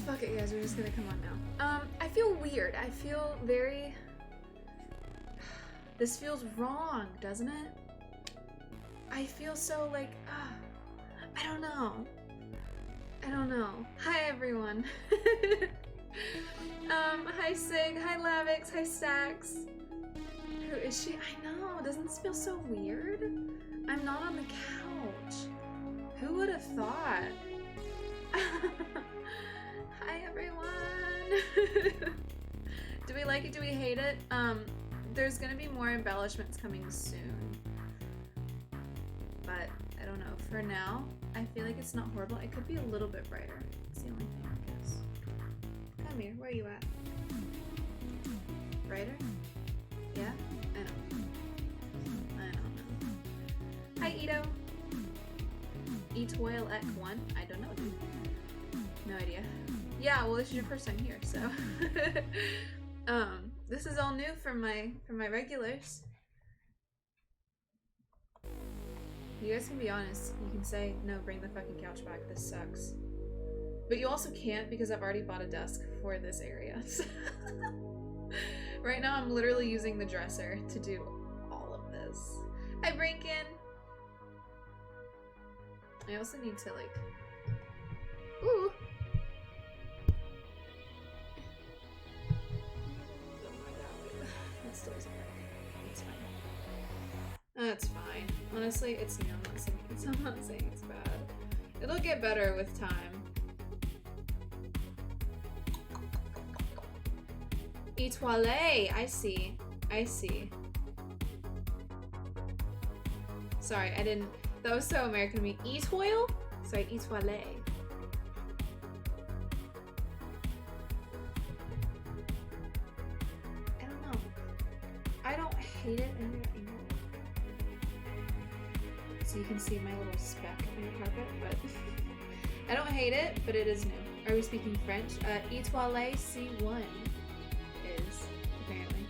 Fuck it, guys, we're just gonna come on now. I feel weird. I feel very... This feels wrong, doesn't it? I feel so like, I don't know. I don't know. Hi, everyone. Hi, Sig. Hi, Lavix. Hi, Stax. Who is she? I know. Doesn't this feel so weird? I'm not on the couch. Who would have thought? Hi, everyone. Do we like it? Do we hate it? There's gonna be more embellishments coming soon. But I don't know. For now, I feel like it's not horrible. It could be a little bit brighter. It's the only thing, I guess. Come here. Where are you at? Brighter? Yeah? I don't know. Hi, Ito. Etoil Ek 1. I don't know. No idea. Yeah, well, this is your first time here, so. This is all new for my regulars. You guys can be honest. You can say, no, bring the fucking couch back. This sucks. But you also can't because I've already bought a desk for this area. Right now, I'm literally using the dresser to do all of this. Hi, Brinkin. I also need to, like... Ooh! That still isn't right. It's fine. That's fine. Honestly, it's new. I'm not saying it's bad. It'll get better with time. Etoile! I see. I see. Sorry, I didn't... That was so American of me. Etoile? Sorry, etoile. I don't know. I don't hate it. So you can see my little speck in the carpet, but I don't hate it, but it is new. Are we speaking French? Etoile C1 is, apparently.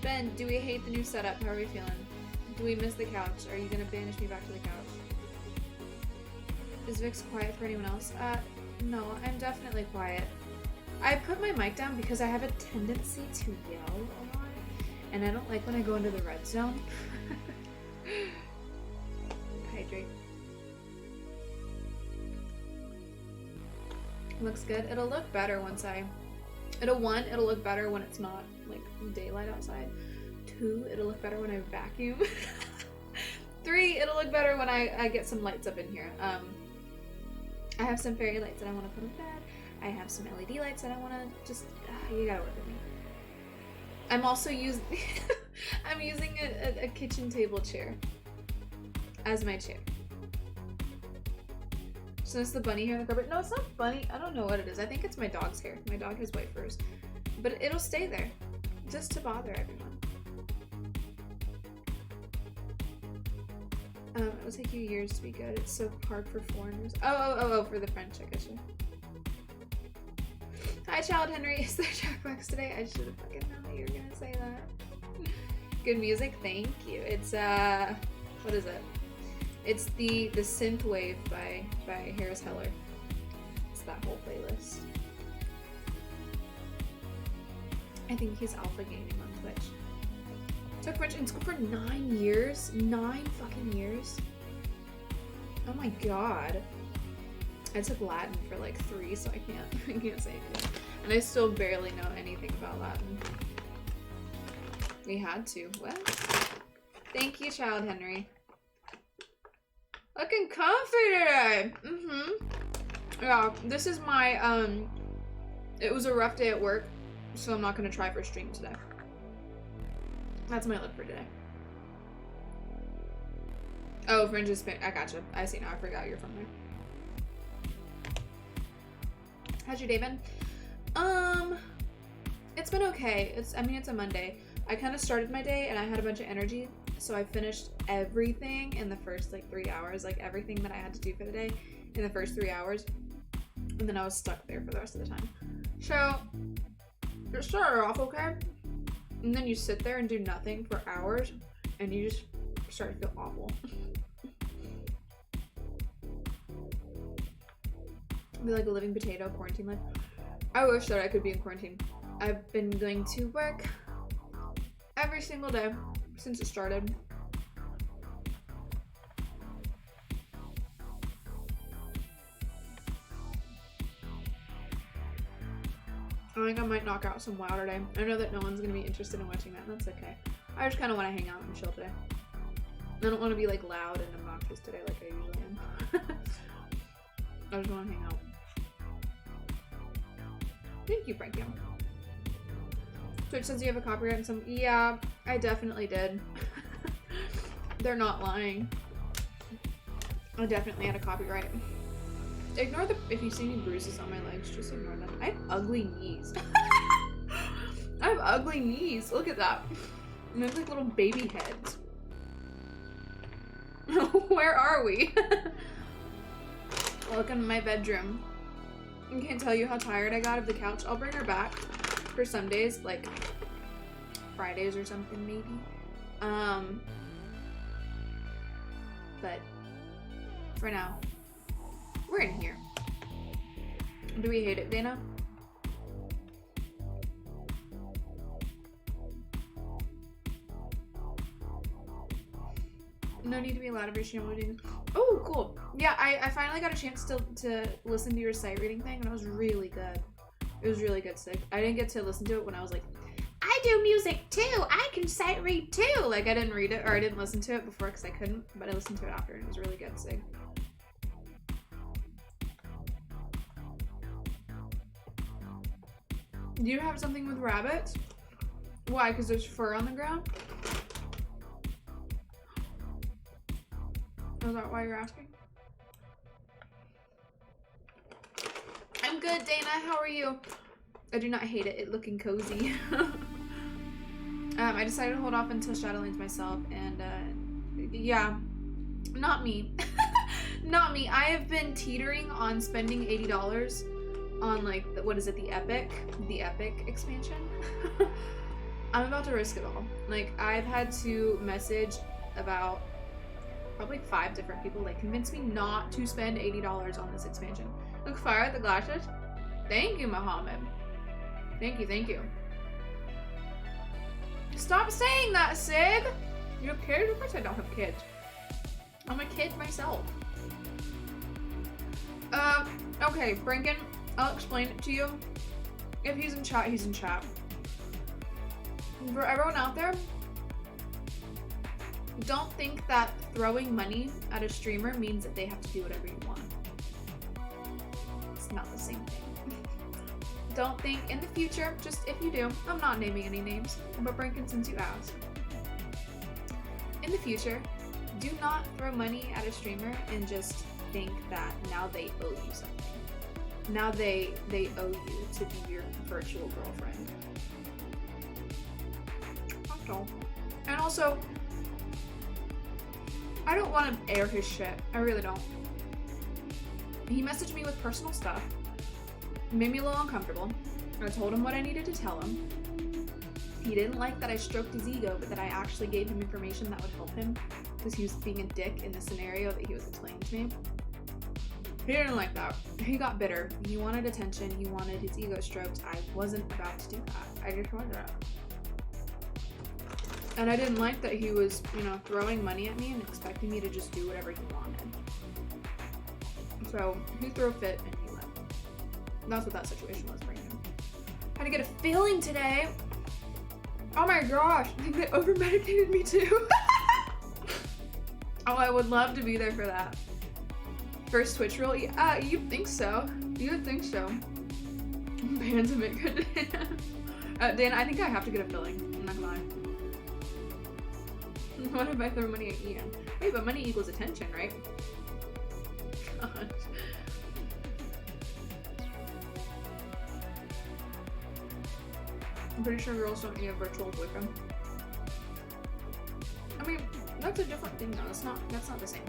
Ben, do we hate the new setup? How are we feeling? Do we miss the couch? Are you gonna banish me back to the couch? Is Vix quiet for anyone else? No, I'm definitely quiet. I put my mic down because I have a tendency to yell a lot, and I don't like when I go into the red zone. Hydrate. Looks good. It'll look better once it'll look better when it's not like daylight outside. 2, it'll look better when I vacuum. 3, it'll look better when I get some lights up in here. I have some fairy lights that I want to put in bed. I have some LED lights that I want to just, you gotta work with me. I'm also using, I'm using a kitchen table chair as my chair. So it's the bunny hair in the carpet. No, it's not bunny. I don't know what it is. I think it's my dog's hair. My dog has white furs. But it'll stay there. Just to bother everyone. It'll take you years to be good. It's so hard for foreigners. Oh, for the French, I guess. Hi, Child Henry. Is there Jackbox today? I should have fucking known that you were gonna say that. Good music, thank you. It's what is it? It's the Synthwave by Harris Heller. It's that whole playlist. I think he's alpha gaming on Twitch. Took French in school for 9 years. 9 fucking years. Oh my god. I took Latin for like 3, so I can't say anything. And I still barely know anything about Latin. We had to. What? Thank you, Child Henry. Looking comfy today. Yeah, this is my, it was a rough day at work, so I'm not gonna try for stream today. That's my look for today. Oh, Fringe is Spain. I gotcha. I see now. I forgot you're from there. How's your day been? It's been okay. It's a Monday. I kind of started my day and I had a bunch of energy, so I finished everything in the first like 3 hours, like everything that I had to do for the day in the first 3 hours, and then I was stuck there for the rest of the time. So it started off okay, and then you sit there and do nothing for hours, and you just start to feel awful. Be like a living potato, quarantine life. I wish that I could be in quarantine. I've been going to work every single day since it started. I think I might knock out some WoW today. I know that no one's gonna be interested in watching that, and that's okay. I just kind of want to hang out and chill today. I don't want to be like loud and obnoxious today like I usually am. I just want to hang out. Thank you, Frankie. Twitch says you have a copyright in some. Yeah, I definitely did. They're not lying. I definitely had a copyright. Ignore the, if you see any bruises on my legs, just ignore them. I have ugly knees. I have ugly knees. Look at that. And they look like little baby heads. Where are we? Welcome to my bedroom. I can't tell you how tired I got of the couch. I'll bring her back for some days, like Fridays or something maybe. But for now, we're in here. Do we hate it, Dana? No need to be loud every stream. Oh, cool. Yeah, I finally got a chance to listen to your sight reading thing, and it was really good. It was really good, Sig. I didn't get to listen to it when I was like, I do music too. I can sight read too. Like, I didn't read it, or I didn't listen to it before because I couldn't, but I listened to it after, and it was really good, Sig. Do you have something with rabbits? Why? Because there's fur on the ground? Is that why you're asking? I'm good, Dana. How are you? I do not hate it. It looking cozy. I decided to hold off until Shadowlands myself, and yeah, not me. Not me. I have been teetering on spending $80 on like what is it, the epic expansion. I'm about to risk it all. Like, I've had to message about probably 5 different people, like, convince me not to spend $80 on this expansion. Look, fire at the glasses. Thank you, Muhammad. Thank you. Stop saying that, Sid. You have kids? Of course I don't have kids. I'm a kid myself. Okay, Brinken, I'll explain it to you. If he's in chat, he's in chat. For everyone out there, don't think that throwing money at a streamer means that they have to do whatever you want. It's not the same thing. Don't think in the future, just if you do, I'm not naming any names, but Brinken, since you asked. In the future, do not throw money at a streamer and just think that now they owe you something. Now they owe you to be your virtual girlfriend. That's all. And also, I don't want to air his shit. I really don't. He messaged me with personal stuff. Made me a little uncomfortable. I told him what I needed to tell him. He didn't like that I stroked his ego, but that I actually gave him information that would help him because he was being a dick in the scenario that he was explaining to me. He didn't like that. He got bitter. He wanted attention. He wanted his ego stroked. I wasn't about to do that. I just wasn't. And I didn't like that he was, you know, throwing money at me and expecting me to just do whatever he wanted. So he threw a fit and he left. That's what that situation was for him. Had to get a filling today. Oh my gosh, I think they over-medicated me too. Oh, I would love to be there for that. First Twitch role? Yeah, you'd think so. You would think so. Bands of it good. Dan, I think I have to get a filling. I'm not gonna lie. What if I throw money at Ian? Wait, but money equals attention, right? Gosh. I'm pretty sure girls don't need a virtual boyfriend. I mean, that's a different thing though. That's not the same.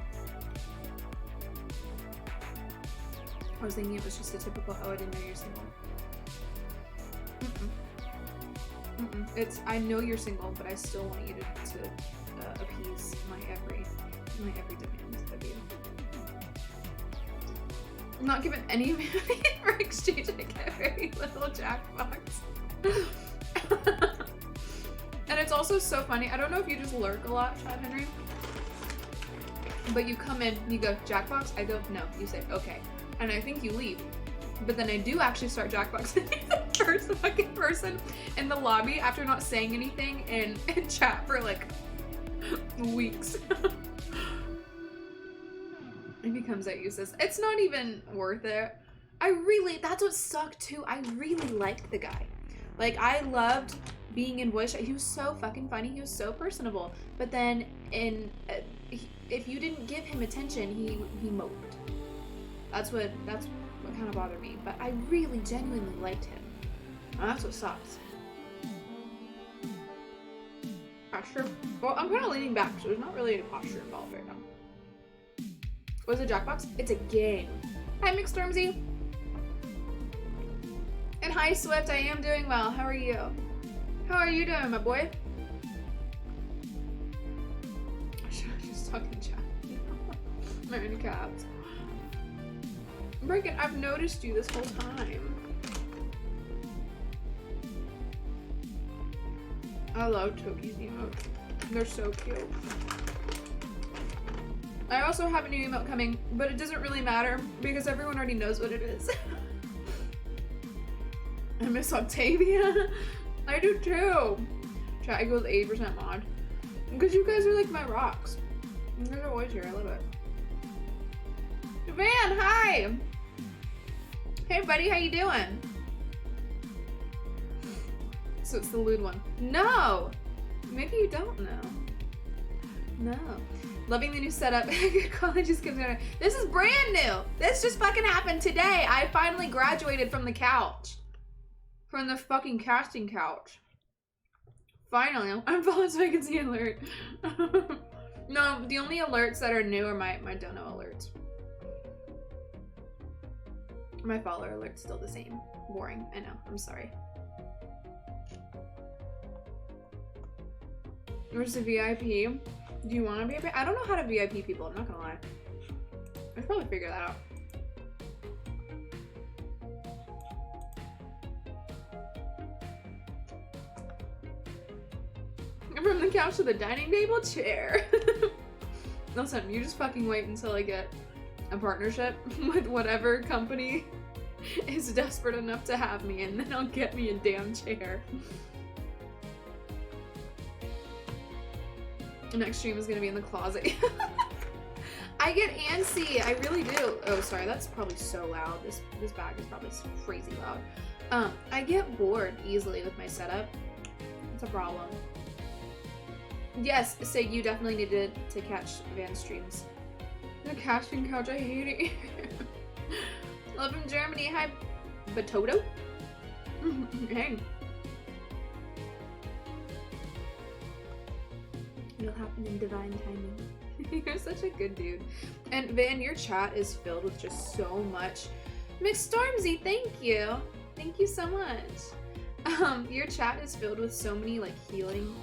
I was thinking it was just a typical, oh, I didn't know you're single. It's, I know you're single, but I still want you to appease my every demand of you. I'm not given any money for exchange. I get very little Jackbox. And it's also so funny. I don't know if you just lurk a lot, Chad Henry. But you come in, you go, Jackbox? I go, no. You say, okay. And I think you leave. But then I do actually start Jackboxing the first fucking person in the lobby after not saying anything in chat for like weeks. It becomes that useless. It's not even worth it. That's what sucked too. I really liked the guy. Like, I loved being in voice chat. He was so fucking funny. He was so personable. But then if you didn't give him attention, he moped. That's what kind of bothered me. But I really genuinely liked him. And that's what sucks. Posture. Well, I'm kind of leaning back, so there's not really any posture involved right now. What is a Jackbox? It's a game. Hi, McStormzy. And hi, Swift. I am doing well. How are you? How are you doing, my boy? Should I just talk in chat? I'm in caps. Breaking, I've noticed you this whole time. I love Toki's emotes. They're so cute. I also have a new emote coming, but it doesn't really matter because everyone already knows what it is. I miss Octavia. I do too. Chat, I go with 80% mod. Because you guys are like my rocks. You guys are always here. I love it. Van, hi! Hey buddy, how you doing? So it's the lewd one. No! Maybe you don't know. No. Loving the new setup. College is coming. This is brand new. This just fucking happened today. I finally graduated from the couch. From the fucking casting couch. Finally. I'm following so I can see alert. No, the only alerts that are new are my dono alerts. My follower alert's still the same. Boring. I know. I'm sorry. Where's the VIP? Do you want to VIP? I don't know how to VIP people. I'm not gonna lie. I should probably figure that out. From the couch to the dining table chair. Listen, you just fucking wait until I get a partnership with whatever company is desperate enough to have me, and then I'll get me a damn chair. The next stream is gonna be in the closet. I get antsy. I really do. Oh, sorry. That's probably so loud. This bag is probably crazy loud. I get bored easily with my setup. It's a problem. Yes, so you definitely needed to catch Van streams. The casting couch, I hate it. Love from Germany. Hi, Batoto. Hey. It'll happen in divine timing. You're such a good dude. And Van, your chat is filled with just so much. McStormzy, thank you. Thank you so much. Your chat is filled with so many like healing.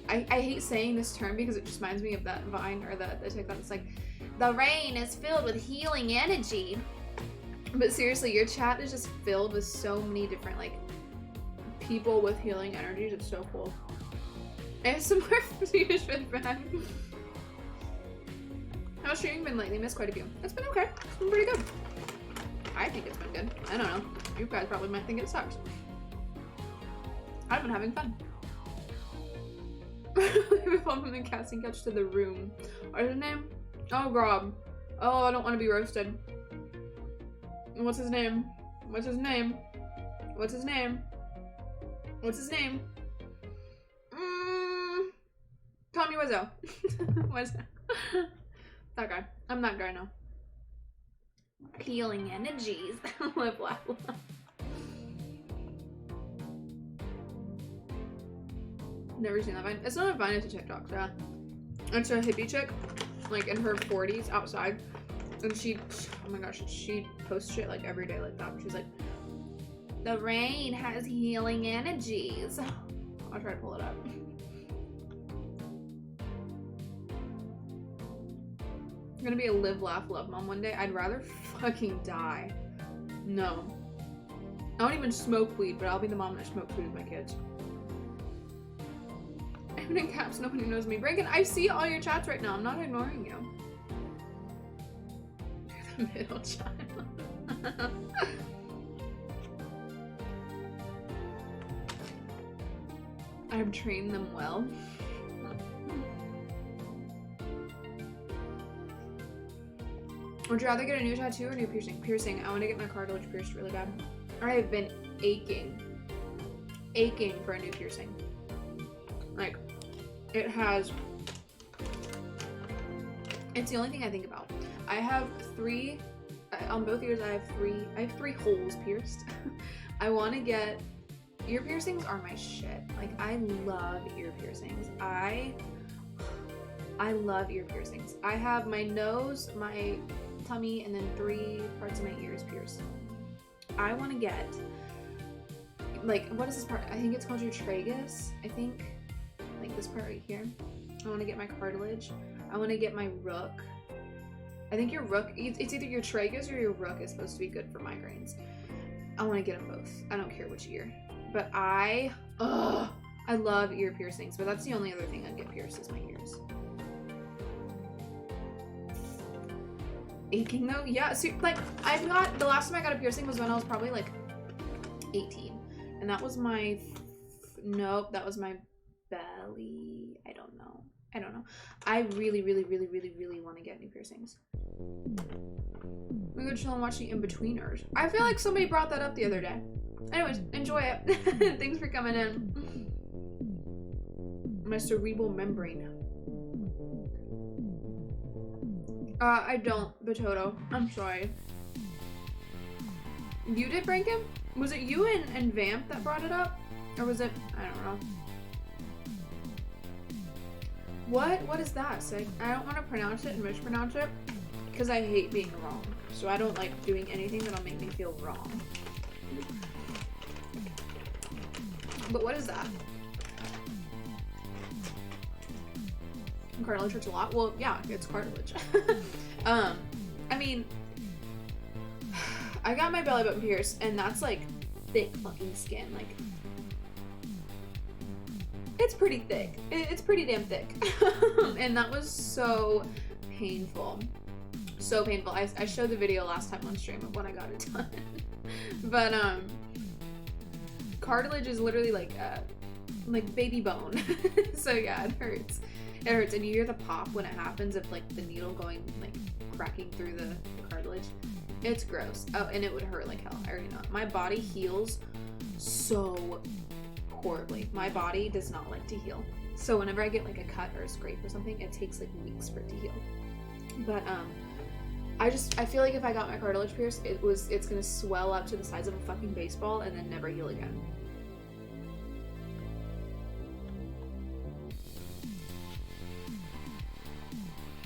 I hate saying this term because it just reminds me of that Vine or the TikTok. It's like, the rain is filled with healing energy. But seriously, your chat is just filled with so many different like people with healing energies. It's so cool. And some more Swedish with Van. How's streaming been lately? Missed quite a few. It's been okay. It's been pretty good. I think it's been good. I don't know. You guys probably might think it sucks. I've been having fun. We fall from the casting couch to the room. What's his name? Oh, Grob. Oh, I don't want to be roasted. What's his name? What's his name? What's his name? What's his name? Tommy Wiseau. Wiseau. That guy. I'm that guy now. Healing energies. Blah, blah, blah. Never seen that Vine. It's not a Vine, it's a TikTok, yeah. It's a hippie chick, like in her 40s outside. And she, oh my gosh, she posts shit like every day like that. She's like, the rain has healing energies. I'll try to pull it up. gonna be a live, laugh, love mom one day. I'd rather fucking die. No. I don't even smoke weed, but I'll be the mom that smokes weed with my kids. I'm in caps, nobody knows me. Reagan, I see all your chats right now. I'm not ignoring you. You're the middle child. I've trained them well. Would you rather get a new tattoo or a new piercing? Piercing. I want to get my cartilage pierced really bad. I have been aching for a new piercing. Like, it has... It's the only thing I think about. I have three... On both ears, I have three holes pierced. I want to get... Ear piercings are my shit. Like, I love ear piercings. I love ear piercings. I have my nose, my tummy, and then 3 parts of my ears pierced. I want to get, like, what is this part? I think it's called your tragus. I think, like this part right here. I want to get my cartilage. I want to get my rook. I think your rook, it's either your tragus or your rook is supposed to be good for migraines. I want to get them both. I don't care which ear. But I love ear piercings, but that's the only other thing I'd get pierced is my ears. Aching though? Yeah, so like the last time I got a piercing was when I was probably like 18. And that was my, nope, that was my belly. I don't know. I really want to get new piercings. We could chill and watch the In-Betweeners. I feel like somebody brought that up the other day. Anyways, enjoy it. Thanks for coming in. My cerebral membrane. I don't, Batoto. I'm sorry. You did, Brankin? Was it you and Vamp that brought it up? Or was it, I don't know. What is that, Sig? I don't want to pronounce it and mispronounce it because I hate being wrong. So I don't like doing anything that'll make me feel wrong. But what is that? Cartilage hurts a lot? Well, yeah, it's cartilage. I mean, I got my belly button pierced, and that's like thick fucking skin. Like, it's pretty thick. It's pretty damn thick. And that was so painful. So painful. I showed the video last time on stream of when I got it done. But, cartilage is literally like baby bone. So yeah, it hurts. It hurts, and you hear the pop when it happens of like the needle going, like cracking through the cartilage. It's gross. Oh, and it would hurt like hell. I already know. My body heals so horribly. My body does not like to heal. So whenever I get like a cut or a scrape or something, it takes like weeks for it to heal. But I feel like if I got my cartilage pierced, it's gonna swell up to the size of a fucking baseball and then never heal again.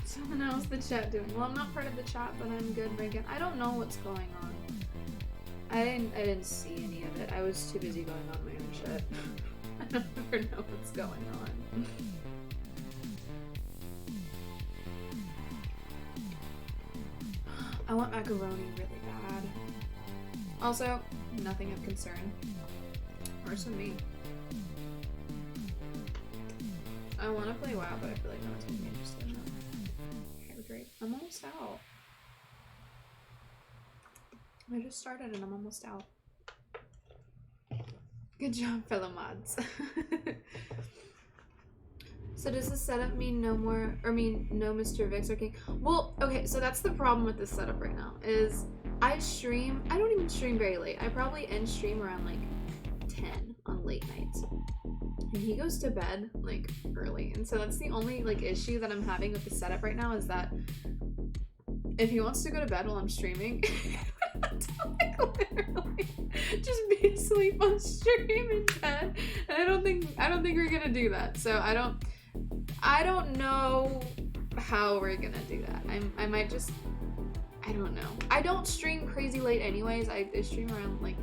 Someone else the chat doing. Well, I'm not part of the chat, but I'm good, Reagan. I don't know what's going on. I didn't see any of it. I was too busy going on my own shit. I don't ever know what's going on. I want macaroni really bad. Also, nothing of concern. Or some meat. I want to play WoW, but I feel like no one's gonna be interested in that. Okay, great. I'm almost out. I just started and I'm almost out. Good job, fellow mods. So does this setup mean no more, or mean no Mr. Vix or King? Well, okay, so that's the problem with this setup right now, is I don't even stream very late. I probably end stream around like 10 on late nights. And he goes to bed like early. And so that's the only like issue that I'm having with the setup right now, is that if he wants to go to bed while I'm streaming, like literally just be asleep on stream in bed. And I don't think we're gonna do that. So I don't know how we're gonna do that. I might just, I don't know. I don't stream crazy late anyways. I stream around like,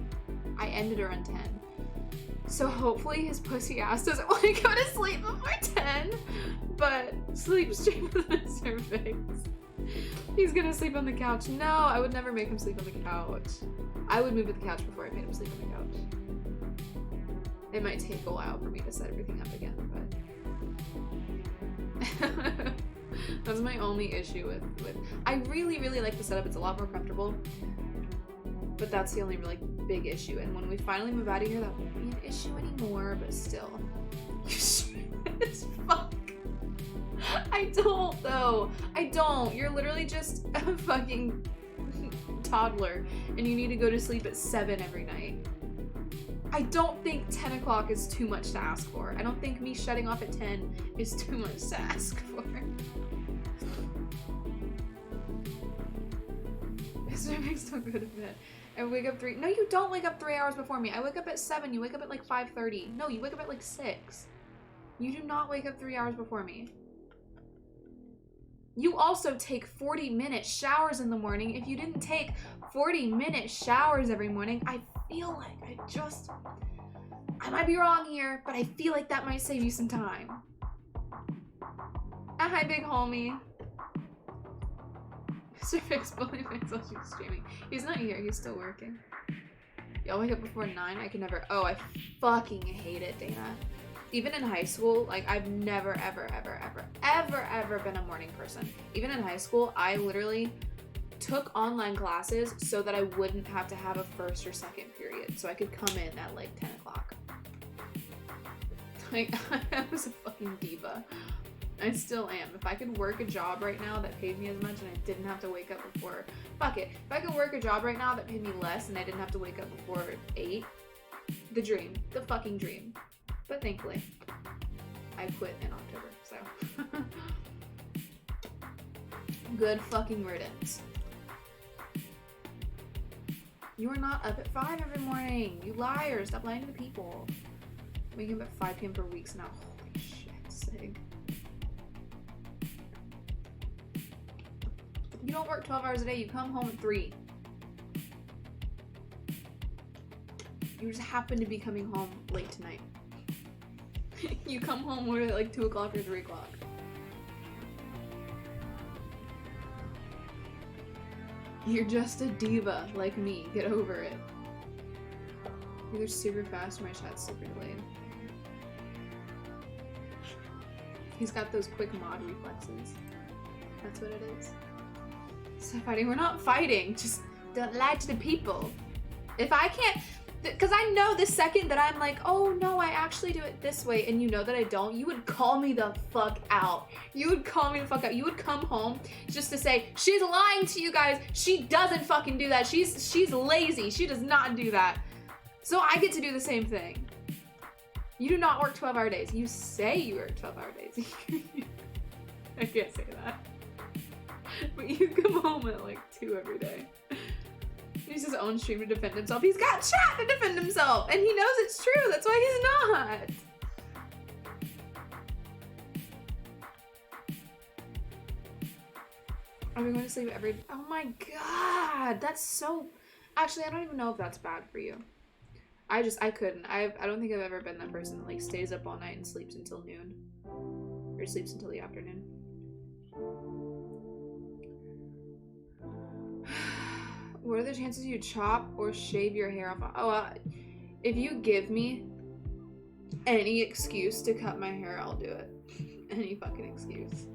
I ended around 10. So hopefully his pussy ass doesn't want to go to sleep before 10, but sleep stream with Mr. Vix. He's gonna sleep on the couch. No, I would never make him sleep on the couch. I would move to the couch before I made him sleep on the couch. It might take a while for me to set everything up again, but that's my only issue with I really like the setup. It's a lot more comfortable, but that's the only really big issue. And when we finally move out of here, that won't be an issue anymore, but still. You're stupid as fuck. I don't though. I don't. You're literally just a fucking toddler and you need to go to sleep at 7 every night. I don't think 10 o'clock is too much to ask for. I don't think me shutting off at 10 is too much to ask for. Mr. Makes don't go to bed. I wake up 3. No, you don't wake up 3 hours before me. I wake up at 7. You wake up at like 5:30. No, you wake up at like 6. You do not wake up 3 hours before me. You also take 40-minute showers in the morning. If you didn't take 40-minute showers every morning, I feel like I might be wrong here, but I feel like that might save you some time. Hi, big homie. Mr. Fix bully fix while she's streaming. He's not here, he's still working. Y'all wake up before 9? I can never. Oh, I fucking hate it, Dana. Even in high school, like I've never, ever been a morning person. Even in high school, I literally took online classes so that I wouldn't have to have a first or second period. So I could come in at like 10 o'clock. Like, I was a fucking diva. I still am. If I could work a job right now that paid me as much and I didn't have to wake up before, fuck it. If I could work a job right now that paid me less and I didn't have to wake up before 8, the dream, the fucking dream. But thankfully, I quit in October, so. Good fucking riddance. You are not up at 5 every morning. You liar. Stop lying to the people. Waking up at 5 p.m. for weeks now. Holy shit, Sig. You don't work 12 hours a day. You come home at 3. You just happen to be coming home late tonight. You come home at like 2 o'clock or 3 o'clock. You're just a diva like me. Get over it. Either super fast or my chat's super delayed. He's got those quick mod reflexes. That's what it is. Stop fighting. We're not fighting. Just don't lie to the people. If I can't... Because I know the second that I'm like, oh no, I actually do it this way, and you know that I don't, you would call me the fuck out. You would call me the fuck out. You would come home just to say, she's lying to you guys. She doesn't fucking do that. She's lazy. She does not do that. So I get to do the same thing. You do not work 12-hour days. You say you work 12-hour days. I can't say that. But you come home at like 2 every day. He uses his own stream to defend himself. He's got chat to defend himself, and he knows it's true. That's why he's not. Are we going to sleep every... Oh my god, that's so... Actually, I don't even know if that's bad for you. I couldn't. I don't think I've ever been that person that like stays up all night and sleeps until noon. Or sleeps until the afternoon. What are the chances you chop or shave your hair off? Oh, if you give me any excuse to cut my hair, I'll do it. Any fucking excuse.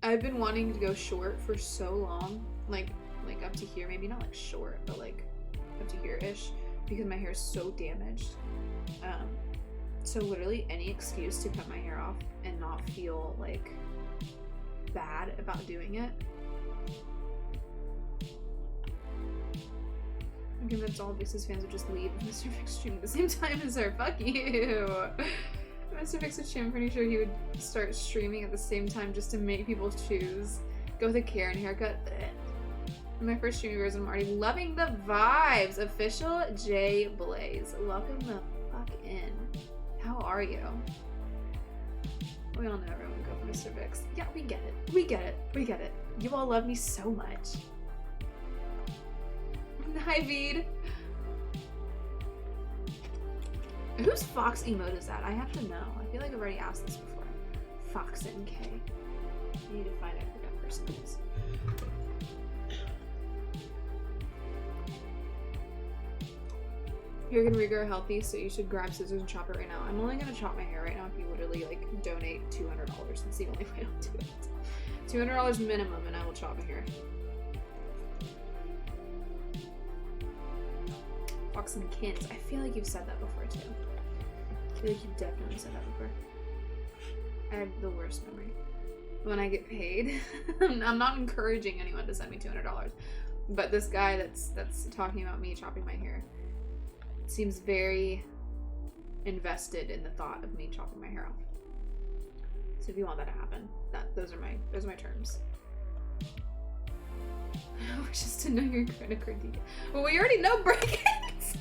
I've been wanting to go short for so long. Like up to here. Maybe not like short, but like up to here-ish. Because my hair is so damaged. So literally any excuse to cut my hair off and not feel like bad about doing it. I'm convinced all of Vix's fans would just leave if Mr. Fix streamed at the same time as her. Fuck you! Mr. Fix would stream, I'm pretty sure he would start streaming at the same time just to make people choose. Go with a Karen haircut. My first stream viewers, I'm already loving the vibes. Official J Blaze. Welcome the fuck in. How are you? We all know everyone would go for Mr. Vix. Yeah, we get it. We get it. We get it. You all love me so much. Hi, Veed. Whose Fox emote is that? I have to know. I feel like I've already asked this before. Fox and K. I need to find it. I forgot person is. You're gonna regrow healthy, so you should grab scissors and chop it right now. I'm only gonna chop my hair right now if you literally like donate $200. That's the only way I'll do it. $200 minimum, and I will chop my hair. Fox and Kins. I feel like you've said that before too. I feel like you've definitely said that before. I have the worst memory. When I get paid, I'm not encouraging anyone to send me $200, but this guy that's talking about me chopping my hair seems very invested in the thought of me chopping my hair off. So if you want that to happen, those are my terms. We're just to know your credit card details. Well, we already know Brankin's.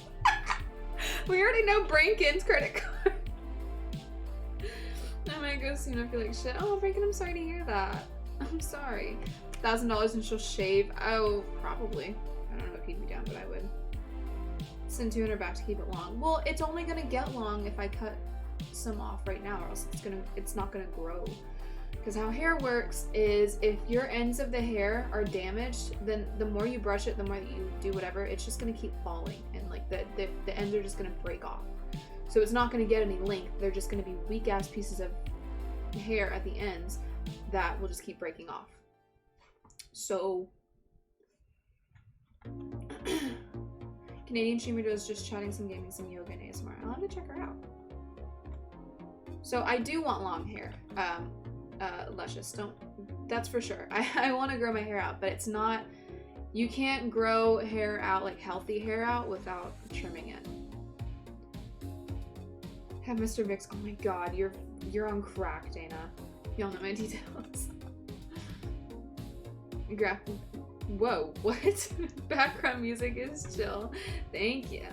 We already know Brankin's credit card. I might go soon. I feel like shit. Oh, Brankin, I'm sorry to hear that. I'm sorry. $1,000 and she'll shave. Oh, probably. I don't know if he'd be down, but I would. Send 200 back to keep it long. Well, it's only gonna get long if I cut some off right now, or else it's not gonna grow. Because how hair works is if your ends of the hair are damaged, then the more you brush it, the more that you do whatever, it's just gonna keep falling, and like the ends are just gonna break off. So it's not gonna get any length. They're just gonna be weak ass pieces of hair at the ends that will just keep breaking off. So Canadian streamer does just chatting, some gaming, some yoga, and ASMR. I'll have to check her out. So I do want long hair. Luscious, that's for sure. I want to grow my hair out, but it's not, you can't grow hair out, like healthy hair out, without trimming it. Have Mr. Mix, oh my god, you're on crack, Dana. Y'all know my details. Whoa, what? Background music is chill. Thank you.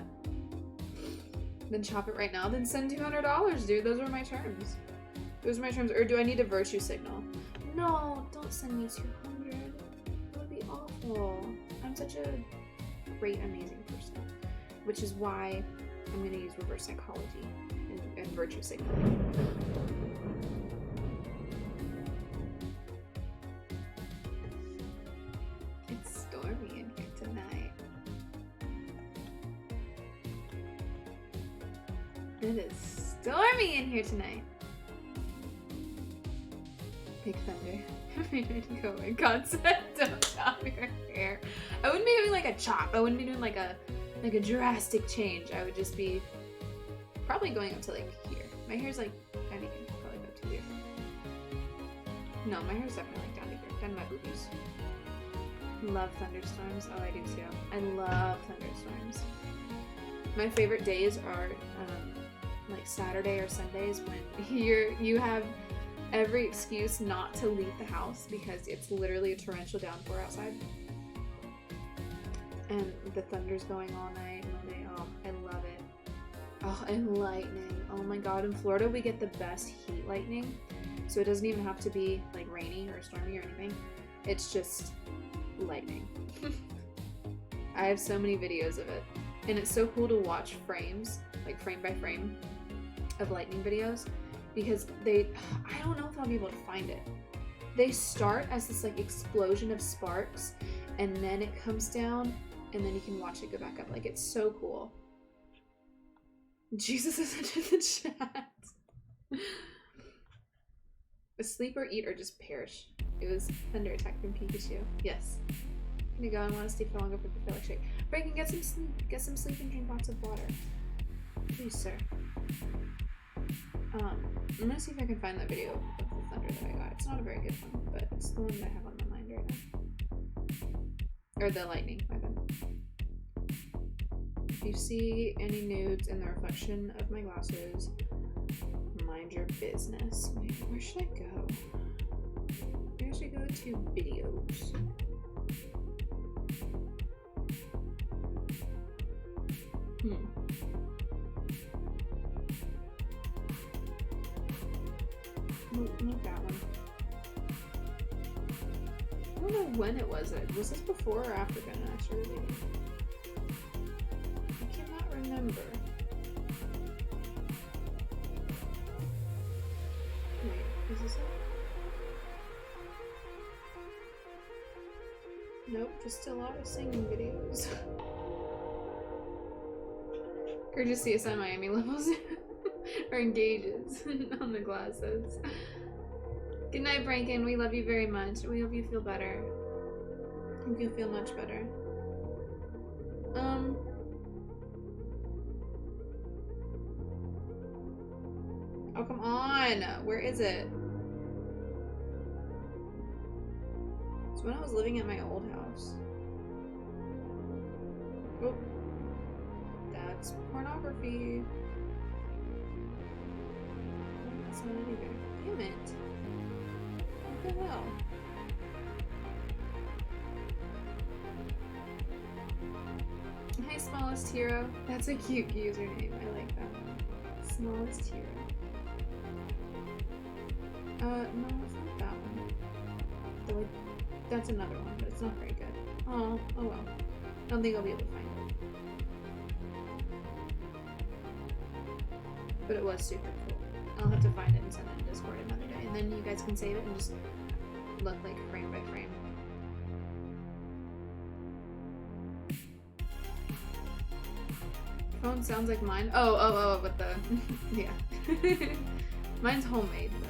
Then chop it right now, then send $200, dude. Those are my terms. Those are my terms. Or do I need a virtue signal? No, don't send me 200. That would be awful. I'm such a great, amazing person. Which is why I'm gonna use reverse psychology and virtue signaling. It's stormy in here tonight. It is stormy in here tonight. Big thunder. Go my God said don't chop your hair. I wouldn't be doing like a chop. I wouldn't be doing like a drastic change. I would just be probably going up to like here. My hair's like, I think it probably go up to here. No, my hair's definitely like down to here. Down to my boobies. Love thunderstorms. Oh, I do too. I love thunderstorms. My favorite days are like Saturday or Sundays when you have every excuse not to leave the house because it's literally a torrential downpour outside. And the thunder's going all night and all day. Oh, I love it. Oh, and lightning. Oh my god, in Florida we get the best heat lightning. So it doesn't even have to be like rainy or stormy or anything. It's just lightning. I have so many videos of it. And it's so cool to watch frames, like frame by frame, of lightning videos. Because I don't know if I'll be able to find it. They start as this like explosion of sparks, and then it comes down, and then you can watch it go back up. Like, it's so cool. Jesus is into the chat. Sleep or eat or just perish. It was thunder attack from Pikachu. Yes. I'm gonna go and want to stay for longer for the feel like shake. Breaking, get some sleep. Get some sleep and drink lots of water. Please, sir. I'm gonna see if I can find that video of the thunder that I got. It's not a very good one, but it's the one that I have on my mind right now. Or the lightning, my bad. If you see any nudes in the reflection of my glasses, mind your business. Wait, where should I go? Maybe I should go to videos. Not that one. I don't know when it was. Was this before or after Ben and I started dating? I cannot remember. Wait, is this it? Nope, just a lot of singing videos. Or just CSI Miami levels. Or engages on the glasses. Good night, Brankin. We love you very much. We hope you feel better. Hope you feel much better. Oh, come on! Where is it? It's when I was living at my old house. Oh. That's pornography. Oh, that's not it either. Damn it. What the hell? Hi, Smallest Hero. That's a cute username. I like that one. Smallest Hero. No, it's not that one. Though that's another one, but it's not very good. Oh well. I don't think I'll be able to find it. But it was super cool. I'll have to find it and send it in Discord another day, and then you guys can save it and just look like frame by frame. Phone sounds like mine. Oh, but the yeah. Mine's homemade though.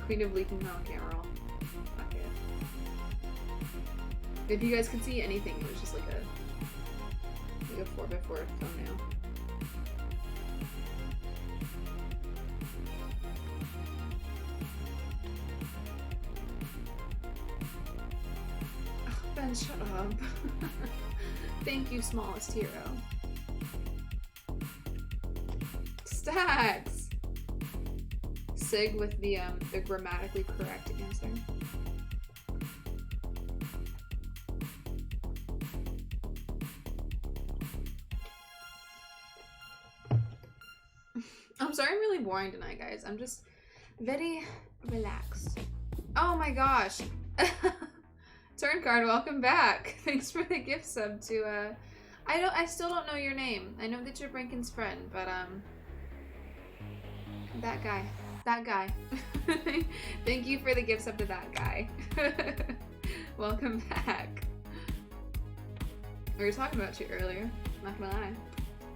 Queen of leaking camera roll. Fuck it. If you guys could see anything, it was just like a 4x4 thumbnail. Oh, Ben, shut up. Thank you, Smallest Hero. Stacks! Sig with the grammatically correct answer. I'm sorry I'm really boring tonight, guys. I'm just very relaxed. Oh my gosh. Turn card, welcome back. Thanks for the gift sub to I still don't know your name. I know that you're Brankin's friend, but that guy. Thank you for the gift sub to that guy. Welcome back. We were talking about you earlier, not gonna lie.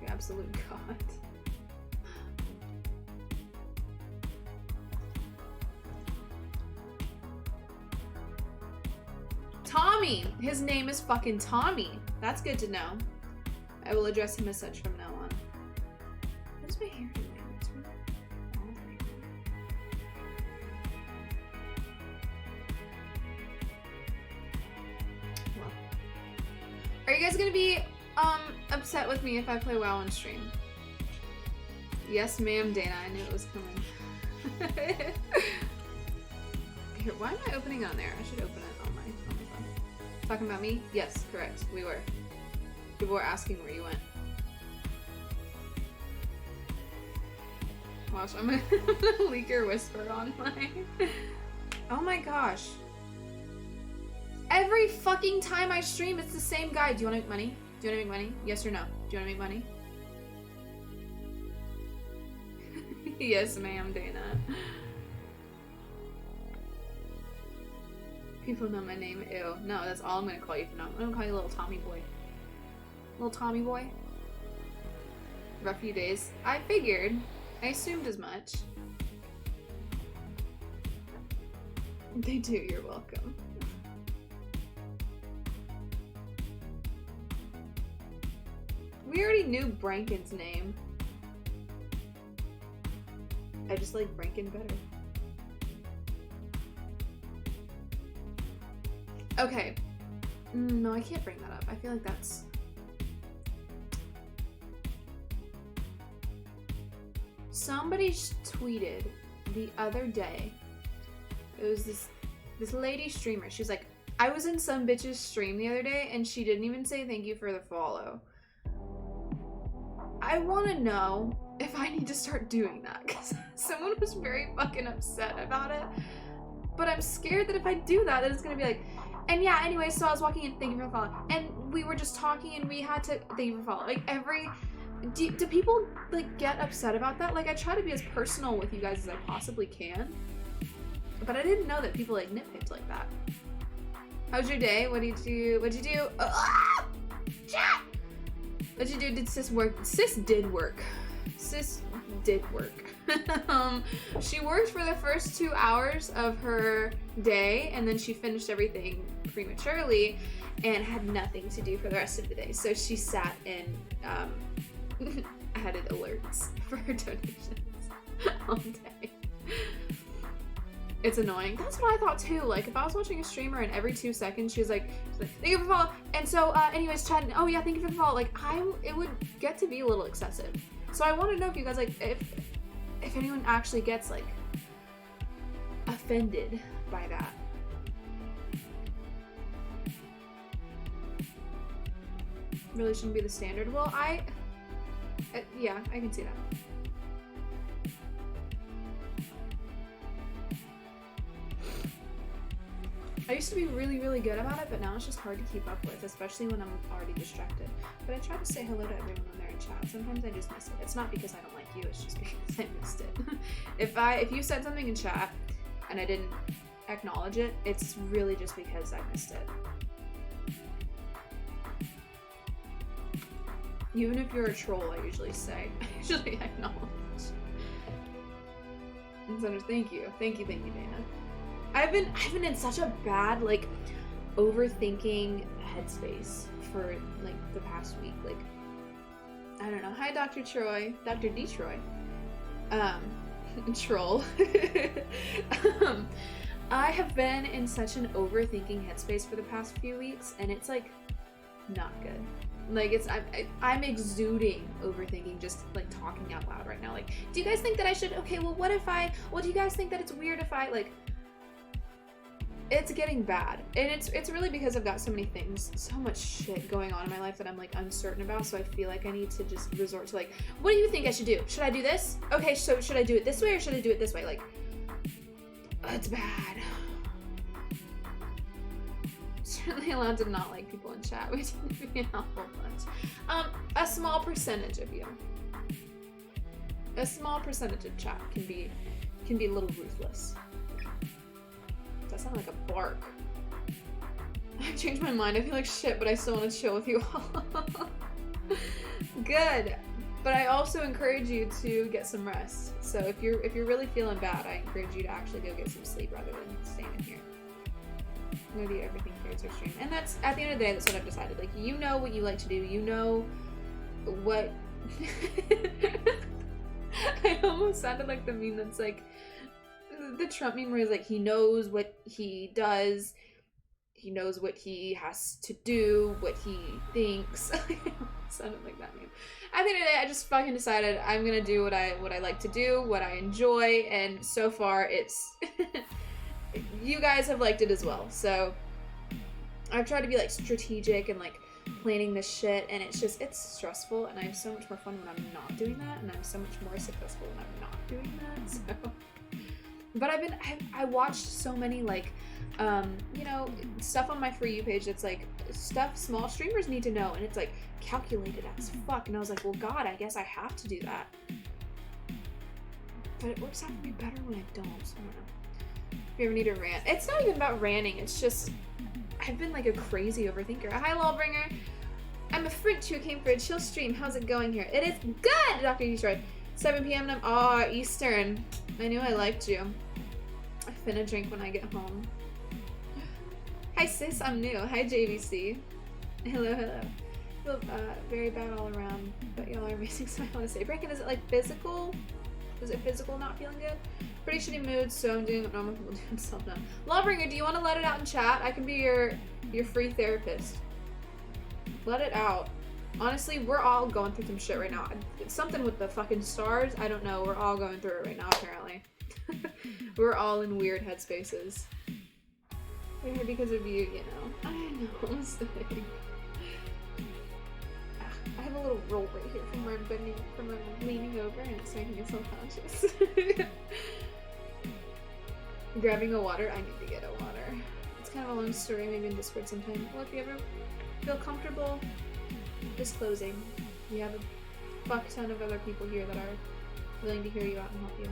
You absolute god. Tommy! His name is fucking Tommy. That's good to know. I will address him as such from now on. What is my hair doing? It's really bothering me. Well. Are you guys gonna be upset with me if I play WoW on stream? Yes, ma'am, Dana. I knew it was coming. Here, why am I opening on there? I should open it on my phone. Talking about me? Yes, correct. We were. People were asking where you went. Watch, I'm gonna leak your whisper on my... Oh my gosh. Every fucking time I stream, it's the same guy. Do you wanna make money? Do you wanna make money? Yes or no? Do you wanna make money? Yes, ma'am, Dana. People know my name. Ew. No, that's all I'm gonna call you for now. I'm gonna call you little Tommy boy. Little Tommy boy. Rough few days. I figured. I assumed as much. They do. You're welcome. We already knew Brankin's name. I just like Brankin better. Okay. No, I can't bring that up. I feel like that's... Somebody tweeted the other day. It was this lady streamer. She's like, I was in some bitch's stream the other day and she didn't even say thank you for the follow. I want to know if I need to start doing that because someone was very fucking upset about it. But I'm scared that if I do that, then it's gonna be like, and yeah, anyway, so I was walking in, thank you for the follow. And we were just talking and we had to, thank you for follow. Like do people like get upset about that? Like I try to be as personal with you guys as I possibly can. But I didn't know that people like nitpicked like that. How's your day? What did you do? What'd you do? Ah! Chat! What'd you do? Did sis work? Sis did work. Sis did work. She worked for the first 2 hours of her day, and then she finished everything prematurely and had nothing to do for the rest of the day. So she sat and added alerts for her donations all day. It's annoying. That's what I thought too. Like, if I was watching a streamer and every 2 seconds she was like, thank you for the follow, and so anyways, chat, oh yeah, thank you for the follow, like, it would get to be a little excessive. So I want to know if you guys, like, if anyone actually gets, like, offended by that. Really shouldn't be the standard. Well, yeah, I can see that. I used to be really, really good about it, but now it's just hard to keep up with, especially when I'm already distracted. But I try to say hello to everyone when they're in chat. Sometimes I just miss it. It's not because I don't like you, it's just because I missed it. If you said something in chat and I didn't acknowledge it, it's really just because I missed it. Even if you're a troll, I usually say. I usually acknowledge. And so thank you, Dana. I've been in such a bad, like, overthinking headspace for, like, the past week. Like, I don't know. Hi, Dr. Troy. Dr. D. Troy. Troll. I have been in such an overthinking headspace for the past few weeks, and it's, like, not good. Like, I'm exuding overthinking just, like, talking out loud right now. Like, do you guys think that I should, okay, well, do you guys think that it's weird if I, like, it's getting bad, and it's really because I've got so many things, so much shit going on in my life that I'm, like, uncertain about, so I feel like I need to just resort to, like, what do you think I should do? Should I do this? Okay, so should I do it this way or should I do it this way? Like, it's bad. Certainly allowed to not like people in chat. We tend to be in a whole bunch. A small percentage of you. A small percentage of chat can be a little ruthless. That sounded like a bark. I've changed my mind. I feel like shit, but I still want to chill with you all. Good. But I also encourage you to get some rest. So if you're really feeling bad, I encourage you to actually go get some sleep rather than staying in here. I'm gonna do everything for your stream. And that's, at the end of the day, that's what I've decided. Like, you know what you like to do. You know what... I almost sounded like the meme that's like, the Trump meme where he's like, he knows what he does, he knows what he has to do, what he thinks. Sounded like that meme. At the end of the day, I just fucking decided I'm gonna do what I like to do, what I enjoy, and so far it's you guys have liked it as well. So I've tried to be, like, strategic and, like, planning this shit, and it's stressful, and I have so much more fun when I'm not doing that, and I'm so much more successful when I'm not doing that. So, but I watched so many, like, you know, stuff on my For You page that's like stuff small streamers need to know, and it's like calculated as fuck, and I was like, well, God, I guess I have to do that. But it works out for me better when I don't, so I don't know. If you ever need a rant, it's not even about ranting, it's just I've been like a crazy overthinker. Hi, Lawbringer. I'm a Fridge who came for a chill stream. How's it going here? It is good, Dr. Detroit. 7 p.m. and I'm Eastern. I knew I liked you. I'm finna drink when I get home. Hi sis, I'm new. Hi JVC. Hello, hello. I feel very bad all around, but y'all are amazing, so I want to say. Breaking, is it like physical? Is it physical not feeling good? Pretty shitty mood, so I'm doing what normal people do and self now. Lawbringer, do you want to let it out in chat? I can be your free therapist. Let it out. Honestly, we're all going through some shit right now. It's something with the fucking stars. I don't know. We're all going through it right now, apparently. We're all in weird headspaces. We're here because of you, you know. I know. I'm sick. I have a little roll right here from where I'm bending, from where I'm leaning over, and it's making me self-conscious. Grabbing a water. I need to get a water. It's kind of a long story, maybe in Discord sometime. Well, if you ever feel comfortable disclosing, we have a fuck ton of other people here that are willing to hear you out and help you.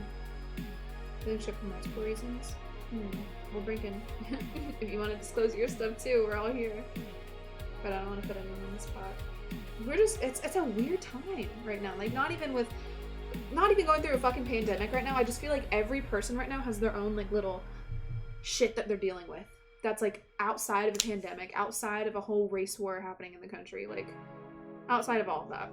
Leadership for multiple reasons. We're drinking. If you want to disclose your stuff too, we're all here. But I don't want to put anyone on the spot. We're just, it's a weird time right now. Like, not even going through a fucking pandemic right now. I just feel like every person right now has their own, like, little shit that they're dealing with. That's, like, outside of a pandemic, outside of a whole race war happening in the country. Like, outside of all of that.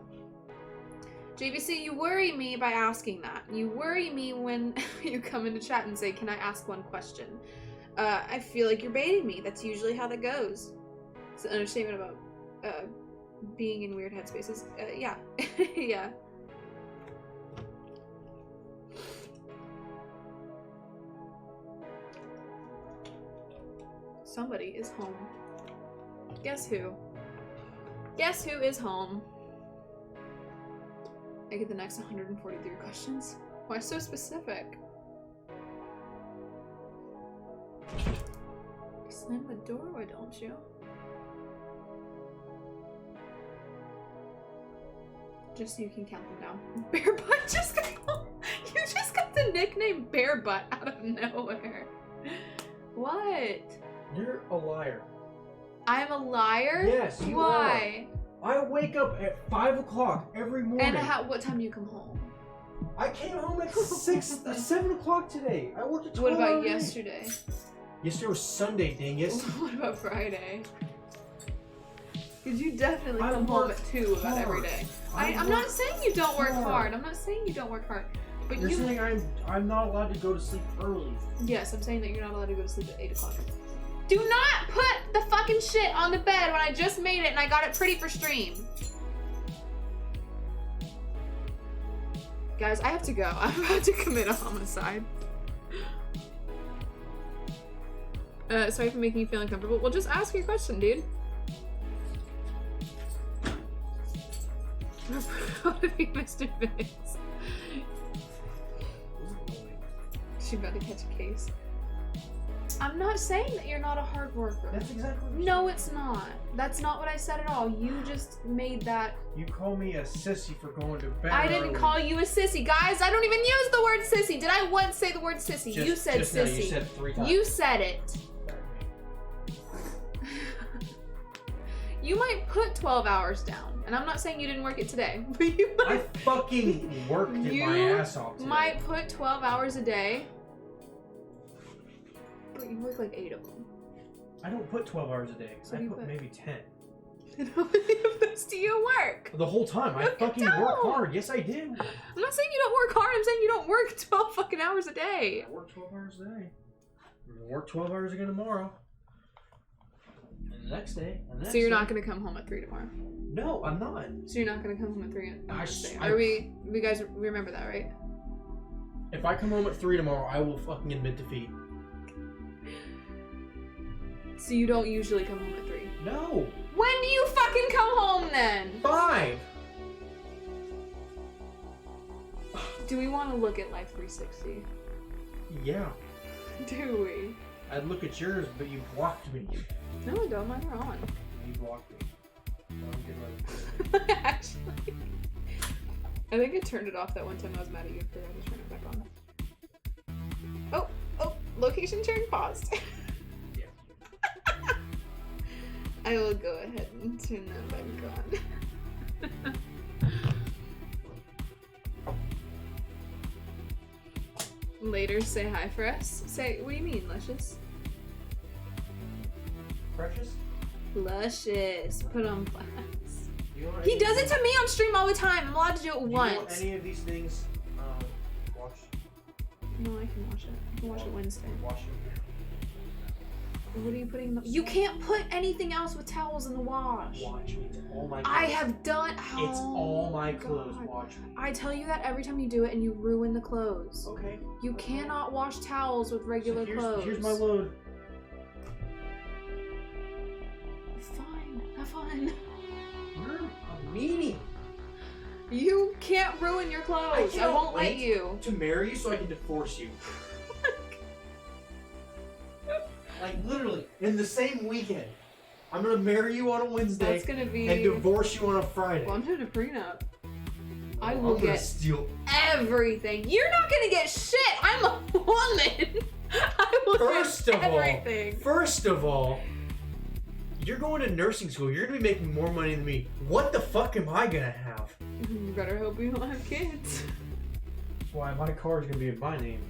JVC, you worry me by asking that. You worry me when you come into chat and say, can I ask one question? I feel like you're baiting me. That's usually how that goes. It's an understatement about being in weird headspaces. Yeah. Yeah. Somebody is home. Guess who? Guess who is home? I get the next 143 questions. Why so specific? Slam the door, why don't you? Just so you can count them down. Bear Butt just got you just got the nickname Bear Butt out of nowhere. What? You're a liar. I'm a liar? Yes, you Why? are. I wake up at 5 o'clock every morning. And what time do you come home? I came home at 7 o'clock today. I worked at 12 What about hours. yesterday? Yesterday was Sunday, dingus. What about Friday? Because you definitely come home at 2 about every day. I'm not saying you don't work hard. I'm not saying you don't work hard. But You're saying I'm not allowed to go to sleep early. Yes, I'm saying that you're not allowed to go to sleep at 8 o'clock. Do not put the fucking shit on the bed when I just made it and I got it pretty for stream. Guys, I have to go. I'm about to commit a homicide. Sorry for making you feel uncomfortable. Well, just ask your question, dude. How did you, Mr. Vince? She's about to catch a case. I'm not saying that you're not a hard worker. That's exactly what No, it's not. That's not what I said at all. You just made that. You call me a sissy for going to bed I didn't early. call you a sissy. Guys, I don't even use the word sissy. Did I once say the word sissy? You said just sissy. Now, you said 3 times. You said it. You might put 12 hours down. And I'm not saying you didn't work it today. But you might. I fucking worked my ass off today. You might put 12 hours a day. But you work like 8 of them. I don't put 12 hours a day. So I you put put- maybe 10. And how many of those do you work? The whole time. I Look, you fucking work don't. hard. Yes, I do. I'm not saying you don't work hard. I'm saying you don't work 12 fucking hours a day. I work 12 hours a day. I'm gonna work 12 hours again tomorrow. And the next day. And the next So you're day. not going to come home at 3 tomorrow? No, I'm not. So you're not going to come home at 3 on I Wednesday? s- Are we guys remember that, right? If I come home at 3 tomorrow, I will fucking admit defeat. So you don't usually come home at 3? No. When do you fucking come home then? 5. Do we want to look at Life 360? Yeah. Do we? I'd look at yours, but you blocked me. No, I don't. Mine are on. You blocked me. So I'm getting ready. Actually. I think I turned it off that one time I was mad at you for I to turn it back on. Oh, location sharing paused. Yeah. I will go ahead and turn that back on. Later, say hi for us. Say, what do you mean, Luscious? Precious? Luscious. Put on blast. You want He does it to me on stream all the time. I'm allowed to do it Do you want once. any of these things washed? No, I can watch it. I can watch it Wednesday. Wash it. What are you putting in the... You can't put anything else with towels in the wash. Watch me. It's all my clothes. I have done... Oh, It's all my clothes. God. Watch me. I tell you that every time you do it and you ruin the clothes. Okay. You cannot wash towels with regular clothes. Here's my load. Fine. Have fun. You're a meanie. You can't ruin your clothes. I won't let you. To marry you so I can divorce you. Like literally, in the same weekend. I'm gonna marry you on a Wednesday That's gonna be... and divorce you on a Friday. Well, I'm doing a prenup. I I'm will gonna get steal. everything. You're not gonna get shit. I'm a woman. I First of all, you're going to nursing school. You're gonna be making more money than me. What the fuck am I gonna have? You better hope you don't have kids. That's why my car is gonna be in my name.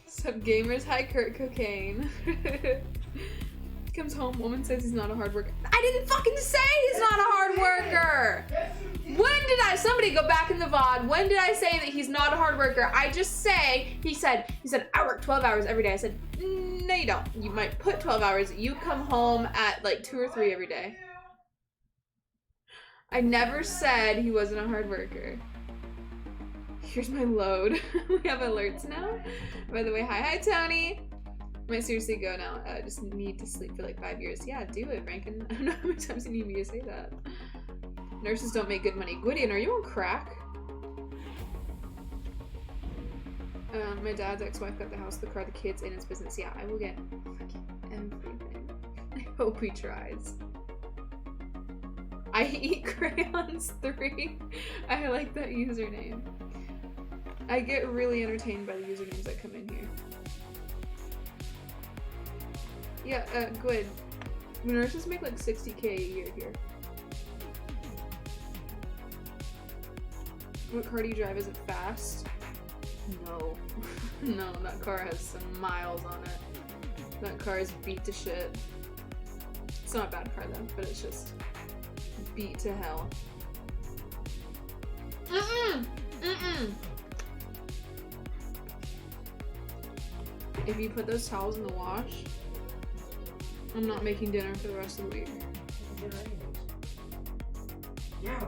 Sup gamers, hi Kurt Cocaine. Comes home, woman says he's not a hard worker. I didn't fucking say he's not a hard worker! When did somebody go back in the VOD, when did I say that he's not a hard worker? I just say, he said, I work 12 hours every day. I said, no you don't. You might put 12 hours, you come home at like 2 or 3 every day. I never said he wasn't a hard worker. Here's my load. We have alerts now. By the way, hi Tony. I might seriously go now. I just need to sleep for like 5 years. Yeah, do it, Rankin. I don't know how many times you need me to say that. Nurses don't make good money. Gwydion, are you on crack? My dad's ex-wife got the house, the car, the kids, and his business. Yeah, I will get everything. I hope he tries. I eat crayons 3. I like that username. I get really entertained by the usernames that come in here. Yeah, good. Nurses make like 60K a year here. What car do you drive? Is it fast? No. No, that car has some miles on it. That car is beat to shit. It's not a bad car though, but it's just beat to hell. If you put those towels in the wash, I'm not making dinner for the rest of the week. Yeah.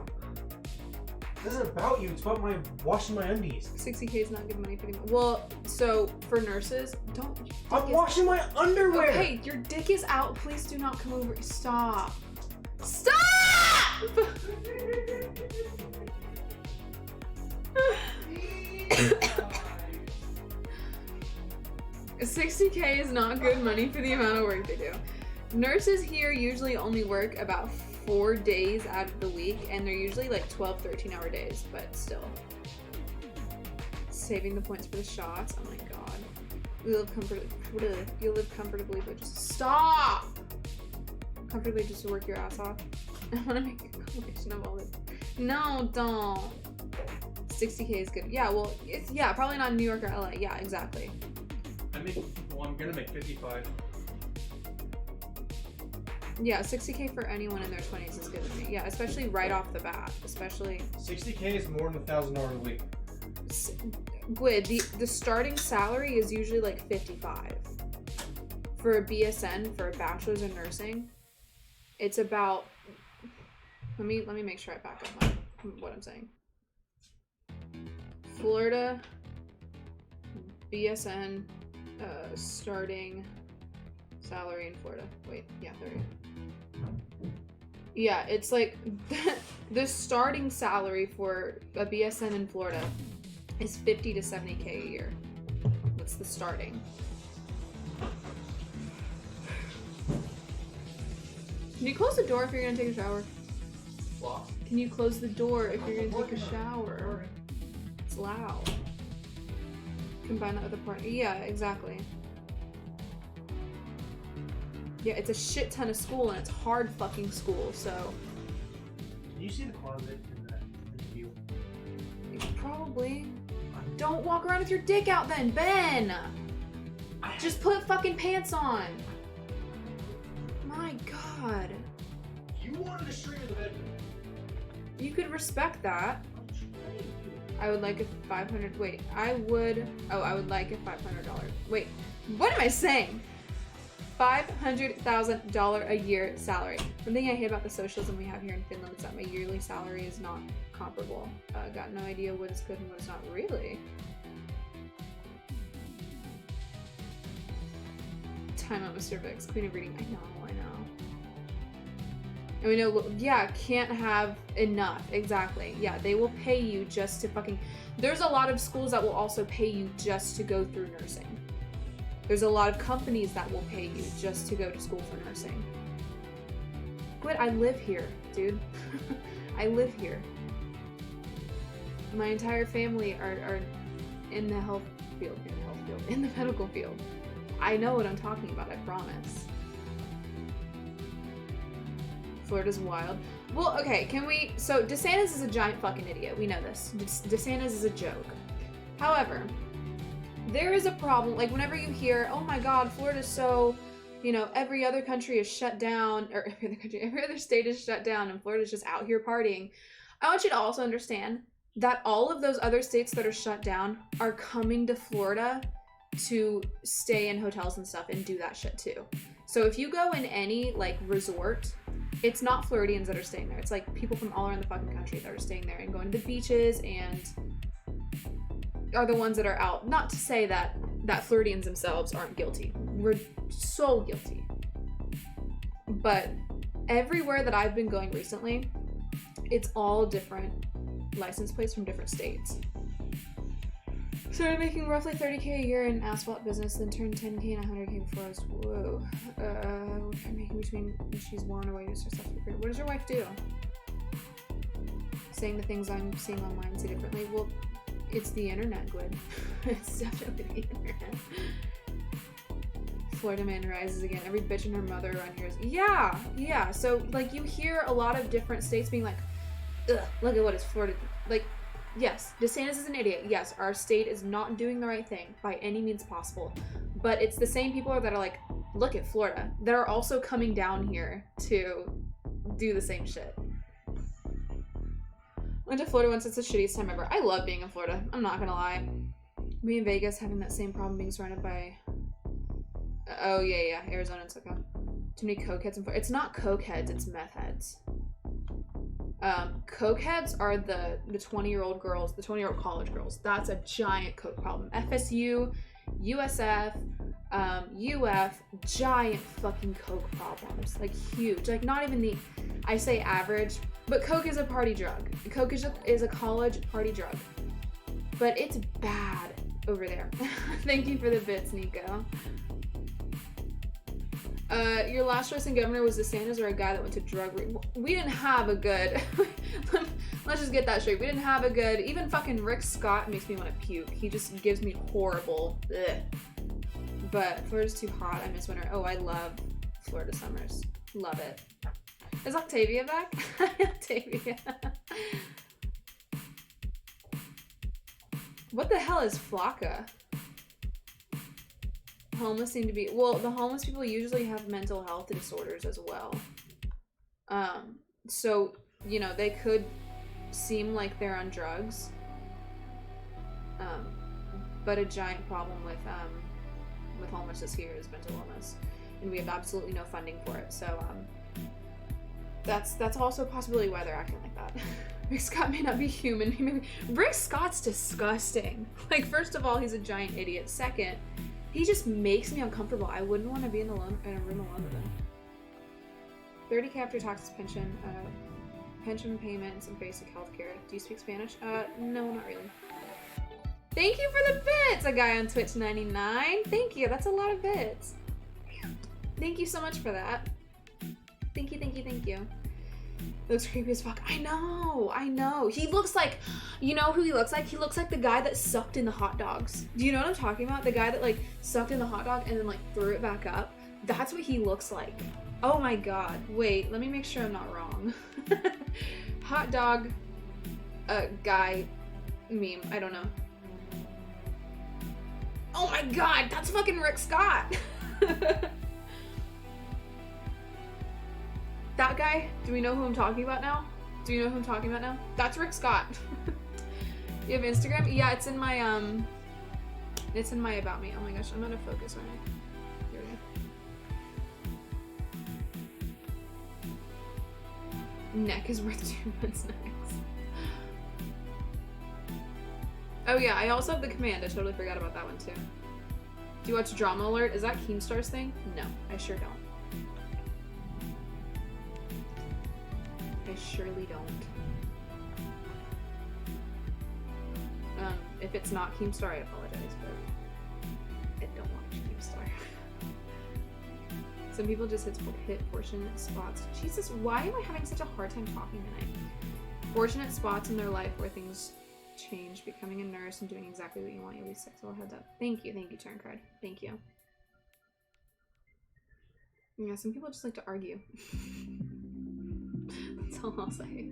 This isn't about you, it's about my washing my undies. 60K is not good money for them. Well, so for nurses, don't. I'm washing my underwear! Okay, your dick is out. Please do not come over. Stop. Stop! 60K is not good money for the amount of work they do. Nurses here usually only work about 4 days out of the week, and they're usually like 12, 13-hour days, but still. Saving the points for the shots. Oh my god. You live comfortably, but just stop! Comfortably just to work your ass off. I want to make a compilation of all this. No, don't. 60K is good. Yeah, well, it's, yeah, probably not in New York or LA. Yeah, exactly. I'm gonna make 55. Yeah, 60K for anyone in their 20s is good with me. Yeah, especially right off the bat. Especially 60K is more than $1,000 a week. Gwyd, the starting salary is usually like 55. For a BSN, for a bachelor's in nursing, it's about. Let me make sure I back up what I'm saying. Florida BSN starting salary in Florida. Wait, yeah, there you go. Yeah, it's like the starting salary for a BSN in Florida is 50 to 70K a year. That's the starting. Can you close the door if you're gonna take a shower? What? Can you close the door if you're gonna take a shower? It's loud. Combine that with the part. Yeah, exactly. Yeah, it's a shit ton of school, and it's hard fucking school, so. Can you see the closet in that view? Probably. Don't walk around with your dick out then, Ben! Just put fucking pants on. My god. You wanted to stream in the bedroom. You could respect that. I would like a 500, wait, I would like a $500, wait, what am I saying? $500,000 a year salary. One thing I hate about the socialism we have here in Finland is that my yearly salary is not comparable. Got no idea what is good and what is not. Really? Time out, Mr. Vix. Queen of Reading. I know. And we know, yeah, can't have enough. Exactly. Yeah, they will pay you just to fucking... There's a lot of schools that will also pay you just to go through nursing. There's a lot of companies that will pay you just to go to school for nursing. But I live here, dude. I live here. My entire family are in the health field. field. In the medical field. I know what I'm talking about, I promise. Florida's wild. Well, okay, can we... So, DeSantis is a giant fucking idiot. We know this. DeSantis is a joke. However, there is a problem. Like, whenever you hear, oh my god, Florida's so... You know, every other country is shut down, or every other state is shut down, and Florida's just out here partying. I want you to also understand that all of those other states that are shut down are coming to Florida to stay in hotels and stuff and do that shit too. So if you go in any, like, resort, it's not Floridians that are staying there. It's, like, people from all around the fucking country that are staying there and going to the beaches and are the ones that are out. Not to say that Floridians themselves aren't guilty. We're so guilty. But everywhere that I've been going recently, it's all different license plates from different states. Started making roughly $30K a year in asphalt business, then turned $10K and $100K before I was, whoa. What I'm making between when she's born or wages or stuff. What does your wife do? Saying the things I'm seeing online say differently. Well, it's the internet, Gwen. It's definitely the internet. Florida man rises again. Every bitch and her mother around here is... Yeah. So, like, you hear a lot of different states being like, ugh, look at what is Florida... Like, yes, DeSantis is an idiot. Yes, our state is not doing the right thing by any means possible. But it's the same people that are like, look at Florida. That are also coming down here to do the same shit. Went to Florida once. It's the shittiest time ever. I love being in Florida. I'm not gonna lie. Me in Vegas having that same problem being surrounded by... Oh, yeah. Arizona and SoCal. Too many cokeheads in Florida. It's not cokeheads, it's meth heads. Cokeheads are the 20-year-old girls, the 20-year-old college girls. That's a giant coke problem. FSU, USF, UF, giant fucking coke problems. Like, huge. Like, not even the... I say average, but coke is a party drug. Coke is a college party drug. But it's bad over there. Thank you for the bits, Nico. Your last choice in governor was DeSantis or a guy that went to drug we didn't have a good... Let's just get that straight. We didn't have a good... Even fucking Rick Scott makes me want to puke. He just gives me horrible... Ugh. But Florida's too hot. I miss winter. Oh, I love Florida summers. Love it. Is Octavia back? Octavia. What the hell is Flocka? Homeless seem to be... Well, the homeless people usually have mental health disorders as well. So, you know, they could seem like they're on drugs. But a giant problem with homelessness here is mental illness. And we have absolutely no funding for it. So, that's also a possibility why they're acting like that. Rick Scott may not be human. Rick Scott's disgusting. Like, first of all, he's a giant idiot. Second, he just makes me uncomfortable. I wouldn't want to be in a room alone with him. 30K after taxes, pension payments, and basic health care. Do you speak Spanish? No, not really. Thank you for the bits! A guy on Twitch 99. Thank you. That's a lot of bits. Thank you so much for that. Thank you. Looks creepy as fuck. I know. He looks like, you know who he looks like? He looks like the guy that sucked in the hot dogs. Do you know what I'm talking about? The guy that, like, sucked in the hot dog and then, like, threw it back up. That's what he looks like. Oh my god. Wait, let me make sure I'm not wrong. Hot dog guy meme. I don't know. Oh my god, that's fucking Rick Scott. That guy, do we know who I'm talking about now? That's Rick Scott. You have Instagram? Yeah, it's in my about me. Oh my gosh, I'm out of focus, aren't I? Here we go. Neck is worth 2 months next. Oh yeah, I also have the command. I totally forgot about that one too. Do you watch Drama Alert? Is that Keemstar's thing? No, I sure don't. I surely don't. If it's not Keemstar, I apologize, but I don't watch Keemstar. Some people just hit fortunate spots. Jesus, why am I having such a hard time talking tonight? Fortunate spots in their life where things change, becoming a nurse and doing exactly what you want. You'll be successful. Heads up. Thank you, turn card. Thank you. Yeah, some people just like to argue. That's all I'll say.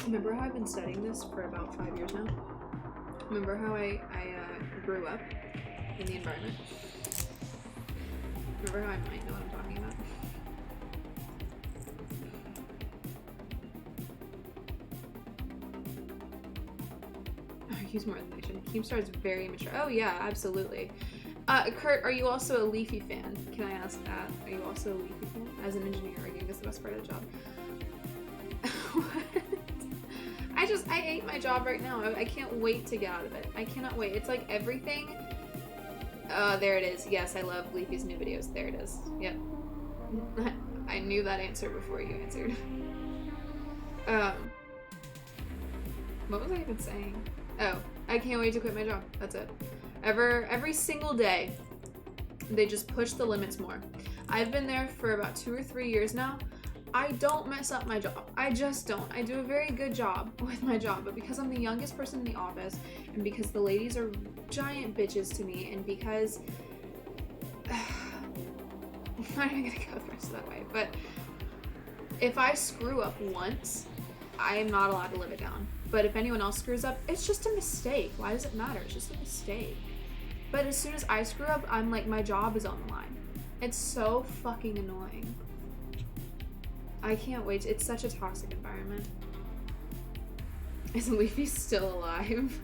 Remember how I've been studying this for about 5 years now? Remember how I grew up in the environment? Remember how I might know what I'm talking about? I use more information. Keemstar is very immature. Oh yeah, absolutely. Kurt, are you also a Leafy fan? Can I ask that? Are you also a Leafy fan? As an engineer, arguing is the best part of the job. What? I hate my job right now. I can't wait to get out of it. I cannot wait. It's like everything. There it is. Yes, I love Leafy's new videos. There it is. Yep. I knew that answer before you answered. What was I even saying? Oh, I can't wait to quit my job. That's it. Every single day, they just push the limits more. I've been there for about 2 or 3 years now. I don't mess up my job. I just don't. I do a very good job with my job, but because I'm the youngest person in the office, and because the ladies are giant bitches to me, and because I'm not even gonna go the rest of that way, but if I screw up once, I am not allowed to live it down. But if anyone else screws up, it's just a mistake. Why does it matter? It's just a mistake. But as soon as I screw up, I'm like, my job is on the line. It's so fucking annoying. I can't wait. It's such a toxic environment. Is Leafy still alive?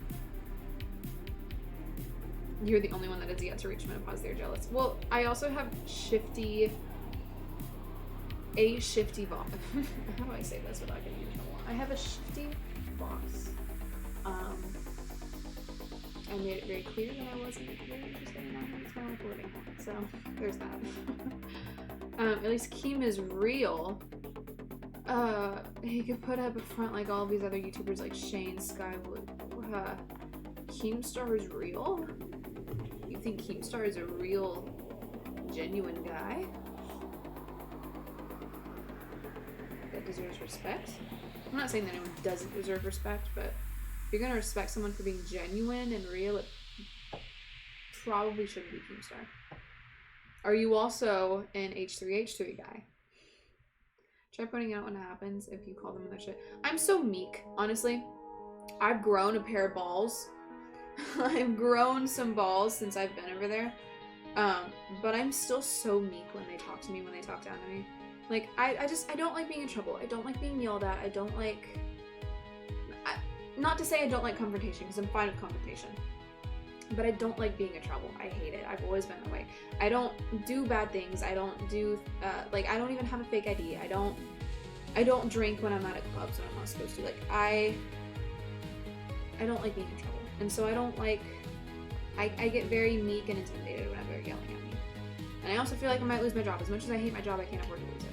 You're the only one that has yet to reach menopause. They're jealous. Well, I also have shifty boss. How do I say this without getting in trouble? I have a shifty boss. I made it very clear that I wasn't very interested in that. It's my recording. So there's that. At least Keem is real. He could put up a front like all of these other YouTubers like Shane, Skywood. Keemstar is real? You think Keemstar is a real, genuine guy? That deserves respect? I'm not saying that anyone doesn't deserve respect, but if you're gonna respect someone for being genuine and real, it probably shouldn't be Keemstar. Are you also an H3H3 guy? Try pointing out what happens if you call them their shit. I'm so meek, honestly. I've grown a pair of balls. I've grown some balls since I've been over there. But I'm still so meek when they talk to me, when they talk down to me. Like, I don't like being in trouble. I don't like being yelled at. I don't like... not to say I don't like confrontation, because I'm fine with confrontation. But I don't like being in trouble. I hate it. I've always been that way. I don't do bad things. I don't do, like, I don't even have a fake ID. I don't drink when I'm at a club, so I'm not supposed to. Like, I don't like being in trouble. And so I don't like, I get very meek and intimidated whenever they're yelling at me. And I also feel like I might lose my job. As much as I hate my job, I can't afford to lose it.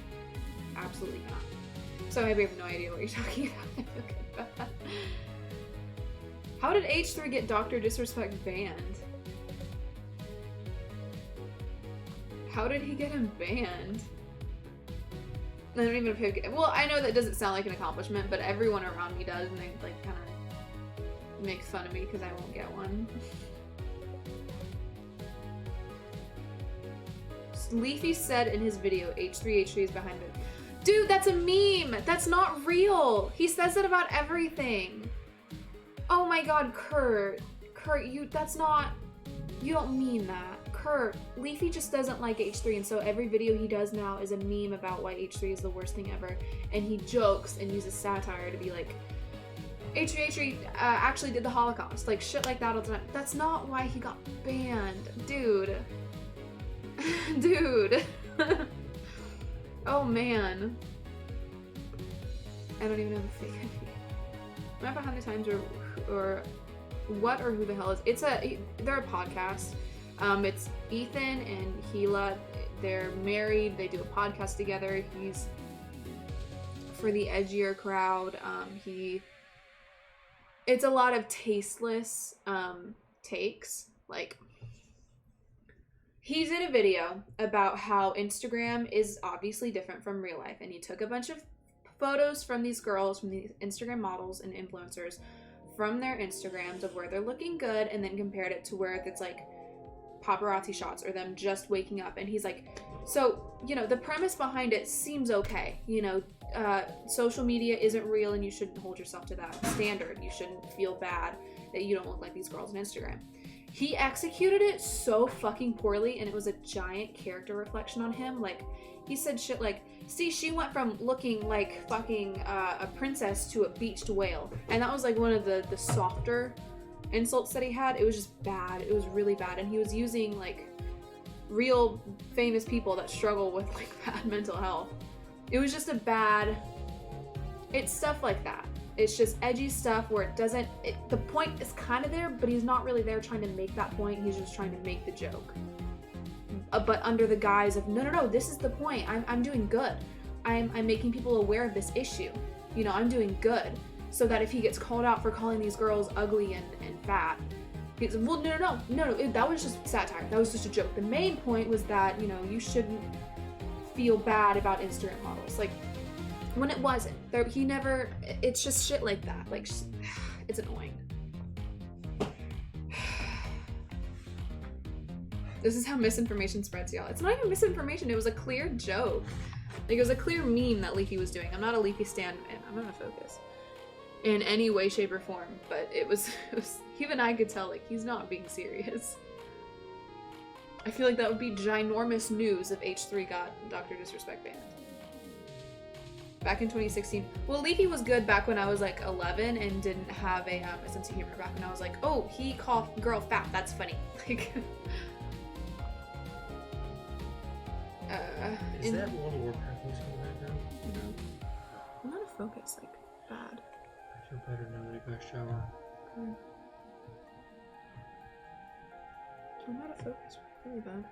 Absolutely cannot. So maybe I have no idea what you're talking about. I feel good about that. How did H3 get Dr. Disrespect banned? How did he get him banned? I don't even know if well, I know that doesn't sound like an accomplishment, but everyone around me does, and they like kind of make fun of me because I won't get one. Leafy said in his video, H3 is behind it. Dude, that's a meme! That's not real! He says it about everything. Oh my god, Kurt, you don't mean that. Kurt, Leafy just doesn't like H3, and so every video he does now is a meme about why H3 is the worst thing ever, and he jokes and uses satire to be like, H3 actually did the Holocaust, like shit like that all the time. That's not why he got banned, dude. Dude. Oh man. I don't even have a fake ID. I'm not behind the times or what or who the hell is. They're a podcast. It's Ethan and Gila. They're married. They do a podcast together. He's for the edgier crowd. It's a lot of tasteless takes. Like, he did a video about how Instagram is obviously different from real life, and he took a bunch of photos from these girls, from these Instagram models and influencers, from their Instagrams of where they're looking good, and then compared it to where it's like paparazzi shots or them just waking up. And he's like, so, you know, the premise behind it seems okay. You know, social media isn't real and you shouldn't hold yourself to that standard. You shouldn't feel bad that you don't look like these girls on Instagram. He executed it so fucking poorly, and it was a giant character reflection on him. Like, he said shit like, see, she went from looking like fucking a princess to a beached whale. And that was like one of the softer insults that he had. It was just bad. It was really bad. And he was using like real famous people that struggle with like bad mental health. It was just a bad, it's stuff like that. It's just edgy stuff where it doesn't, the point is kind of there, but he's not really there trying to make that point. He's just trying to make the joke. But under the guise of, no, this is the point. I'm doing good. I'm making people aware of this issue. You know, I'm doing good. So that if he gets called out for calling these girls ugly and fat, he's, well, no, that was just satire. That was just a joke. The main point was that, you know, you shouldn't feel bad about Instagram models. Like, when it wasn't. He never, it's just shit like that. Like, it's annoying. This is how misinformation spreads, y'all. It's not even misinformation. It was a clear joke. Like, it was a clear meme that Leafy was doing. I'm not a Leafy stan, and I'm gonna focus in any way, shape, or form. But it was even I could tell, like, he's not being serious. I feel like that would be ginormous news if H3 got Dr. Disrespect banned. Back in 2016. Well, Leafy was good back when I was like 11 and didn't have a sense of humor. Back when I was like, oh, he called girl fat. That's funny. Like, is that World of Warcraft music in the background? No. I'm out of focus, like, bad. I feel better now that I got a shower. Okay. I'm out of focus, really bad.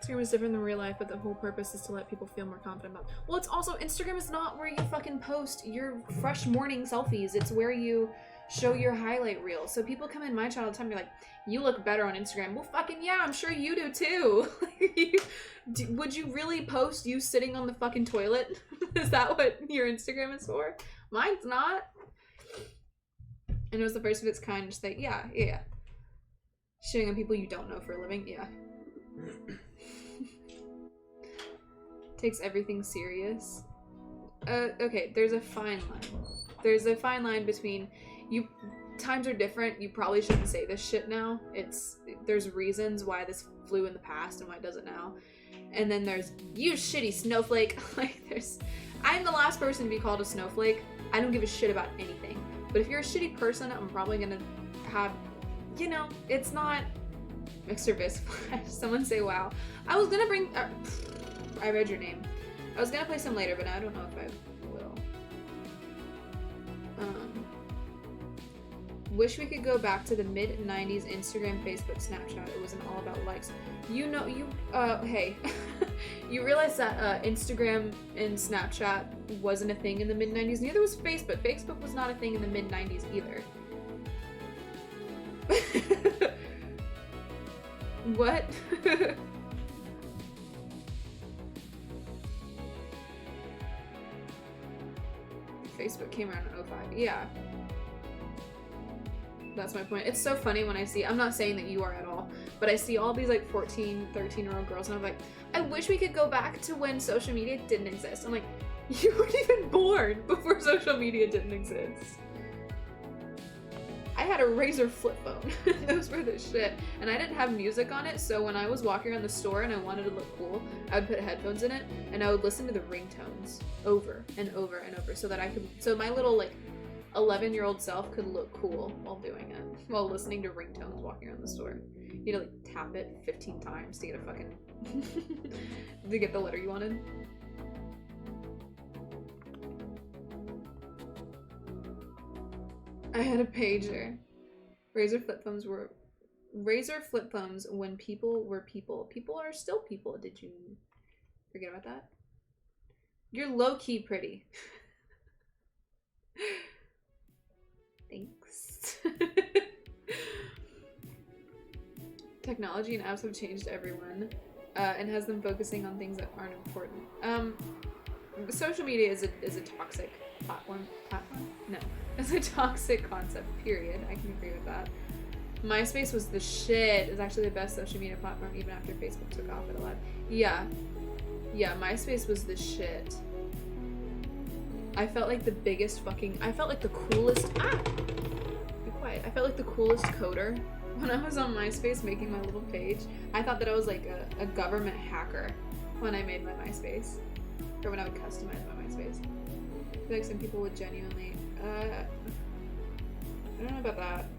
Instagram is different than real life, but the whole purpose is to let people feel more confident about. Well, it's also, Instagram is not where you fucking post your fresh morning selfies. It's where you show your highlight reel. So people come in my channel all the time and be like, you look better on Instagram. Well, fucking yeah, I'm sure you do too. Would you really post you sitting on the fucking toilet? Is that what your Instagram is for? Mine's not. And it was the first of its kind. Just like, yeah. Shitting on people you don't know for a living, yeah. Takes everything serious. Okay, there's a fine line. There's a fine line between you. Times are different. You probably shouldn't say this shit now. There's reasons why this flew in the past and why it doesn't now. And then there's, you shitty snowflake. Like, I'm the last person to be called a snowflake. I don't give a shit about anything. But if you're a shitty person, I'm probably gonna have, you know, it's not Mr. Bisflash. Someone say wow. I was gonna bring, I read your name. I was gonna play some later, but I don't know if I will. Wish we could go back to the mid-90s Instagram, Facebook, Snapchat. It wasn't all about likes. You know, hey. You realize that Instagram and Snapchat wasn't a thing in the mid-90s? Neither was Facebook. Facebook was not a thing in the mid-90s either. What? Facebook came around in 05. Yeah. That's my point. It's so funny when I see, I'm not saying that you are at all, but I see all these like 14, 13-year-old girls and I'm like, I wish we could go back to when social media didn't exist. I'm like, you weren't even born before social media didn't exist. I had a Razor flip phone. Those were the shit. And I didn't have music on it, so when I was walking around the store and I wanted to look cool, I would put headphones in it and I would listen to the ringtones over and over and over so that I could, so my little like 11-year-old self could look cool while doing it, while listening to ringtones walking around the store. You know, like tap it 15 times to get a fucking, to get the letter you wanted. I had a pager. Razor flip phones were Razor flip phones when people were people. People are still people. Did you forget about that? You're low-key pretty. Thanks. Technology and apps have changed everyone and has them focusing on things that aren't important. social media is a toxic platform. No, it's a toxic concept. Period. I can agree with that. MySpace was the shit. It's actually the best social media platform, even after Facebook took off at a lot. Yeah, MySpace was the shit. I felt like the biggest fucking. I felt like the coolest. Be quiet. I felt like the coolest coder when I was on MySpace making my little page. I thought that I was like a government hacker when I made my MySpace. Or when I would customize my MySpace. I feel like some people would genuinely, I don't know about that.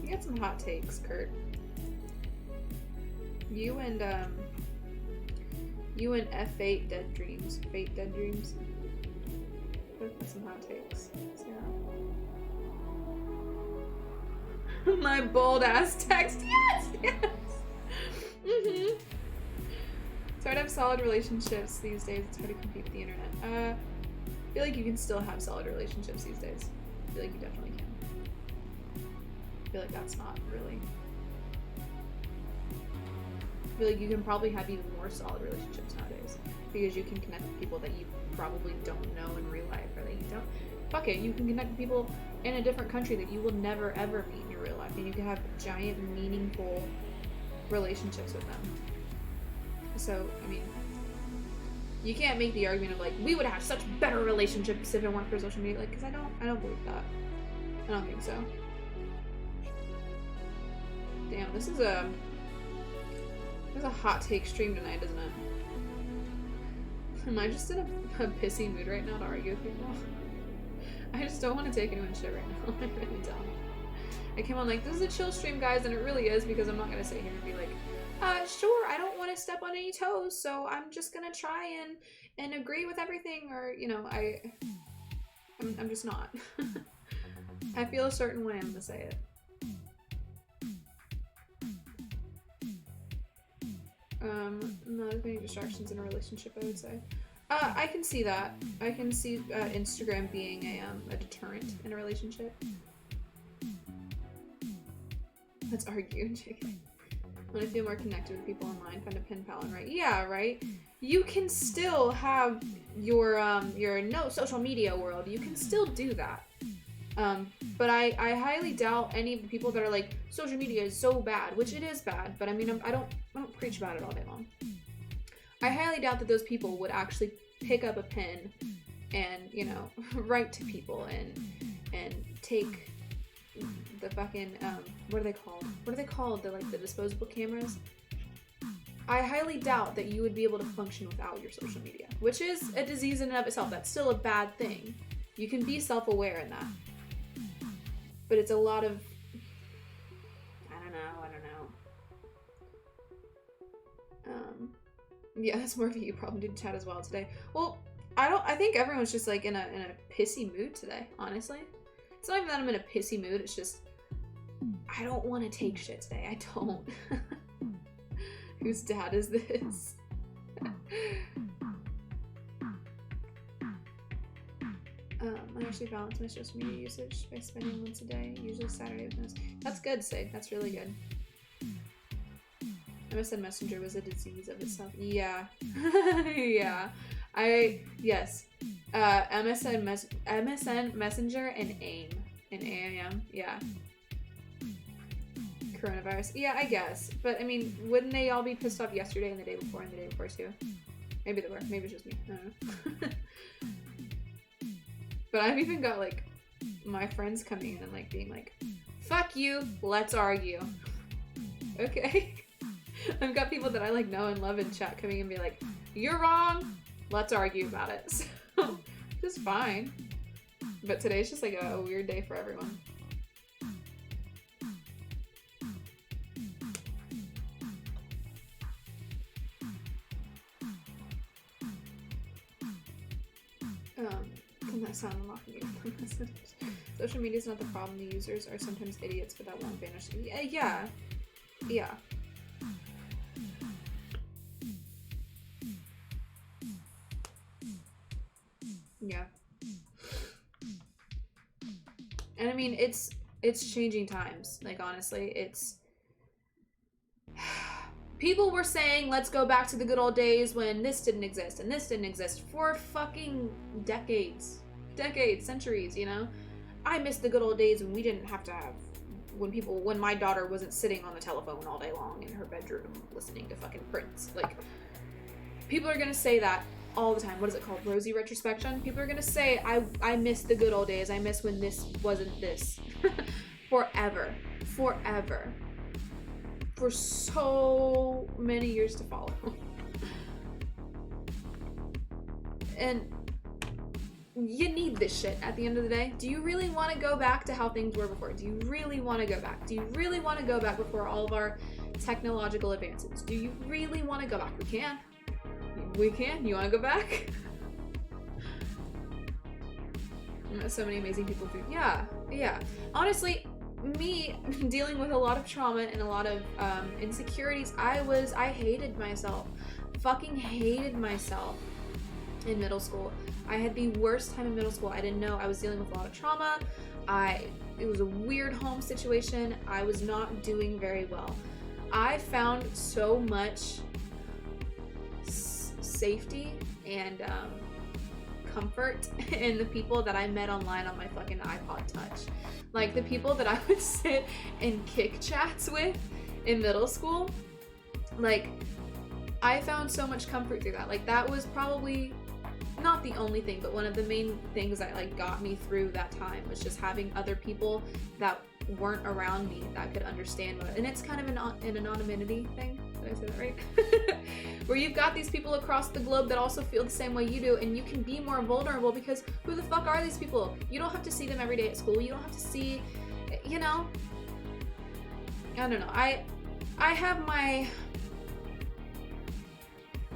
You got some hot takes, Kurt. You and F8 Dead Dreams. Fate Dead Dreams. Both got some hot takes. So, yeah. My bold ass text. Yes! Mm-hmm. It's hard to have solid relationships these days. It's hard to compete with the internet. I feel like you can still have solid relationships these days. I feel like you definitely can. I feel like that's not really. I feel like you can probably have even more solid relationships nowadays because you can connect with people that you probably don't know in real life, or that you don't. Fuck it, you can connect with people in a different country that you will never ever meet in your real life, and you can have giant, meaningful relationships with them. So, I mean, you can't make the argument of like, we would have such better relationships if it weren't for social media, like, because I don't believe that. I don't think so. Damn, this is a hot take stream tonight, isn't it? Am I just in a pissy mood right now to argue with people? I just don't want to take anyone's shit right now. I really don't. I came on like, this is a chill stream, guys, and it really is, because I'm not gonna sit here and be like, sure, I don't want to step on any toes, so I'm just gonna try and agree with everything, or, you know, I'm just not. I feel a certain way, I'm gonna say it. Not as many distractions in a relationship, I would say. I can see that. I can see Instagram being a deterrent in a relationship. Let's argue, JK. When I feel more connected with people online, find a pen pal and write. Yeah, right? You can still have your no social media world. You can still do that. But I highly doubt any of the people that are like, social media is so bad, which it is bad, but I mean, I don't preach about it all day long. I highly doubt that those people would actually pick up a pen and, you know, write to people and take the fucking, what are they called? What are they called? They're like the disposable cameras. I highly doubt that you would be able to function without your social media, which is a disease in and of itself. That's still a bad thing. You can be self-aware in that. But it's a lot of, I don't know. Yeah, that's more of a you problem to chat as well today. Well, I think everyone's just like in a pissy mood today, honestly. It's not even that I'm in a pissy mood, it's just, I don't want to take shit today. I don't. Whose dad is this? I actually balance my social media usage by spending once a day, usually Saturday with this. That's good, Sid. That's really good. MSN Messenger was a disease of itself. Yeah. Yeah. Yes. MSN Messenger and AIM. And AIM. Yeah. Coronavirus. Yeah, I guess. But, I mean, wouldn't they all be pissed off yesterday and the day before and the day before too? Maybe they were. Maybe it's just me. I don't know. But I've even got, like, my friends coming in and, like, being like, fuck you, let's argue. Okay. I've got people that I, like, know and love in chat coming and be like, you're wrong, let's argue about it. So, just fine. But today's just, like, a weird day for everyone. That sound unlocking you. Social media is not the problem. The users are sometimes idiots, but that won't vanish. Yeah. And I mean, it's changing times. Like, honestly, it's People were saying, let's go back to the good old days when this didn't exist and this didn't exist for fucking decades, centuries, you know? I miss the good old days when we didn't have to have, when my daughter wasn't sitting on the telephone all day long in her bedroom listening to fucking Prince. Like, people are gonna say that all the time. What is it called? Rosy retrospection? People are gonna say, I miss the good old days. I miss when this wasn't this. Forever. Forever. For so many years to follow. And you need this shit at the end of the day. Do you really want to go back to how things were before? Do you really want to go back? Do you really want to go back before all of our technological advances? Do you really want to go back? We can. We can. You want to go back? So many amazing people do. Yeah. Honestly, me dealing with a lot of trauma and a lot of insecurities, I hated myself. Fucking hated myself in middle school. I had the worst time in middle school. I didn't know I was dealing with a lot of trauma. It was a weird home situation. I was not doing very well. I found so much safety and comfort in the people that I met online on my fucking iPod Touch. Like the people that I would sit in kick chats with in middle school. Like, I found so much comfort through that. Like, that was probably not the only thing, but one of the main things that like got me through that time was just having other people that weren't around me that could understand what, and it's kind of an anonymity thing. Did I say that right? Where you've got these people across the globe that also feel the same way you do, and you can be more vulnerable because who the fuck are these people? You don't have to see them every day at school. You don't have to see, you know, I don't know. I have my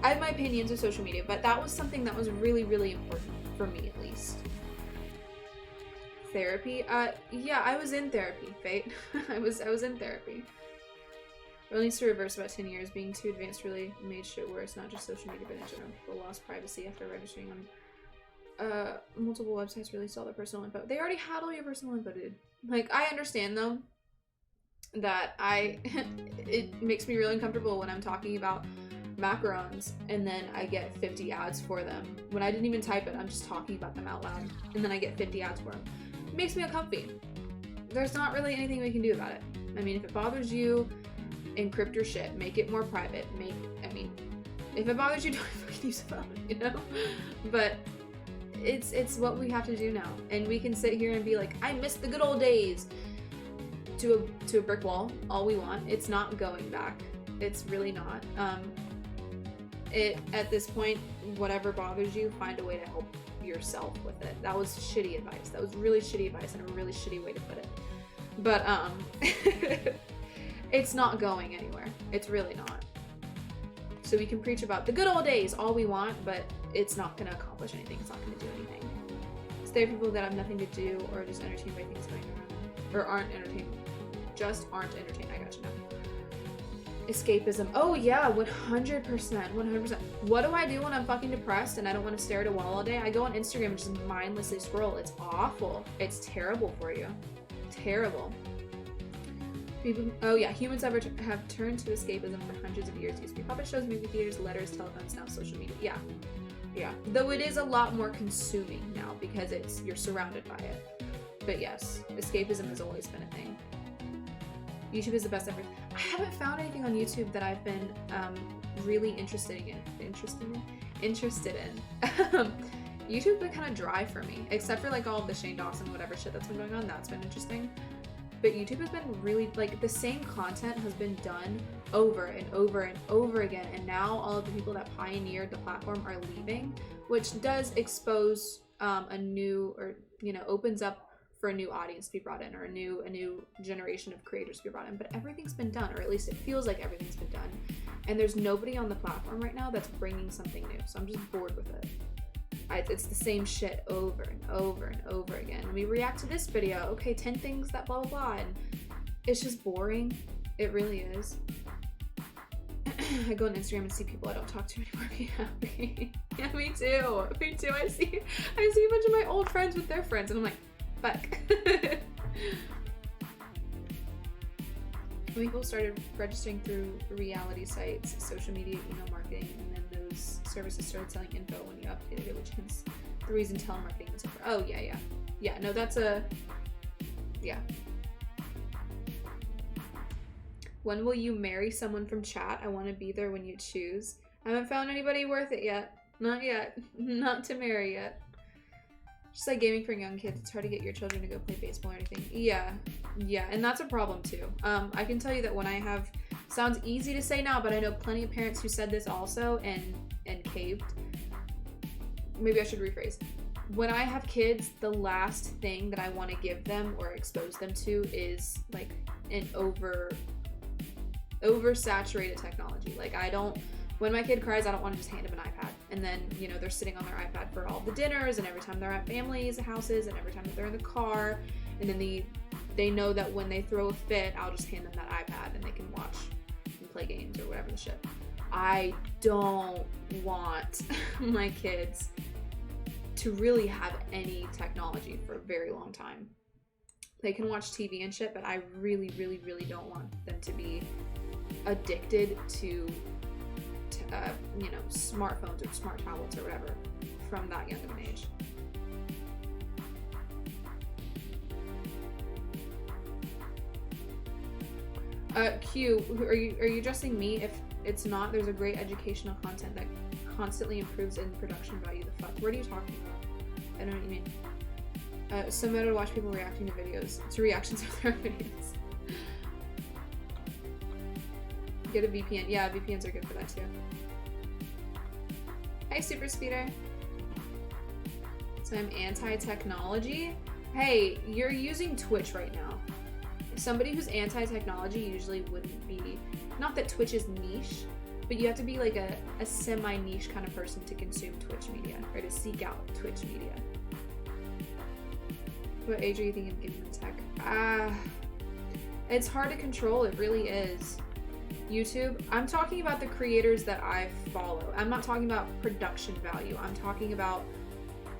opinions of social media, but that was something that was really, really important for me, at least. Therapy? Yeah, I was in therapy, Fate. I was in therapy. Released to reverse about 10 years. Being too advanced really made shit worse, not just social media, but in general. People lost privacy after registering on multiple websites released all their personal info. They already had all your personal info, dude. Like, I understand, though, that it makes me really uncomfortable when I'm talking about macarons and then I get 50 ads for them. When I didn't even type it, I'm just talking about them out loud, and then I get 50 ads for them. It makes me uncomfy. There's not really anything we can do about it. I mean, if it bothers you, encrypt your shit, make it more private, if it bothers you, don't fucking use a phone, you know? But it's what we have to do now, and we can sit here and be like, I miss the good old days to a brick wall all we want. It's not going back. It's really not. At this point, whatever bothers you, find a way to help yourself with it. That was shitty advice. That was really shitty advice and a really shitty way to put it. But it's not going anywhere. It's really not. So we can preach about the good old days all we want, but it's not going to accomplish anything. It's not going to do anything. So there are people that have nothing to do or just entertained by things going on, or aren't entertained. Just aren't entertained. I got you now. Escapism. Oh yeah, 100%, 100%. What do I do when I'm fucking depressed and I don't want to stare at a wall all day? I go on Instagram and just mindlessly scroll. It's awful. It's terrible for you. Terrible. People, oh yeah, humans have turned to escapism for hundreds of years. Used to be puppet shows, movie theaters, letters, telephones, now social media. Yeah. Though it is a lot more consuming now because you're surrounded by it. But yes, escapism has always been a thing. YouTube is the best ever. I haven't found anything on YouTube that I've been really interested in. YouTube's been kind of dry for me, except for like all of the Shane Dawson whatever shit that's been going on. That's been interesting. But YouTube has been really, like, the same content has been done over and over and over again, and now all of the people that pioneered the platform are leaving, which does expose a new, or, you know, opens up for a new audience to be brought in, or a new generation of creators to be brought in. But everything's been done, or at least it feels like everything's been done, and there's nobody on the platform right now that's bringing something new, so I'm just bored with it. It's the same shit over and over and over again. Let me react to this video. Okay, 10 things that blah blah blah, and it's just boring. It really is. I go on Instagram and see people I don't talk to anymore be happy. Yeah, me too. Me too. I see a bunch of my old friends with their friends, and I'm like, fuck. When people started registering through reality sites, social media, email marketing, and then those services started selling info when you updated it, which hence the reason telemarketing is over. Oh, yeah, yeah. Yeah, no, that's a... Yeah. When will you marry someone from chat? I want to be there when you choose. I haven't found anybody worth it yet. Not yet. Not to marry yet. Just like gaming for young kids, it's hard to get your children to go play baseball or anything. Yeah. Yeah, and that's a problem too. I can tell you that when I have... Sounds easy to say now, but I know plenty of parents who said this also and caved. Maybe I should rephrase. When I have kids, the last thing that I want to give them or expose them to is like an oversaturated technology. Like when my kid cries, I don't want to just hand him an iPad. And then, you know, they're sitting on their iPad for all the dinners and every time they're at families' houses and every time that they're in the car. And then they know that when they throw a fit, I'll just hand them that iPad and they can watch and play games or whatever the shit. I don't want my kids to really have any technology for a very long time. They can watch TV and shit, but I really, really, really don't want them to be addicted to you know, smartphones or smart tablets or whatever from that young of an age. Q, are you addressing me? If it's not, there's a great educational content that constantly improves in production value. The fuck? What are you talking about? I don't know what you mean. Some better to watch people reacting to videos, to reactions of their videos. Get a VPN. Yeah, VPNs are good for that too. Hi, Super Speeder. So I'm anti-technology. Hey, you're using Twitch right now. Somebody who's anti-technology usually wouldn't be, not that Twitch is niche, but you have to be like a semi-niche kind of person to consume Twitch media, or to seek out Twitch media. What age are you thinking of giving them tech? It's hard to control, it really is. YouTube, I'm talking about the creators that I follow. I'm not talking about production value. I'm talking about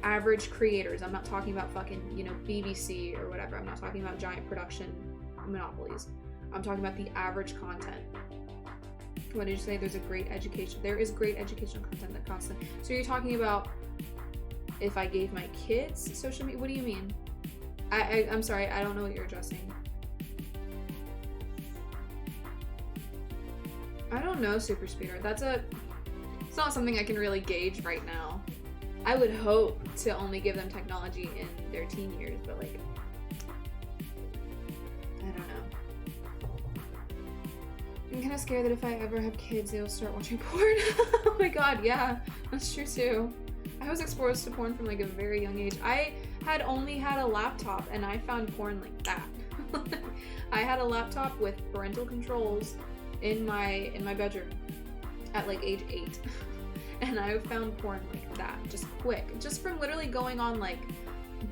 average creators. I'm not talking about fucking, you know, BBC or whatever. I'm not talking about giant production monopolies. I'm talking about the average content. What did you say? There's a great education. There is great educational content that constantly. So you're talking about if I gave my kids social media? What do you mean? I'm sorry, I don't know what you're addressing. I don't know, Super Speeder. It's not something I can really gauge right now. I would hope to only give them technology in their teen years, but like, I don't know. I'm kind of scared that if I ever have kids, they will start watching porn. Oh my god, yeah, that's true too. I was exposed to porn from like a very young age. I had only had a laptop and I found porn like that. I had a laptop with parental controls in my bedroom at like age 8 and I found porn like that, just quick, just from literally going on like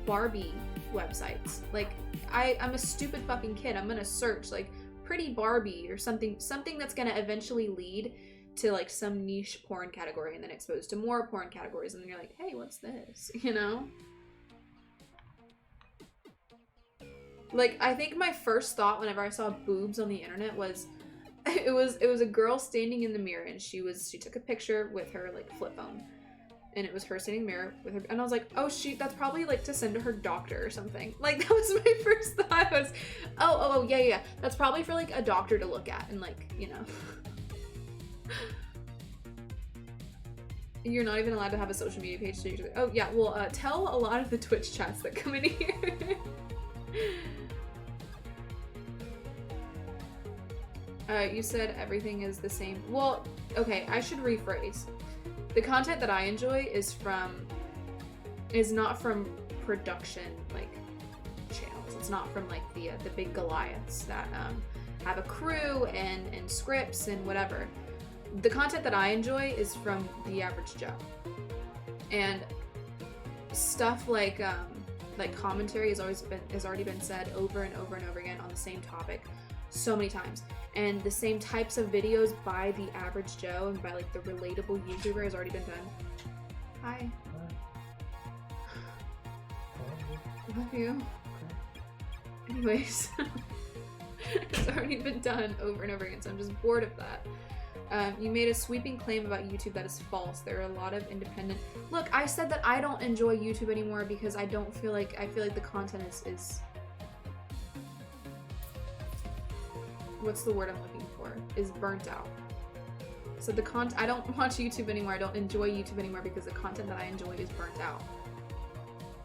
Barbie websites. Like I'm a stupid fucking kid. I'm gonna search like pretty Barbie or something that's gonna eventually lead to like some niche porn category and then exposed to more porn categories and then you're like, hey, what's this, you know? Like, I think my first thought whenever I saw boobs on the internet was it was a girl standing in the mirror and she took a picture with her like flip phone and it was her standing in the mirror with her, and I was like, oh that's probably like to send to her doctor or something. Like that was my first thought. Was oh yeah, that's probably for like a doctor to look at and like, you know. You're not even allowed to have a social media page, so you're oh yeah, well tell a lot of the Twitch chats that come in here. You said everything is the same. Well, okay, I should rephrase. The content that I enjoy is not from production like channels. It's not from like the big Goliaths that have a crew and scripts and whatever. The content that I enjoy is from the average Joe. And stuff like commentary has already been said over and over and over again on the same topic so many times. And the same types of videos by the average Joe and by like the relatable YouTuber has already been done. Hi. Love you. Anyways. It's already been done over and over again, so I'm just bored of that. You made a sweeping claim about YouTube that is false. There are a lot of independent... Look, I said that I don't enjoy YouTube anymore because I feel like the content is... What's the word I'm looking for? Is burnt out. So I don't watch YouTube anymore. I don't enjoy YouTube anymore because the content that I enjoy is burnt out.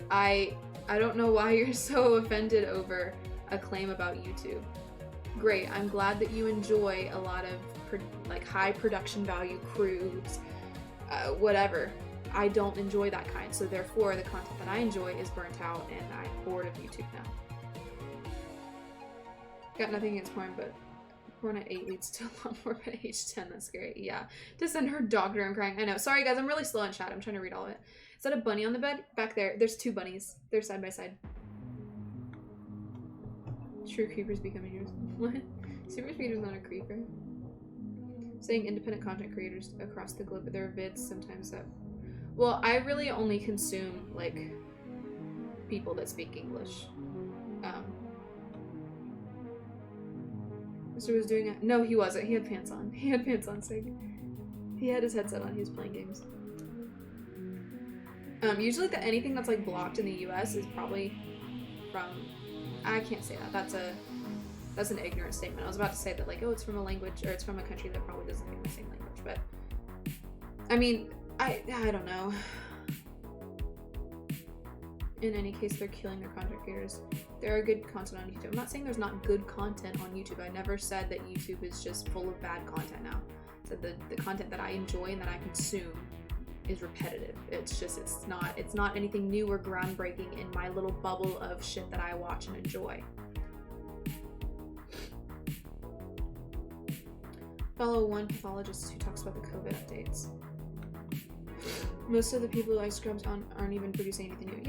I don't know why you're so offended over a claim about YouTube. Great, I'm glad that you enjoy a lot of like high production value crews, whatever. I don't enjoy that kind, so therefore the content that I enjoy is burnt out and I'm bored of YouTube now. Got nothing against porn, but porn at 8 leads to a lot more at age 10. That's great. Yeah. To send her doctor, I'm crying. I know. Sorry guys, I'm really slow in chat. I'm trying to read all of it. Is that a bunny on the bed? Back there. There's 2 bunnies. They're side by side. True creepers becoming yours. What? Super Speeder's not a creeper. Saying independent content creators across the globe, but there are vids sometimes that... Well, I really only consume, like, people that speak English. Mr. was doing it. No, he wasn't. He had pants on. He had pants on, sick. He had his headset on. He was playing games. Usually anything that's, like, blocked in the US is probably from... I can't say that. That's an ignorant statement. I was about to say that, like, oh, it's from a language, or it's from a country that probably doesn't speak the same language, but... I mean, I don't know. In any case, they're killing their content creators. There are good content on YouTube. I'm not saying there's not good content on YouTube. I never said that YouTube is just full of bad content now. I said the content that I enjoy and that I consume is repetitive. It's just, it's not anything new or groundbreaking in my little bubble of shit that I watch and enjoy. Follow one pathologist who talks about the COVID updates. Most of the people I scrubbed on aren't even producing anything new.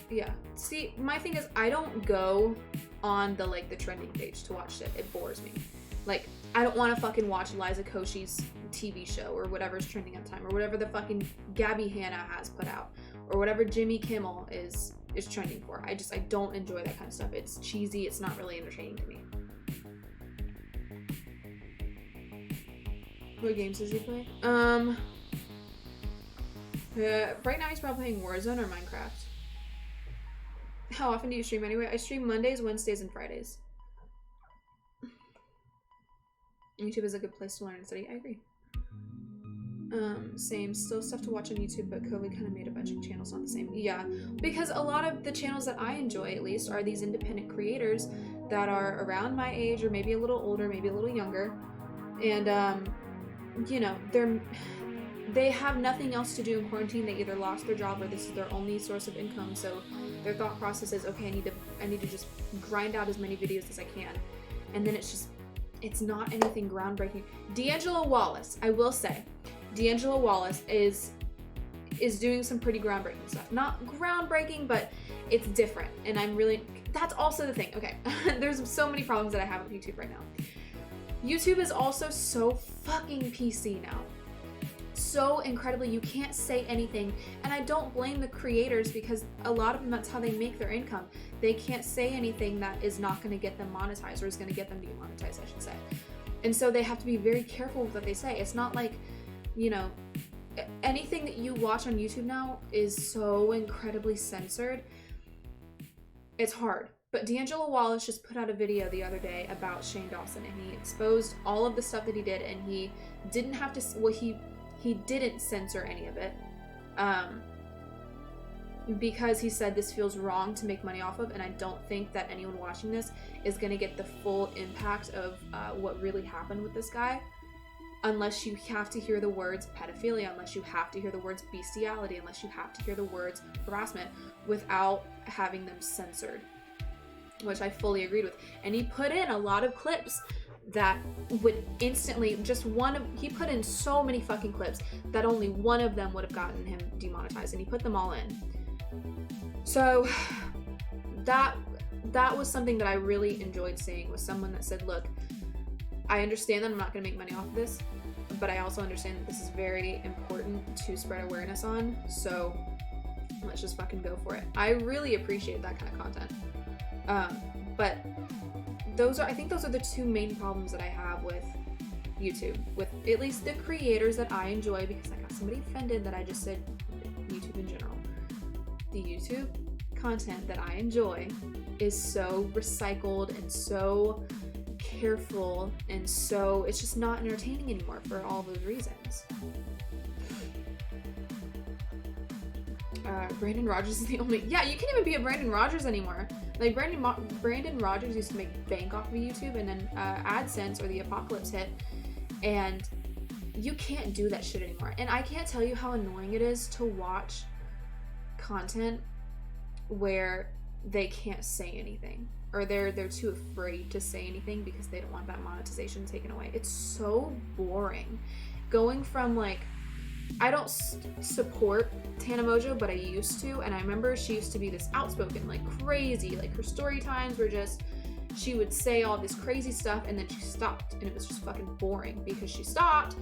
Yeah. See, my thing is, I don't go on the trending page to watch shit. It bores me. Like, I don't want to fucking watch Liza Koshy's TV show or whatever's trending at the time, or whatever the fucking Gabby Hanna has put out, or whatever Jimmy Kimmel is trending for. I don't enjoy that kind of stuff. It's cheesy. It's not really entertaining to me. What games does he play? Right now he's probably playing Warzone or Minecraft. How often do you stream anyway? I stream Mondays, Wednesdays, and Fridays. YouTube is a good place to learn and study. I agree. Same. Still stuff to watch on YouTube, but COVID kind of made a bunch of channels not the same. Yeah, because a lot of the channels that I enjoy, at least, are these independent creators that are around my age, or maybe a little older, maybe a little younger. And, you know, they have nothing else to do in quarantine. They either lost their job or this is their only source of income. So their thought process is, okay, I need to just grind out as many videos as I can. And then it's not anything groundbreaking. D'Angelo Wallace, I will say, D'Angelo Wallace is doing some pretty groundbreaking stuff. Not groundbreaking, but it's different. And that's also the thing. Okay, there's so many problems that I have with YouTube right now. YouTube is also so fucking PC now. So incredibly, you can't say anything, and I don't blame the creators because a lot of them, that's how they make their income. They can't say anything that is not going to get them monetized or is going to get them demonetized, I should say. And so they have to be very careful with what they say. It's not like, you know, anything that you watch on YouTube now is so incredibly censored. It's hard. But D'Angelo Wallace just put out a video the other day about Shane Dawson, and he exposed all of the stuff that he did, and he didn't have to, well, he didn't censor any of it, because he said this feels wrong to make money off of, and I don't think that anyone watching this is going to get the full impact of what really happened with this guy, unless you have to hear the words pedophilia, unless you have to hear the words bestiality, unless you have to hear the words harassment without having them censored, which I fully agreed with. And he put in a lot of clips that would instantly, he put in so many fucking clips that only one of them would have gotten him demonetized, and he put them all in. So that was something that I really enjoyed seeing, was someone that said, look, I understand that I'm not going to make money off of this, but I also understand that this is very important to spread awareness on, so let's just fucking go for it. I really appreciate that kind of content. But I think those are the two main problems that I have with YouTube, with at least the creators that I enjoy, because I got somebody offended that I just said YouTube in general. The YouTube content that I enjoy is so recycled and so careful, and so it's just not entertaining anymore for all those reasons. Brandon Rogers is the only... Yeah, you can't even be a Brandon Rogers anymore. Like, Brandon Rogers used to make bank off of YouTube, and then AdSense or the apocalypse hit, and you can't do that shit anymore. And I can't tell you how annoying it is to watch content where they can't say anything, or they're too afraid to say anything because they don't want that monetization taken away. It's so boring. Going from, like, I don't support Tana Mojo, but I used to, and I remember she used to be this outspoken, like crazy, like her story times were just, she would say all this crazy stuff, and then she stopped, and it was just fucking boring because she stopped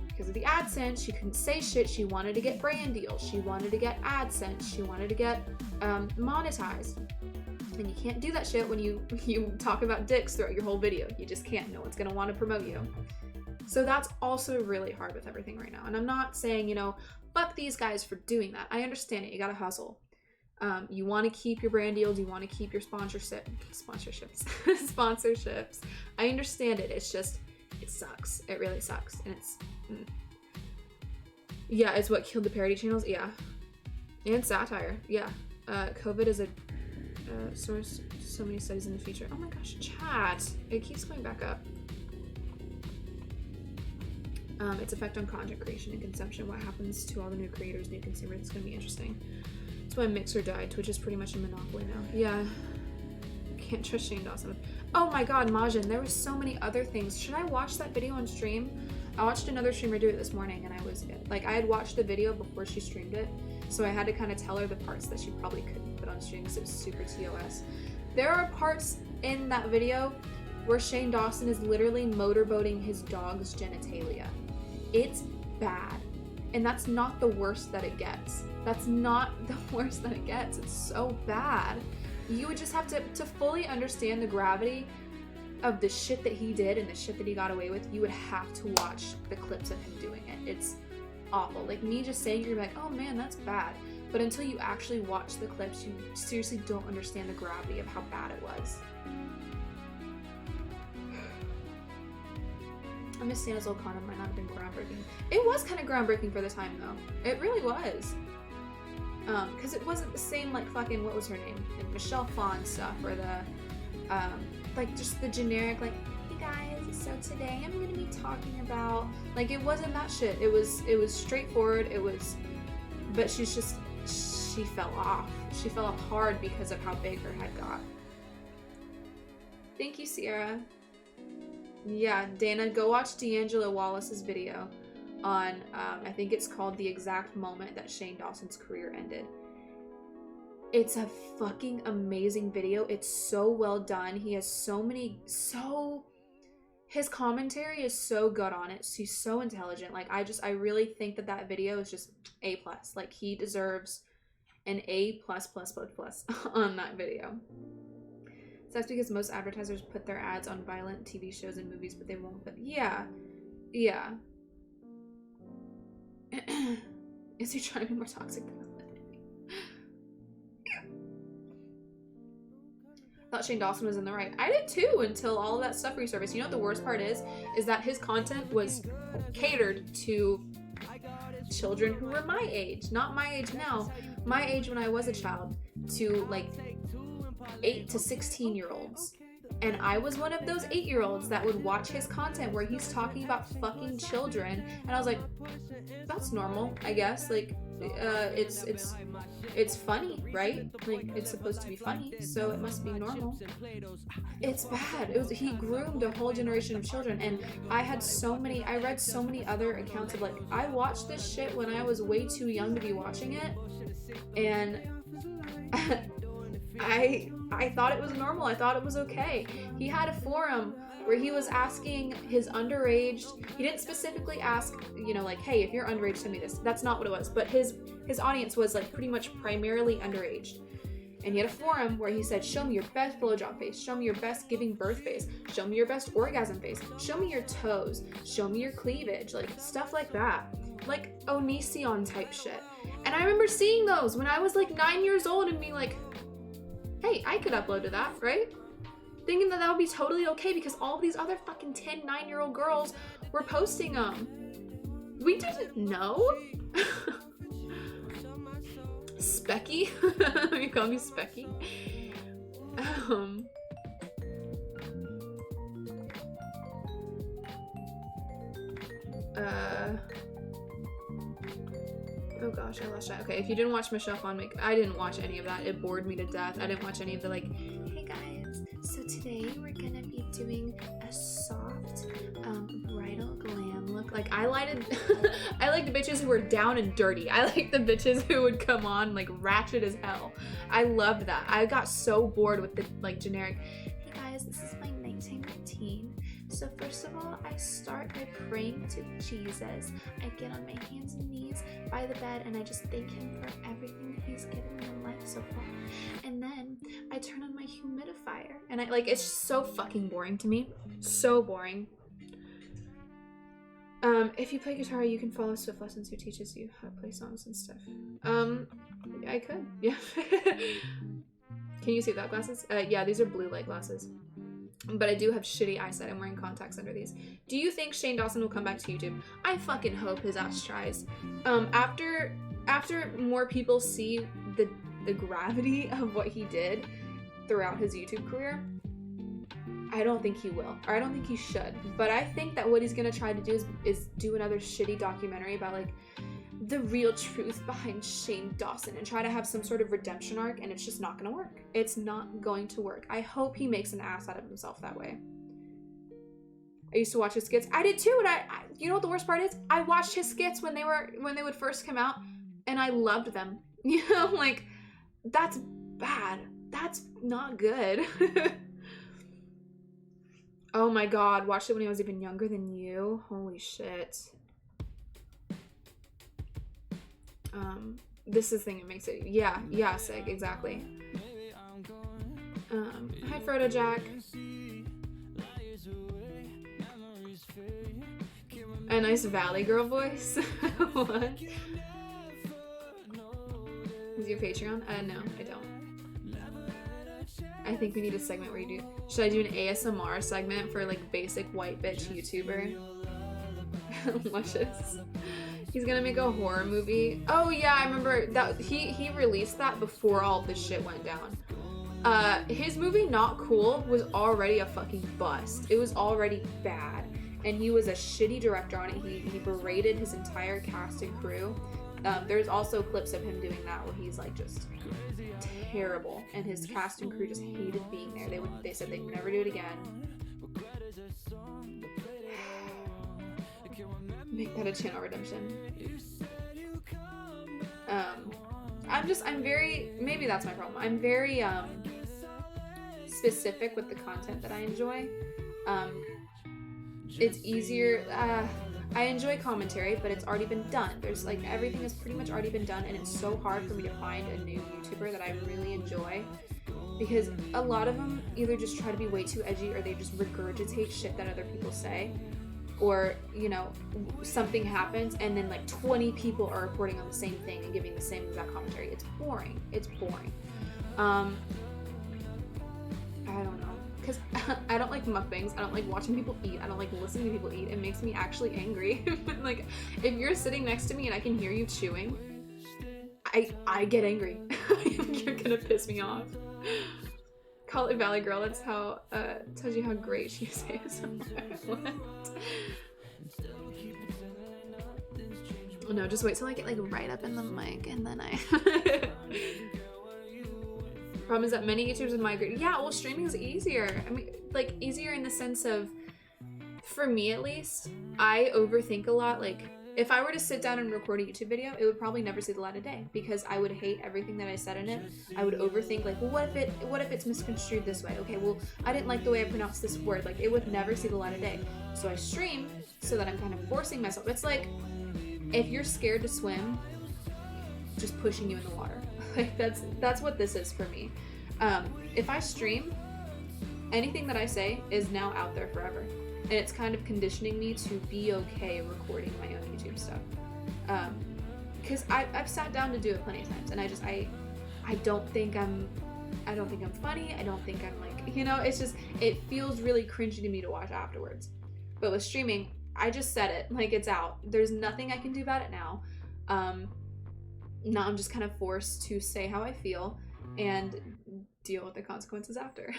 because of the AdSense. She couldn't say shit. She wanted to get brand deals. She wanted to get AdSense. She wanted to get monetized. And you can't do that shit when you talk about dicks throughout your whole video. You just can't. No one's gonna want to promote you. So that's also really hard with everything right now. And I'm not saying, you know, fuck these guys for doing that. I understand it. You gotta hustle. You want to keep your brand deals. You want to keep your sponsorships. I understand it. It's just, it sucks. It really sucks. And it's, yeah, it's what killed the parody channels. Yeah. And satire. Yeah. COVID is a source, so many studies in the future. Oh my gosh, chat. It keeps going back up. Its effect on content creation and consumption. What happens to all the new creators, new consumers? It's going to be interesting. That's why Mixer died. Twitch is pretty much a monopoly now. Yeah. Can't trust Shane Dawson. Oh my god, Majin, there were so many other things. Should I watch that video on stream? I watched another streamer do it this morning, and I was, like, I had watched the video before she streamed it, so I had to kind of tell her the parts that she probably couldn't put on stream because it was super TOS. There are parts in that video where Shane Dawson is literally motorboating his dog's genitalia. It's bad. And that's not the worst that it gets. That's not the worst that it gets. It's so bad. You would just have to fully understand the gravity of the shit that he did and the shit that he got away with. You would have to watch the clips of him doing it. It's awful. Like, me just saying, you're like, oh man, that's bad. But until you actually watch the clips, you seriously don't understand the gravity of how bad it was. I miss Santa's old condom. Might not have been groundbreaking. It was kind of groundbreaking for the time, though. It really was. Because it wasn't the same, like, fucking, what was her name? Like, Michelle Phan stuff, or the, like, just the generic, like, hey guys, so today I'm gonna be talking about, like, it wasn't that shit. It was straightforward. It was, but she fell off. She fell off hard because of how big her head got. Thank you, Sierra. Yeah, Dana, go watch D'Angelo Wallace's video on, I think it's called The Exact Moment That Shane Dawson's Career Ended. It's a fucking amazing video. It's so well done. He has his commentary is so good on it. He's so intelligent. Like, I really think that video is just A+. Like, he deserves an A+++ on that video. Sucks because most advertisers put their ads on violent TV shows and movies, but they won't put... Yeah. Is he trying to be more toxic than I thought Shane Dawson was in the right. I did too, until all of that stuff resurfaced. You know what the worst part is that his content was catered to children who were my age. Not my age now. My age when I was a child. To, like, 8 to 16-year-olds. And I was one of those 8-year-olds that would watch his content where he's talking about fucking children, and I was like, that's normal, I guess. Like, it's funny, right? Like, it's supposed to be funny, so it must be normal. It's bad. He groomed a whole generation of children, and I read so many other accounts of, like, I watched this shit when I was way too young to be watching it, and I thought it was normal. I thought it was okay. He had a forum where he was asking his underage, he didn't specifically ask, you know, like, hey, if you're underage, send me this. That's not what it was. But his audience was, like, pretty much primarily underaged. And he had a forum where he said, show me your best blowjob face, show me your best giving birth face, show me your best orgasm face, show me your toes, show me your cleavage, like stuff like that. Like Onision type shit. And I remember seeing those when I was like 9 years old and being like, hey, I could upload to that, right? Thinking that that would be totally okay because all of these other fucking 10, 9-year-old girls were posting them. We didn't know. Specky? You call me Specky? Oh gosh, I lost track. Okay, if you didn't watch Michelle Phan make, I didn't watch any of that. It bored me to death. I didn't watch any of the like, hey guys, so today we're gonna be doing a soft bridal glam look. Like I liked the bitches who were down and dirty. I liked the bitches who would come on like ratchet as hell. I loved that. I got so bored with the like generic, hey guys, this is my nighttime routine. So first of all, I start by praying to Jesus. I get on my hands and knees by the bed and I just thank him for everything that he's given me in life so far. And then I turn on my humidifier and I like, it's just so fucking boring to me. So boring. If you play guitar, you can follow Swift Lessons who teaches you how to play songs and stuff. I could, yeah. Can you see that glasses? Yeah, these are blue light glasses. But I do have shitty eyesight. I'm wearing contacts under these. Do you think Shane Dawson will come back to YouTube? I fucking hope his ass tries. After more people see the gravity of what he did throughout his YouTube career, I don't think he will. Or I don't think he should. But I think that what he's gonna try to do is do another shitty documentary about like the real truth behind Shane Dawson and try to have some sort of redemption arc, and it's just not gonna work. It's not going to work. I hope he makes an ass out of himself that way. I used to watch his skits. I did too, and I you know what the worst part is? I watched his skits when they would first come out, and I loved them. You know, like that's bad. That's not good. Oh my god, watched it when I was even younger than you. Holy shit. This is the thing that makes it, yeah, sick, exactly. Hi Frodo Jack. A nice Valley Girl voice. What? Is your Patreon? No, I don't. I think we need a segment where you do, should I do an ASMR segment for like basic white bitch YouTuber? Luscious. He's gonna make a horror movie. Oh yeah, I remember that he released that before all this shit went down. His movie Not Cool was already a fucking bust. It was already bad. And he was a shitty director on it. He berated his entire cast and crew. There's also clips of him doing that where he's like just terrible. And his cast and crew just hated being there. They said they'd never do it again. Make that a channel redemption. I'm very, maybe that's my problem. I'm very specific with the content that I enjoy. It's easier, I enjoy commentary, but it's already been done. There's like, everything has pretty much already been done, and it's so hard for me to find a new YouTuber that I really enjoy, because a lot of them either just try to be way too edgy, or they just regurgitate shit that other people say. Or, you know, something happens and then like 20 people are reporting on the same thing and giving the same exact commentary. It's boring. It's boring. I don't know. Because I don't like mukbangs. I don't like watching people eat. I don't like listening to people eat. It makes me actually angry. Like, if you're sitting next to me and I can hear you chewing, I get angry. You're gonna piss me off. Call it Valley Girl. That's how tells you how great she is. What? No, just wait till I get like right up in the mic and then I problem is that many YouTubers have migrated. Yeah, well, streaming is easier. I mean, like easier in the sense of, for me at least, I overthink a lot. Like, if I were to sit down and record a YouTube video, it would probably never see the light of day because I would hate everything that I said in it. I would overthink, like, well, what if it's misconstrued this way? Okay, well, I didn't like the way I pronounced this word. Like, it would never see the light of day. So I stream so that I'm kind of forcing myself. It's like, if you're scared to swim, just pushing you in the water. Like that's what this is for me. If I stream, anything that I say is now out there forever. And it's kind of conditioning me to be okay recording my own YouTube stuff. Because I've sat down to do it plenty of times, and I don't think I'm funny. I don't think I'm like, you know, it's just, it feels really cringy to me to watch afterwards. But with streaming, I just said it, like, it's out. There's nothing I can do about it now. Now I'm just kind of forced to say how I feel and deal with the consequences after.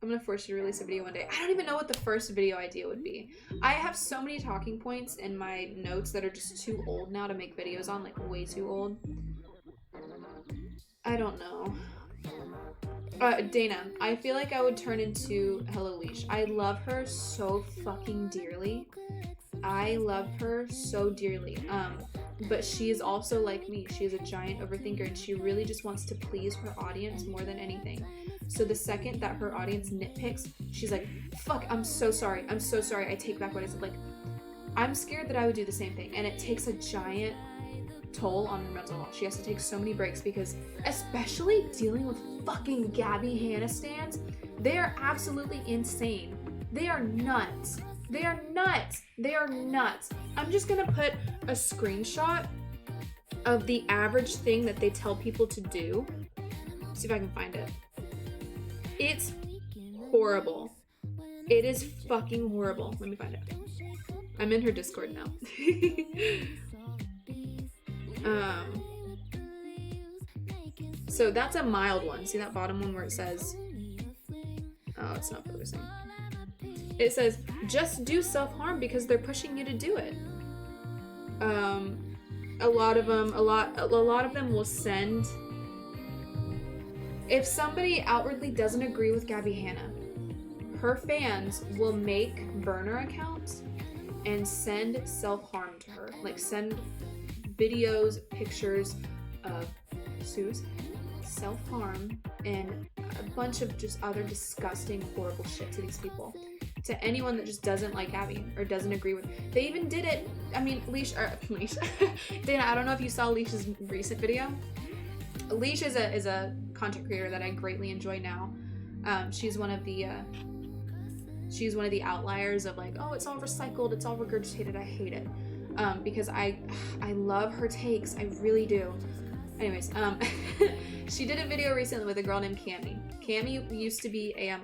I'm gonna force you to release a video one day. I don't even know what the first video idea would be. I have so many talking points in my notes that are just too old now to make videos on, like way too old. I don't know. Dana, I feel like I would turn into Hello Leash. I love her so fucking dearly. I love her so dearly. But she is also like me. She is a giant overthinker, and she really just wants to please her audience more than anything. So the second that her audience nitpicks, she's like, fuck, I'm so sorry. I'm so sorry. I take back what I said. Like, I'm scared that I would do the same thing. And it takes a giant toll on her mental health. She has to take so many breaks because, especially dealing with fucking Gabby Hanna stans, they are absolutely insane. They are nuts. They are nuts. They are nuts. I'm just gonna put a screenshot of the average thing that they tell people to do. See if I can find it. It's horrible. It is fucking horrible. Let me find it. I'm in her Discord now. So that's a mild one. See that bottom one where it says, oh, it's not focusing. It says, just do self-harm because they're pushing you to do it. A lot of them will send, if somebody outwardly doesn't agree with Gabby Hanna, her fans will make burner accounts and send self-harm to her. Like, send videos, pictures of Sue's self-harm and a bunch of just other disgusting, horrible shit to these people. To anyone that just doesn't like Gabby or doesn't agree with. They even did it. I mean, Leash. Dana, I don't know if you saw Leash's recent video. Leash is a content creator that I greatly enjoy now. She's one of the outliers of like, oh, it's all recycled, it's all regurgitated. I hate it. Because I love her takes. I really do. Anyways, she did a video recently with a girl named Cammy. Cammy used to be a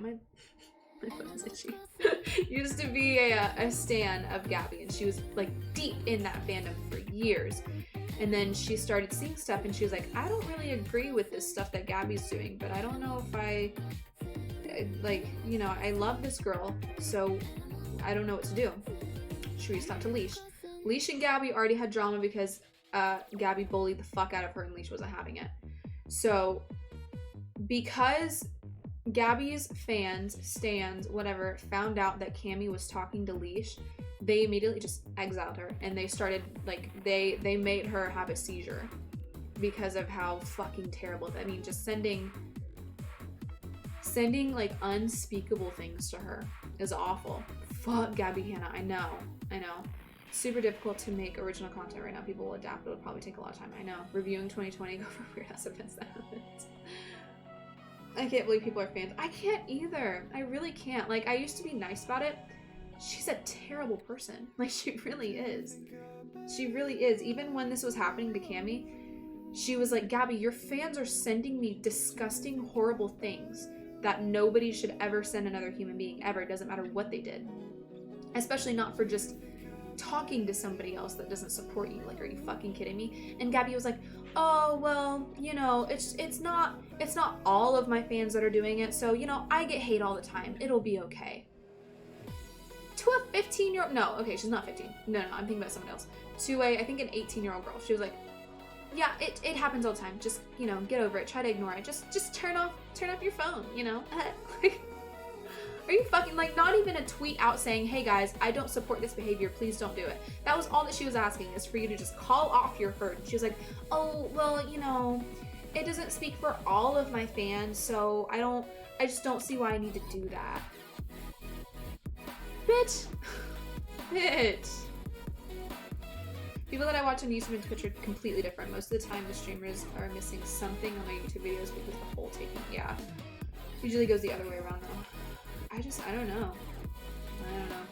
used to be a stan of Gabby, and she was like deep in that fandom for years. And then she started seeing stuff, and she was like, I don't really agree with this stuff that Gabby's doing, but I don't know if I like, you know, I love this girl, so I don't know what to do. She reached out to Leash. Leash and Gabby already had drama because Gabby bullied the fuck out of her and Leash wasn't having it. So because Gabby's fans, stans, whatever, found out that Cammy was talking to Leash, they immediately just exiled her, and they started, like, they made her have a seizure because of how fucking terrible. I mean, just sending like unspeakable things to her is awful. Fuck Gabby Hanna. I know. Super difficult to make original content right now. People will adapt. It'll probably take a lot of time. I know. Reviewing 2020, go for weird ass events that happened. I can't believe people are fans. I can't either. I really can't. Like, I used to be nice about it. She's a terrible person. Like, she really is. She really is. Even when this was happening to Cammy, she was like, Gabby, your fans are sending me disgusting, horrible things that nobody should ever send another human being ever. It doesn't matter what they did. Especially not for just talking to somebody else that doesn't support you. Like, are you fucking kidding me? And Gabby was like, oh, well, you know, it's not all of my fans that are doing it, so, you know, I get hate all the time. It'll be okay. To a 15-year-old, no, okay, she's not 15. No, I'm thinking about someone else. To I think an 18-year-old girl. She was like, yeah, it happens all the time. Just, you know, get over it. Try to ignore it. Just turn off your phone, you know? Like, are you fucking, like, not even a tweet out saying, hey guys, I don't support this behavior, please don't do it. That was all that she was asking, is for you to just call off your herd. She was like, oh, well, you know, it doesn't speak for all of my fans, so I just don't see why I need to do that. Bitch. People that I watch on YouTube and Twitch are completely different. Most of the time, the streamers are missing something on my YouTube videos because the whole taking, yeah. Usually goes the other way around though. I don't know. I don't know.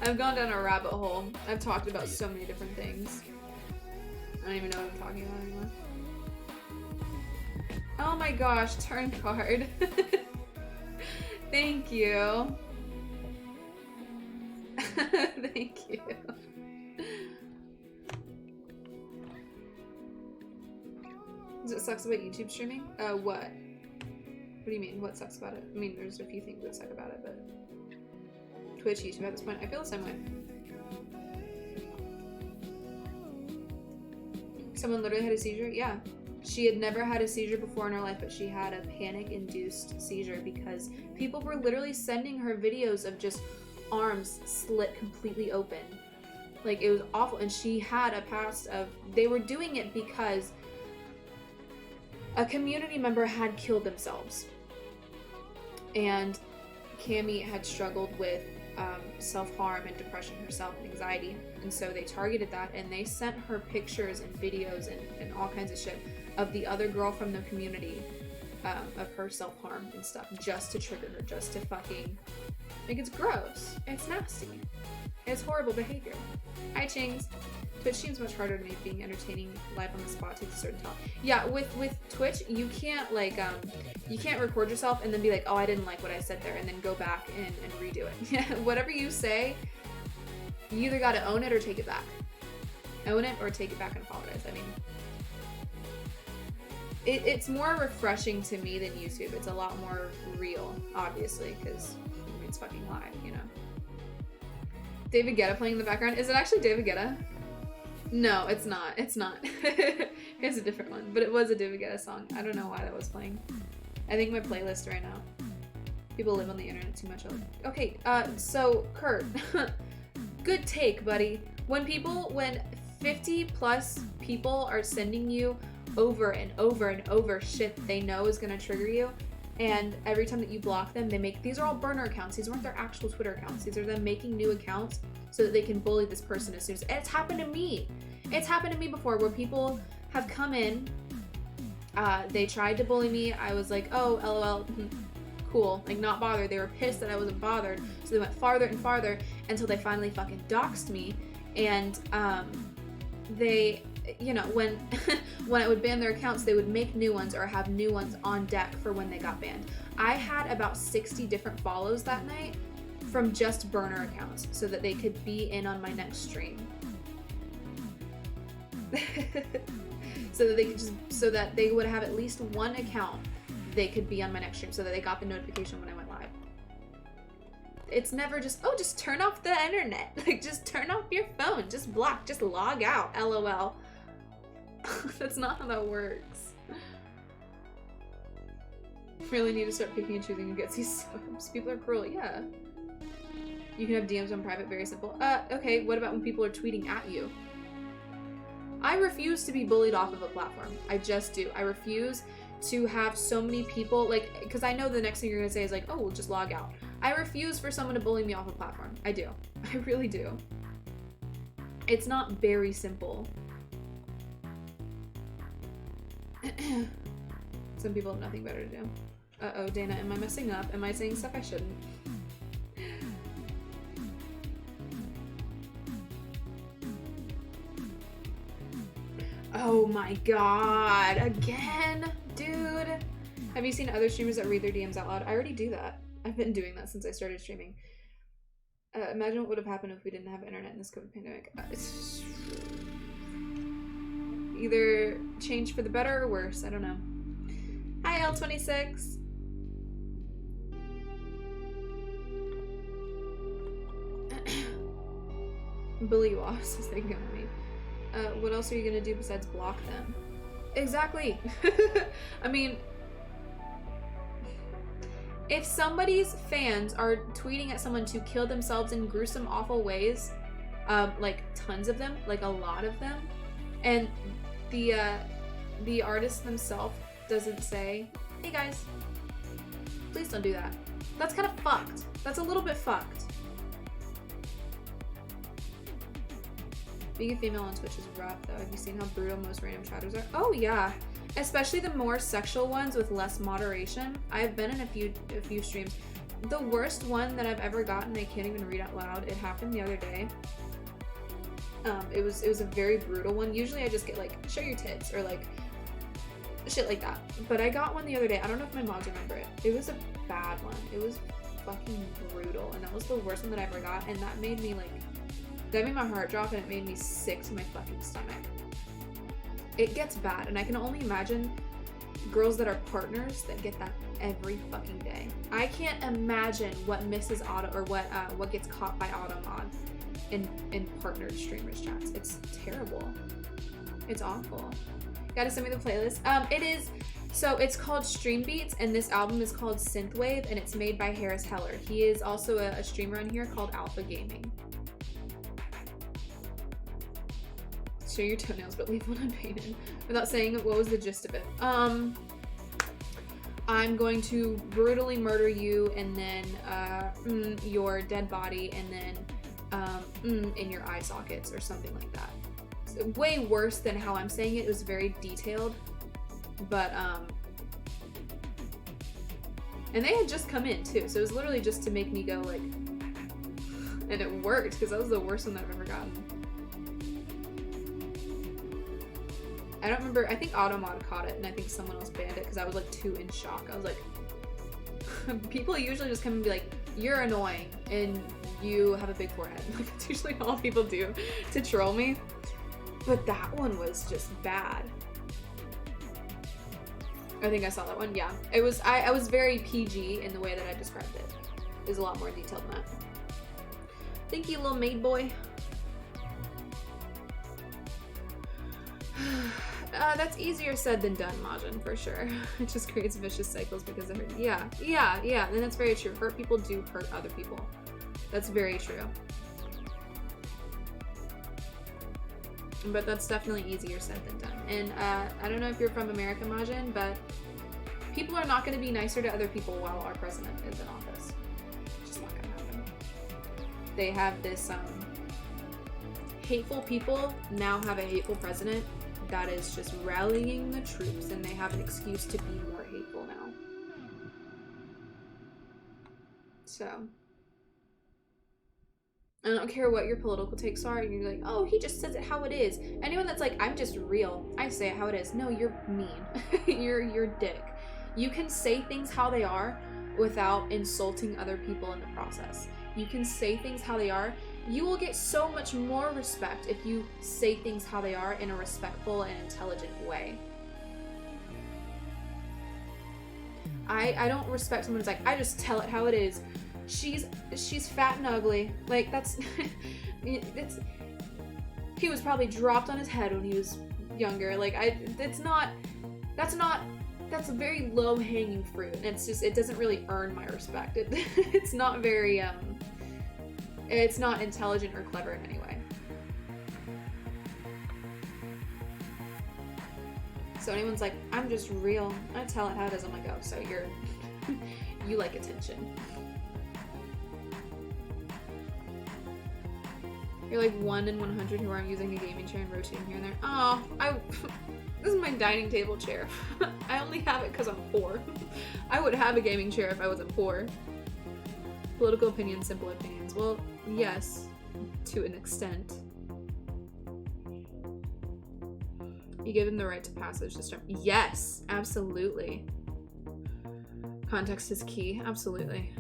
I've gone down a rabbit hole. I've talked about so many different things. I don't even know what I'm talking about anymore. Oh my gosh, turn card. Thank you. Thank you. What sucks about YouTube streaming? What? What do you mean? What sucks about it? I mean, there's a few things that suck about it, but Twitch, YouTube at this point, I feel the same way. Someone literally had a seizure? Yeah. She had never had a seizure before in her life, but she had a panic-induced seizure because people were literally sending her videos of just arms slit completely open. Like, it was awful. And she had a past of... They were doing it because a community member had killed themselves. And Cammie had struggled with self-harm and depression herself and anxiety. And so they targeted that and they sent her pictures and videos and all kinds of shit of the other girl from the community of her self-harm and stuff just to trigger her, just to fucking... Like, it's gross. It's nasty. It's horrible behavior. Hi, Chings. Twitch seems much harder to make. Being entertaining live on the spot takes a certain time. Yeah, with Twitch, you can't, like, you can't record yourself and then be like, oh, I didn't like what I said there, and then go back and redo it. Yeah, whatever you say, you either gotta own it or take it back. Own it or take it back and apologize. I mean, it's more refreshing to me than YouTube. It's a lot more real, obviously, because it's fucking live, you know. David Guetta playing in the background. Is it actually David Guetta? No, it's not. It's not. It's a different one, but it was a David Guetta song. I don't know why that was playing. I think my playlist right now. People live on the internet too much. Okay, so Kurt, good take, buddy. When 50 plus people are sending you over and over and over shit they know is gonna trigger you, and every time that you block them, these are all burner accounts. These weren't their actual Twitter accounts. These are them making new accounts so that they can bully this person as soon as... It's happened to me. It's happened to me before where people have come in, they tried to bully me. I was like, oh, LOL, cool, like not bothered. They were pissed that I wasn't bothered, so they went farther and farther until they finally fucking doxed me. And they, you know, when when I would ban their accounts, they would make new ones or have new ones on deck for when they got banned. I had about 60 different follows that night from just burner accounts so that they could be in on my next stream. So that they would have at least one account they could be on my next stream so that they got the notification when I went live. It's never just, oh, just turn off the internet. Like, just turn off your phone. Just block. Just log out. LOL. That's not how that works. Really need to start picking and choosing who gets these subs. People are cruel. Yeah. You can have DMs on private. Very simple. Okay, what about when people are tweeting at you? I refuse to be bullied off of a platform. I just do. I refuse to have so many people, like, because I know the next thing you're gonna say is like, oh, we'll just log out. I refuse for someone to bully me off a platform. I do. I really do. It's not very simple. Some people have nothing better to do. Uh-oh, Dana, am I messing up? Am I saying stuff I shouldn't? Oh my god, again? Dude. Have you seen other streamers that read their DMs out loud? I already do that. I've been doing that since I started streaming. Imagine what would have happened if we didn't have internet in this COVID pandemic. Either change for the better or worse, I don't know. Hi, L26. Bully you off, says they come to me. What else are you gonna do besides block them? Exactly. I mean, if somebody's fans are tweeting at someone to kill themselves in gruesome, awful ways, like tons of them, like a lot of them, and the artist themselves doesn't say, hey guys, please don't do that. That's kind of fucked. That's a little bit fucked. Being a female on Twitch is rough, though. Have you seen how brutal most random chatters are? Oh, yeah. Especially the more sexual ones with less moderation. I've been in a few streams. The worst one that I've ever gotten, I can't even read out loud. It happened the other day. It was a very brutal one. Usually I just get like, show your tits, or like, shit like that. But I got one the other day. I don't know if my mods remember it. It was a bad one. It was fucking brutal. And that was the worst one that I ever got. And that made me like, that made my heart drop, and it made me sick to my fucking stomach. It gets bad, and I can only imagine girls that are partners that get that every fucking day. I can't imagine what Mrs. Autumn, or what gets caught by Autumn on in partnered streamers chats. It's terrible. It's awful. Gotta send me the playlist. It is, so it's called Stream Beats, and this album is called Synthwave, and it's made by Harris Heller. He is also a streamer on here called Alpha Gaming. Show your toenails, but leave one unpainted. Without saying it, what was the gist of it? I'm going to brutally murder you, and then your dead body, and then in your eye sockets, or something like that. So, way worse than how I'm saying it. It was very detailed, but and they had just come in too, so it was literally just to make me go like, and it worked, because that was the worst one that I've ever gotten. I don't remember, I think Automod caught it, and I think someone else banned it because I was like too in shock. I was like, people usually just come and be like, you're annoying and you have a big forehead. Like, that's usually all people do to troll me. But that one was just bad. I think I saw that one, yeah. It was, I was very PG in the way that I described it. There's a lot more detailed than that. Thank you, little maid boy. That's easier said than done, Majin, for sure. It just creates vicious cycles because of hurt. Yeah, and that's very true. Hurt people do hurt other people. That's very true. But that's definitely easier said than done. And I don't know if you're from America, Majin, but people are not going to be nicer to other people while our president is in office. It's just not going to happen. They have this, hateful people now have a hateful president that is just rallying the troops, and they have an excuse to be more hateful now. So, I don't care what your political takes are, and you're like, oh, he just says it how it is. Anyone that's like, I'm just real, I say it how it is. No, you're mean. you're dick. You can say things how they are without insulting other people in the process. You can say things how they are. You will get so much more respect if you say things how they are in a respectful and intelligent way. I don't respect someone who's like, I just tell it how it is. She's fat and ugly. Like, that's it's, he was probably dropped on his head when he was younger. Like, that's a very low-hanging fruit, and it's just, it doesn't really earn my respect. It's not very it's not intelligent or clever in any way. So anyone's like, I'm just real, I tell it how it is, I'm like, oh, so you're you like attention. You're like 1 in 100 who aren't using a gaming chair and rotating here and there. Oh, this is my dining table chair. I only have it because I'm poor. I would have a gaming chair if I wasn't poor. Political opinions, simple opinions. Well, yes, to an extent. You give them the right to passage this term. Yes, absolutely. Context is key. Absolutely.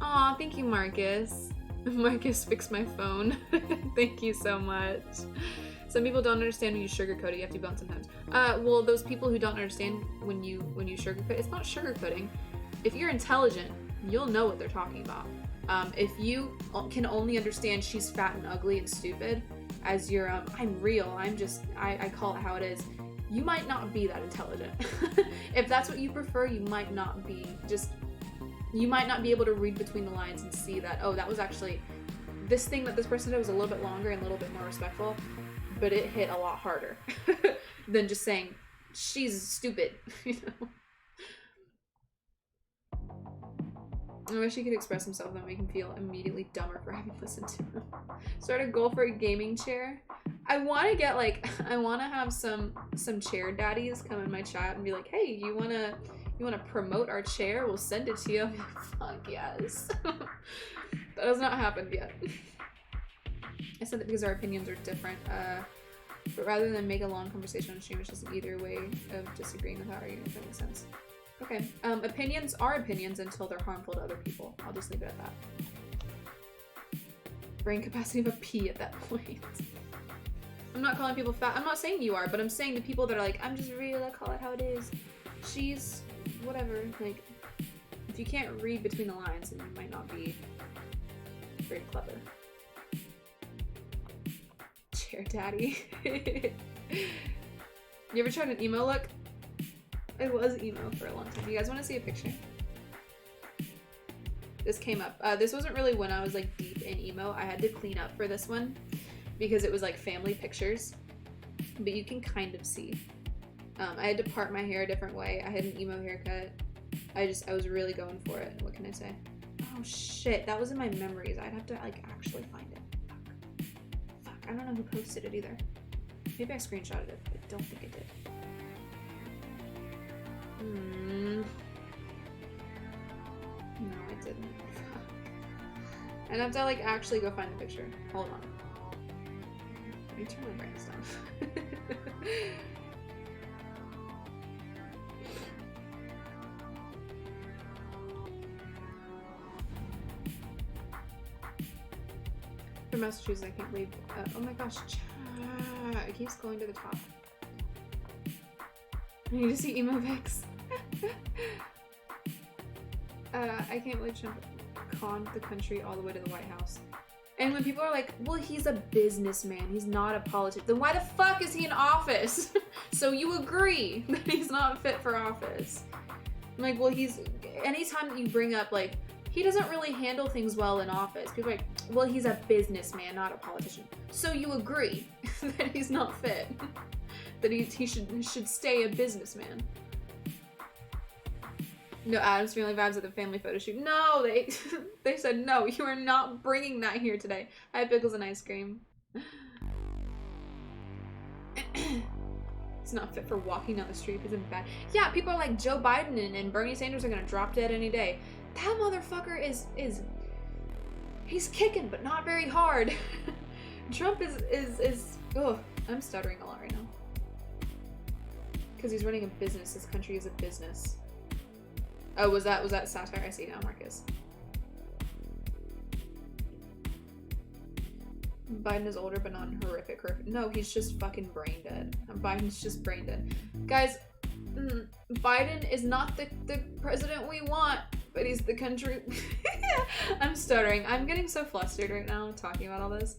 Aw, thank you, Marcus. Marcus fixed my phone. Thank you so much. Some people don't understand when you sugarcoat it. You have to be blunt sometimes. Well, those people who don't understand when you sugarcoat, it's not sugarcoating. If you're intelligent, you'll know what they're talking about. If you can only understand she's fat and ugly and stupid as your I'm real, I call it how it is, you might not be that intelligent. If that's what you prefer, you might not be able to read between the lines and see that, oh, that was actually, this thing that this person did was a little bit longer and a little bit more respectful, but it hit a lot harder than just saying she's stupid, you know. I wish he could express himself without making him feel immediately dumber for having listened to him. Start a goal for a gaming chair. I want to get like, I want to have some chair daddies come in my chat and be like, hey, you wanna promote our chair? We'll send it to you. Fuck yes. That has not happened yet. I said that because our opinions are different. But rather than make a long conversation on stream, it's just either way of disagreeing with how arguing, if that makes sense. Okay. Opinions are opinions until they're harmful to other people. I'll just leave it at that. Brain capacity of a pea at that point. I'm not calling people fat. I'm not saying you are, but I'm saying the people that are like, I'm just real, I call it how it is. She's whatever. Like, if you can't read between the lines, then you might not be very clever. Chair daddy. You ever tried an emo look? It was emo for a long time. You guys want to see a picture? This came up. This wasn't really when I was like deep in emo. I had to clean up for this one because it was like family pictures, but you can kind of see. I had to part my hair a different way. I had an emo haircut. I was really going for it. What can I say? Oh shit, that was in my memories. I'd have to like actually find it. Fuck, I don't know who posted it either. Maybe I screenshotted it, but I don't think I did. No, I didn't. I'd have to like actually go find the picture. Hold on. Let me turn my brightness down. For Massachusetts, I can't believe. Oh my gosh, it keeps going to the top. I need to see emo pics. I can't believe Trump conned the country all the way to the White House. And when people are like, well, he's a businessman, he's not a politician, then why the fuck is he in office? So you agree that he's not fit for office. I'm like, well, anytime that you bring up, like, he doesn't really handle things well in office, people are like, well, he's a businessman, not a politician. So you agree that he's not fit. That he should stay a businessman. No Adam's Family vibes at the family photo shoot. No, they said no. You are not bringing that here today. I had pickles and ice cream. It's not fit for walking down the street. It's bad. Yeah, people are like Joe Biden and Bernie Sanders are gonna drop dead any day. That motherfucker is he's kicking, but not very hard. Trump is. Oh, I'm stuttering a lot right now. Because he's running a business. This country is a business. Oh, was that satire? I see now, Marcus. Biden is older, but not horrific. No, he's just fucking brain dead. Biden's just brain dead. Guys, Biden is not the president we want, but he's the country. I'm stuttering. I'm getting so flustered right now talking about all this.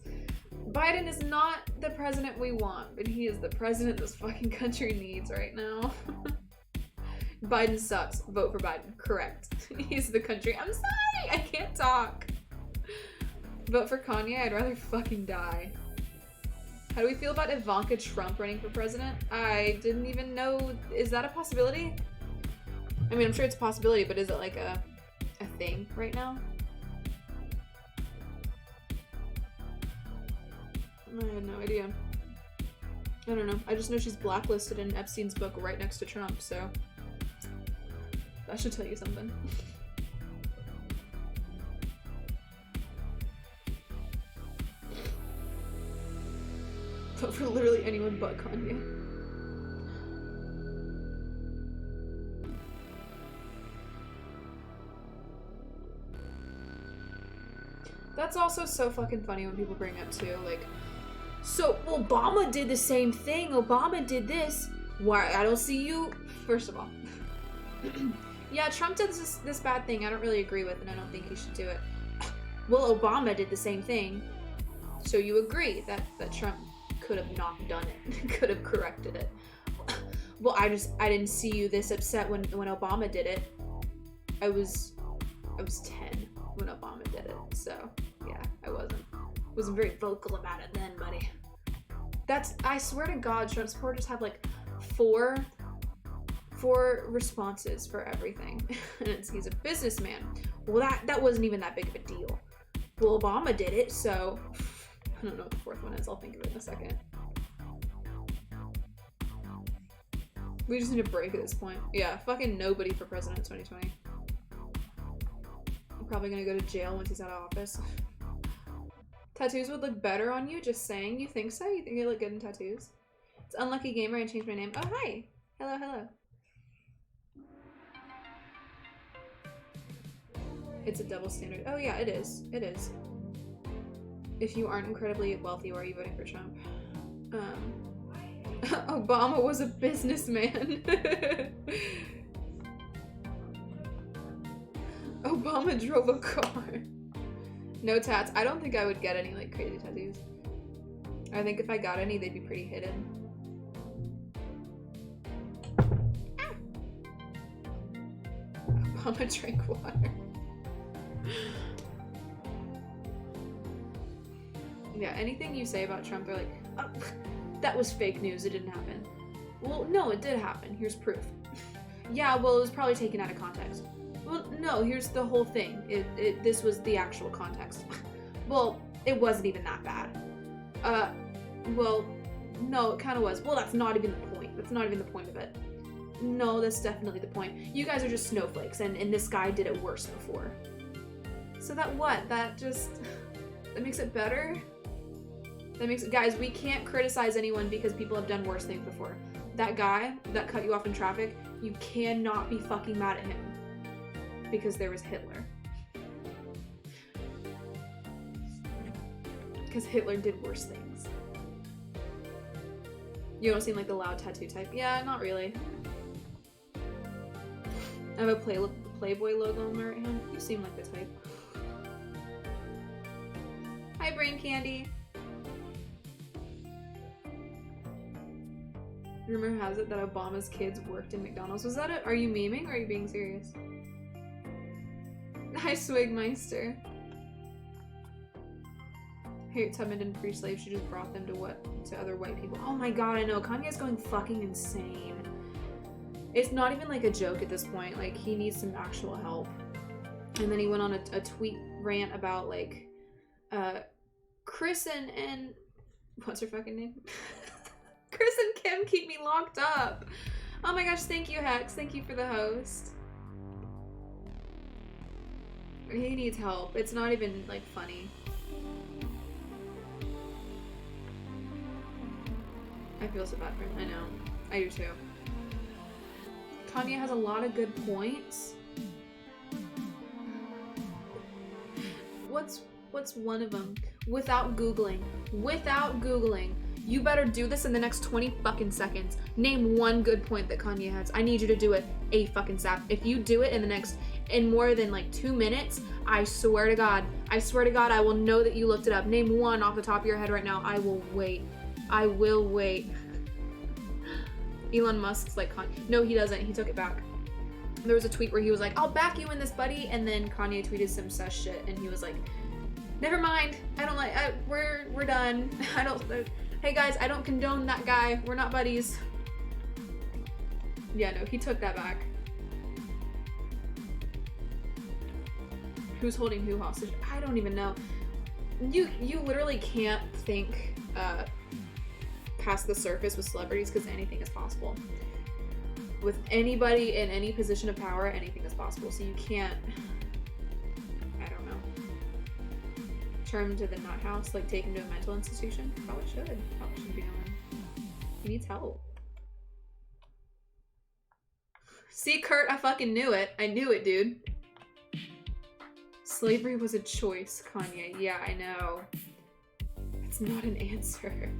Biden is not the president we want, but he is the president this fucking country needs right now. Biden sucks. Vote for Biden. Correct. He's the country. I'm sorry. I can't talk. Vote for Kanye. I'd rather fucking die. How do we feel about Ivanka Trump running for president? I didn't even know. Is that a possibility? I mean, I'm sure it's a possibility, but is it like a thing right now? I have no idea. I don't know. I just know she's blacklisted in Epstein's book right next to Trump, so that should tell you something. Vote for literally anyone but Kanye. That's also so fucking funny when people bring up too, like, so Obama did the same thing. Obama did this. Why? I don't see you. First of all. Yeah, Trump did this bad thing I don't really agree with, and I don't think he should do it. Well, Obama did the same thing. So you agree that Trump could have not done it. Could have corrected it. Well, I didn't see you this upset when Obama did it. I was 10 when Obama did it. So, yeah, I wasn't very vocal about it then, buddy. I swear to God, Trump supporters have like four responses for everything. And he's a businessman. Well, that wasn't even that big of a deal. Well, Obama did it, so I don't know what the fourth one is. I'll think of it in a second. We just need a break at this point. Yeah, fucking nobody for president 2020. I'm probably gonna go to jail once he's out of office. Tattoos would look better on you, just saying. You think so? You think you look good in tattoos? It's Unlucky Gamer, I changed my name. Oh, hi! Hello, hello. It's a double standard. Oh yeah, it is. It is. If you aren't incredibly wealthy, why are you voting for Trump? Obama was a businessman. Obama drove a car. No tats. I don't think I would get any like crazy tattoos. I think if I got any, they'd be pretty hidden. Ah! Obama drank water. Yeah, anything you say about Trump, they're like, oh, that was fake news, it didn't happen. Well, no, it did happen. Here's proof. Yeah, well, it was probably taken out of context. Well, no, here's the whole thing. This was the actual context. Well, it wasn't even that bad. Well, no, it kind of was. Well, that's not even the point. That's not even the point of it. No, that's definitely the point. You guys are just snowflakes, and this guy did it worse before. So that what? That makes it better? That makes it, guys, we can't criticize anyone because people have done worse things before. That guy that cut you off in traffic, you cannot be fucking mad at him because there was Hitler. Because Hitler did worse things. You don't seem like the loud tattoo type. Yeah, not really. I have a Playboy logo on my right hand. You seem like the type. Hi, Brain Candy. Rumor has it that Obama's kids worked in McDonald's. Was that it? Are you memeing or are you being serious? Hi, Swigmeister. Harriet Tubman didn't free slaves, she just brought them to other white people. Oh my god, I know. Kanye's going fucking insane. It's not even like a joke at this point. Like, he needs some actual help. And then he went on a tweet rant about like Chris and what's her fucking name? Chris and Kim keep me locked up. Oh my gosh, thank you, Hex. Thank you for the host. He needs help. It's not even like funny. I feel so bad for him. I know. I do too. Kanye has a lot of good points. What's one of them? Without Googling. You better do this in the next 20 fucking seconds. Name one good point that Kanye has. I need you to do it ASAP. If you do it in more than like 2 minutes, I swear to God, I will know that you looked it up. Name one off the top of your head right now. I will wait. Elon Musk's like Kanye. No, he doesn't. He took it back. There was a tweet where he was like, I'll back you in this, buddy. And then Kanye tweeted some sus shit. And he was like, never mind. I don't like, we're done. Hey guys, I don't condone that guy. We're not buddies. Yeah, no, he took that back. Who's holding who hostage? I don't even know. You literally can't think past the surface with celebrities because anything is possible. With anybody in any position of power, anything is possible. So you can't, I don't know. Turn him to the nut house, like take him to a mental institution? Probably should be going. He needs help. See, Kurt, I fucking knew it. I knew it, dude. Slavery was a choice, Kanye. Yeah, I know. It's not an answer.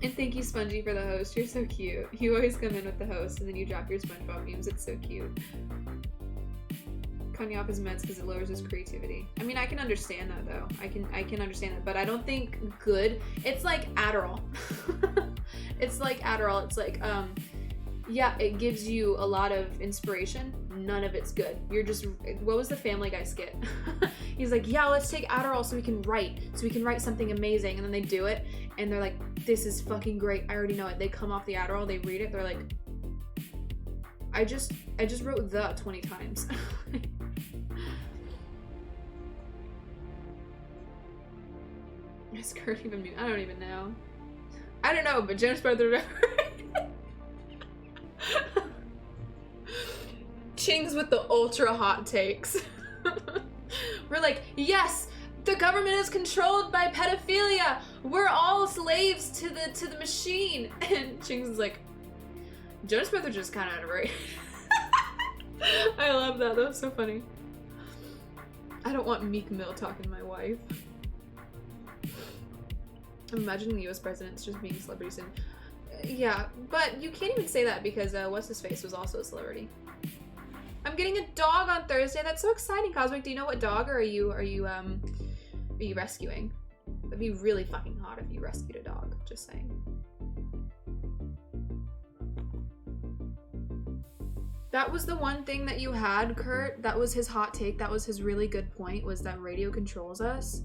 And thank you, Spongy, for the host. You're so cute. You always come in with the host and then you drop your SpongeBob memes. It's so cute. Kanye off his meds because it lowers his creativity. I mean, I can understand that though. I can understand that, but I don't think good. It's like Adderall. It's like Adderall. It's like, yeah, it gives you a lot of inspiration. None of it's good. You're just, what was the Family Guy skit? He's like, yeah, let's take Adderall so we can write something amazing. And then they do it and they're like, this is fucking great. I already know it. They come off the Adderall, they read it, they're like, I just wrote the 20 times. Is Kurt even mean? I don't even know. I don't know, but Jonas Brothers. Ching's with the ultra hot takes. We're like, yes, the government is controlled by pedophilia. We're all slaves to the machine. And Ching's like, Jonas Brothers just kind of right. I love that. That was so funny. I don't want Meek Mill talking to my wife. I'm imagining the US president's just being celebrities and yeah, but you can't even say that because what's his face was also a celebrity. I'm getting a dog on Thursday. That's so exciting, Cosmic. Do you know what dog or are you rescuing? That'd be really fucking hot if you rescued a dog. Just saying. That was the one thing that you had, Kurt. That was his hot take. That was his really good point, was that radio controls us.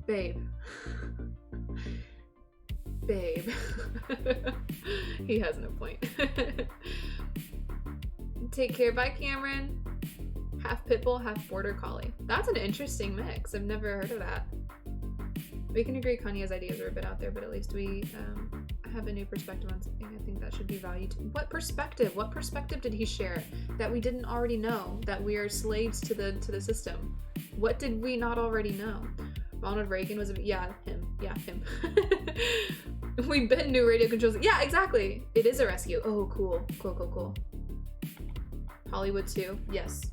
Babe. Babe. He has no point. Take care. Bye, Cameron. Half Pitbull, half Border Collie. That's an interesting mix. I've never heard of that. We can agree Kanye's ideas are a bit out there, but at least we have a new perspective on something. I think that should be valued. What perspective? What perspective did he share that we didn't already know? That we are slaves to the system. What did we not already know? Ronald Reagan was yeah, him. We've been new radio controls. Yeah, exactly. It is a rescue. Oh, cool. Cool. Hollywood too. Yes.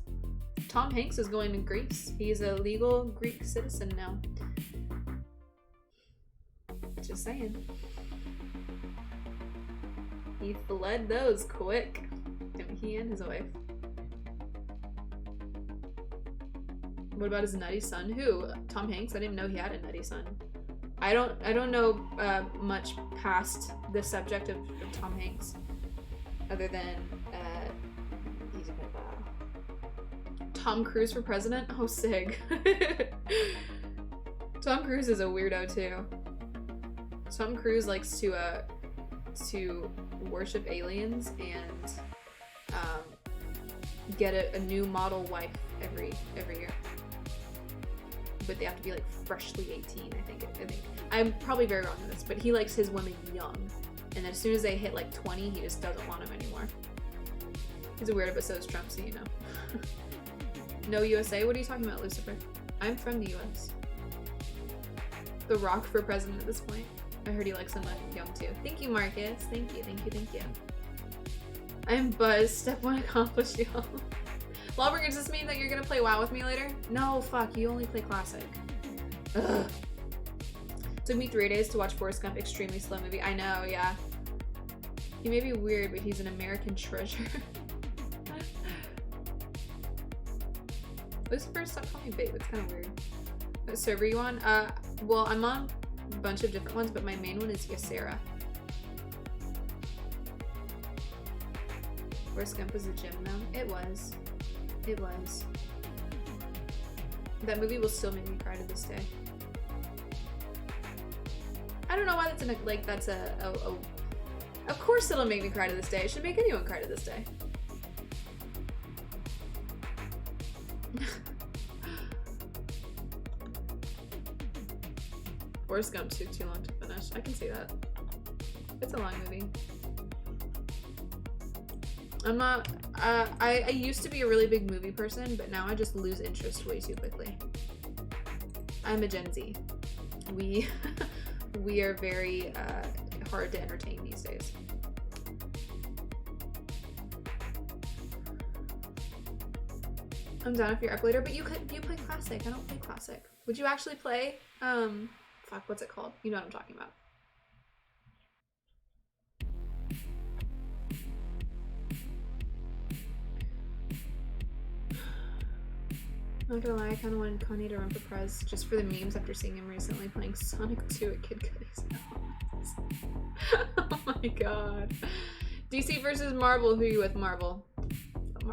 Tom Hanks is going to Greece. He's a legal Greek citizen now. Just saying. He fled those quick. He and his wife. What about his nutty son? Who? Tom Hanks? I didn't know he had a nutty son. I don't know much past the subject of Tom Hanks, other than he's a pedophile. Tom Cruise for president? Oh, sig. Tom Cruise is a weirdo too. Tom Cruise likes to worship aliens and get a new model wife every year. But they have to be like freshly 18, I think. I'm probably very wrong in this, but he likes his women young. And as soon as they hit like 20, he just doesn't want them anymore. He's a weirdo, but so is Trump, so you know. No USA? What are you talking about, Lucifer? I'm from the US. The Rock for president at this point. I heard he likes them young too. Thank you, Marcus. Thank you. I'm buzzed. Step 1 accomplished, y'all. Lawbringer, does this mean that you're gonna play WoW with me later? No, fuck. You only play Classic. Ugh. Took me 3 days to watch Forrest Gump. Extremely slow movie. I know, yeah. He may be weird, but he's an American treasure. Lucifer, stop calling me babe. It's kind of weird. What server are you on? Well, I'm on a bunch of different ones, but my main one is Ysera. Forrest Gump was a gym though. It was. That movie will still make me cry to this day. I don't know why that's that's of course it'll make me cry to this day. It should make anyone cry to this day. Forrest Gump took too long to finish. I can see that. It's a long movie. I'm not, I used to be a really big movie person, but now I just lose interest way too quickly. I'm a Gen Z. We are very hard to entertain these days. I'm down if you're up later, but you play Classic. I don't play Classic. Would you actually play, fuck, what's it called? You know what I'm talking about. Not gonna lie, I kind of wanted Kanye to run for prez just for the memes after seeing him recently playing Sonic 2 at Kid Cudi's house. Oh my god. DC versus Marvel. Who are you with, Marvel?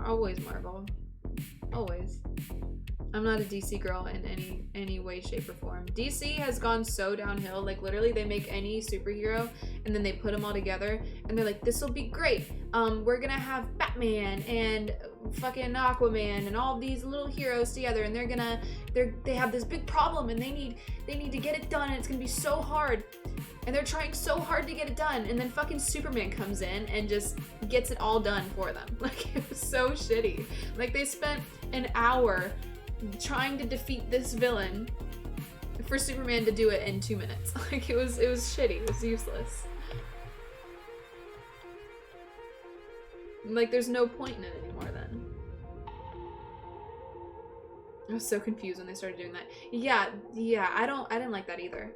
Always Marvel. Always. I'm not a DC girl in any way, shape, or form. DC has gone so downhill. Like literally, they make any superhero and then they put them all together and they're like, "This will be great. We're gonna have Batman and fucking Aquaman and all these little heroes together, and they have this big problem and they need to get it done, and it's gonna be so hard." And they're trying so hard to get it done, and then fucking Superman comes in and just gets it all done for them. Like, it was so shitty. Like, they spent an hour trying to defeat this villain for Superman to do it in 2 minutes. Like, it was shitty. It was useless. Like, there's no point in it anymore then. I was so confused when they started doing that. Yeah, I didn't like that either.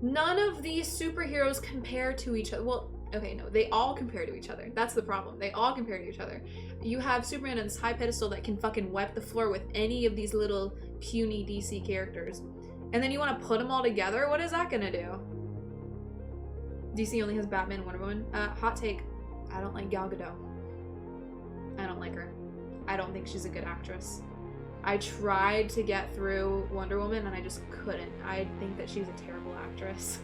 None of these superheroes compare to each other. Well, okay, no, they all compare to each other. That's the problem. They all compare to each other. You have Superman on this high pedestal that can fucking wipe the floor with any of these little puny DC characters. And then you want to put them all together? What is that gonna do? DC only has Batman and Wonder Woman. Hot take. I don't like Gal Gadot. I don't like her. I don't think she's a good actress. I tried to get through Wonder Woman and I just couldn't. I think that she's a terrible actress.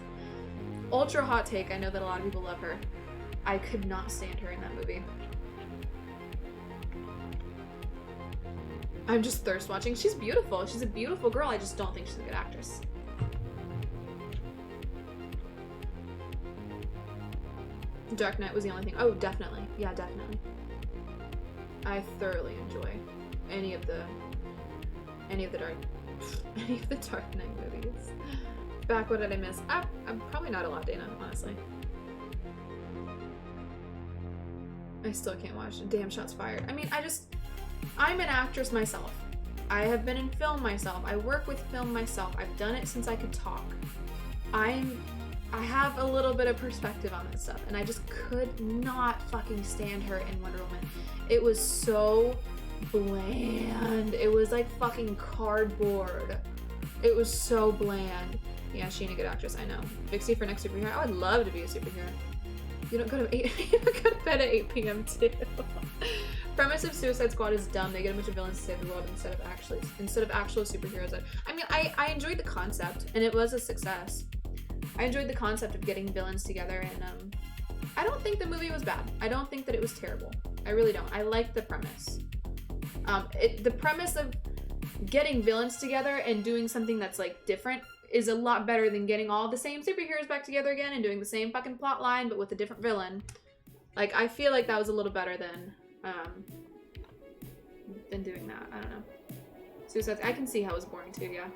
Ultra hot take. I know that a lot of people love her. I could not stand her in that movie. I'm just thirst watching. She's beautiful. She's a beautiful girl. I just don't think she's a good actress. Dark Knight was the only thing. Oh, definitely. Yeah, definitely. I thoroughly enjoy any of the Dark Knight movies. Back, what did I miss? I'm probably not a lot, Dana, honestly. I still can't watch. Damn, shots fired. I mean, I'm an actress myself. I have been in film myself. I work with film myself. I've done it since I could talk. I have a little bit of perspective on this stuff, and I just could not fucking stand her in Wonder Woman. It was so bland. It was like fucking cardboard. It was so bland. Yeah, she ain't a good actress, I know. Vixie for next superhero. I would love to be a superhero. You don't go to bed at 8 p.m. too. Premise of Suicide Squad is dumb. They get a bunch of villains to save the world instead of actual superheroes. I mean, I enjoyed the concept, and it was a success. I enjoyed the concept of getting villains together, and I don't think the movie was bad. I don't think that it was terrible. I really don't. I like the premise. The premise of getting villains together and doing something that's like different is a lot better than getting all the same superheroes back together again and doing the same fucking plot line but with a different villain. Like, I feel like that was a little better than doing that. I don't know. Suicide, I can see how it was boring too, yeah.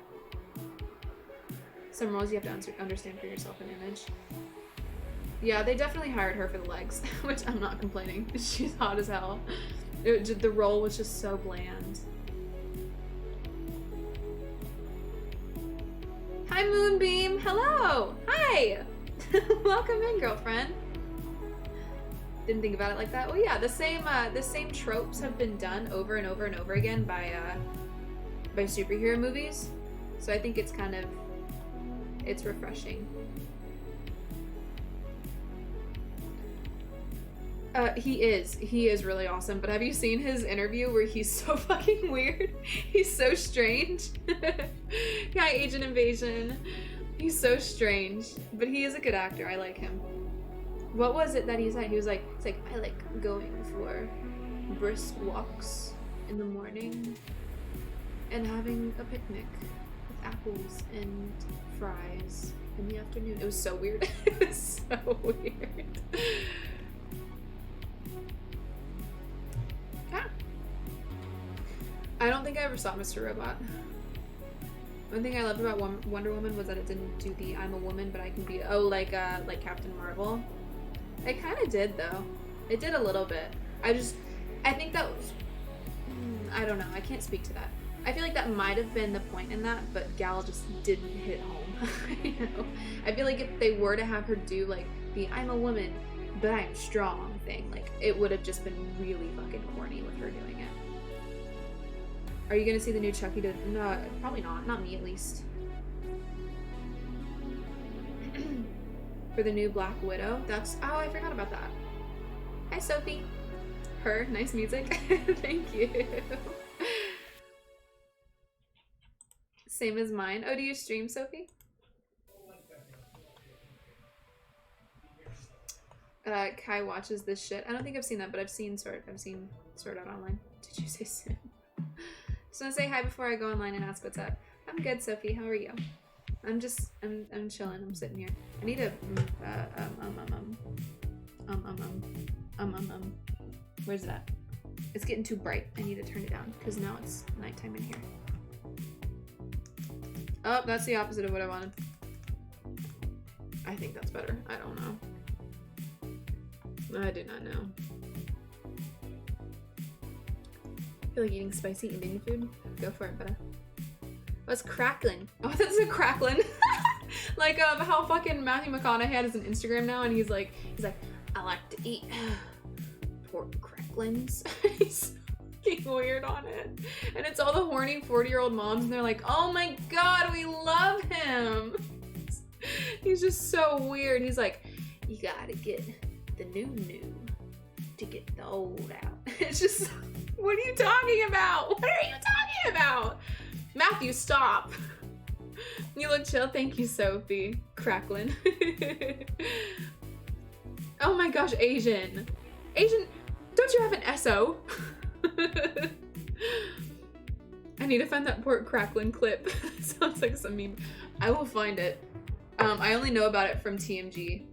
Some roles you have to understand for yourself an image. Yeah, they definitely hired her for the legs, which I'm not complaining. She's hot as hell. The role was just so bland. Hi, Moonbeam. Hello. Hi. Welcome in, girlfriend. Didn't think about it like that. Well, yeah, the same tropes have been done over and over and over again by superhero movies. So I think it's it's refreshing. He is really awesome, but have you seen his interview where he's so fucking weird? He's so strange. Hi, Agent Invasion. He's so strange, but he is a good actor. I like him. What was it that he said? He was like, it's like, I like going for brisk walks in the morning and having a picnic with apples and fries in the afternoon. It was so weird. It was so weird. Ah. I don't think I ever saw Mr. Robot. One thing I loved about Wonder Woman was that it didn't do the I'm a woman but I can be, like Captain Marvel. It kind of did though. It did a little bit. I think that was, I don't know, I can't speak to that. I feel like that might have been the point in that, but Gal just didn't hit home. You know? I feel like if they were to have her do like the I'm a woman but I'm strong thing, like it would have just been really fucking corny with her doing it. Are you gonna see the new Chucky? No, probably not. Not me, at least. For the new Black Widow. Oh, I forgot about that. Hi, Sophie. Her, nice music. Thank you. Same as mine. Oh, do you stream, Sophie? Kai watches this shit. I don't think I've seen that, but I've seen Sword Art Online. Did you say soon? Just wanna say hi before I go online and ask what's up. I'm good, Sophie. How are you? I'm chilling. I'm sitting here. I need a Where's it at? It's getting too bright. I need to turn it down because now it's nighttime in here. Oh, that's the opposite of what I wanted. I think that's better. I don't know. I do not know. I feel like eating spicy Indian food. Go for it, better. What's crackling? Oh, that's a crackling. Like how fucking Matthew McConaughey has an Instagram now, and he's like, I like to eat pork cracklings. He's fucking weird on it, and it's all the horny 40-year-old moms, and they're like, oh my god, we love him. He's just so weird. He's like, you gotta get the new to get the old out. It's just, what are you talking about? What are you talking about? Matthew, stop. You look chill. Thank you, Sophie. Cracklin. Oh my gosh, Asian, don't you have an SO? I need to find that pork crackling clip. Sounds like some meme. I will find it. I only know about it from TMG.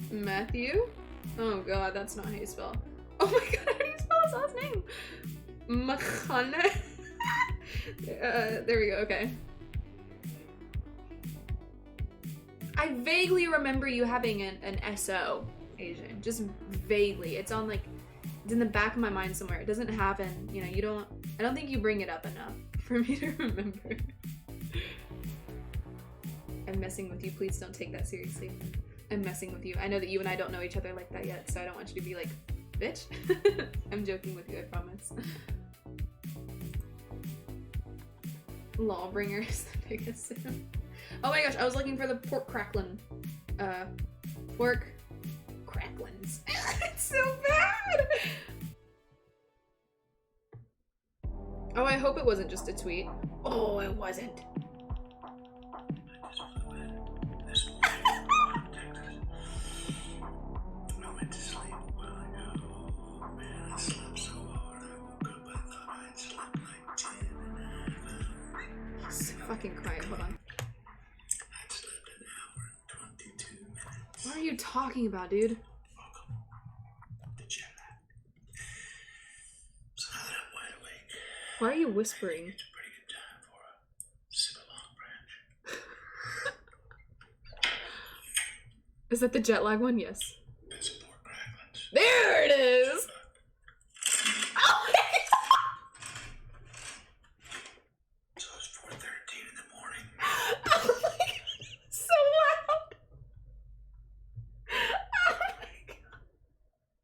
Matthew? Oh god, that's not how you spell. Oh my god, how do you spell his last name? McConaughey. There we go, okay. I vaguely remember you having an SO, Asian. Just vaguely. It's on like, it's in the back of my mind somewhere. It doesn't have an, you know, I don't think you bring it up enough for me to remember. I'm messing with you. Please don't take that seriously. I'm messing with you. I know that you and I don't know each other like that yet, so I don't want you to be like, bitch. I'm joking with you, I promise. Lawbringer is the biggest sin. Oh my gosh, I was looking for the pork cracklin. Pork cracklins. It's so bad! Oh, I hope it wasn't just a tweet. Oh, it wasn't. Fucking quiet, hold on. I slept an hour and 22 minutes. What are you talking about, dude? Welcome to jet lag. So now that I'm wide awake, Why are you whispering? it's a pretty good time for a sip of long branch. Is that the jet lag one? Yes. It's pork cracklins. There it is! Oh my god! So it's 4:13 in the morning. Oh my god! So loud! Oh my god.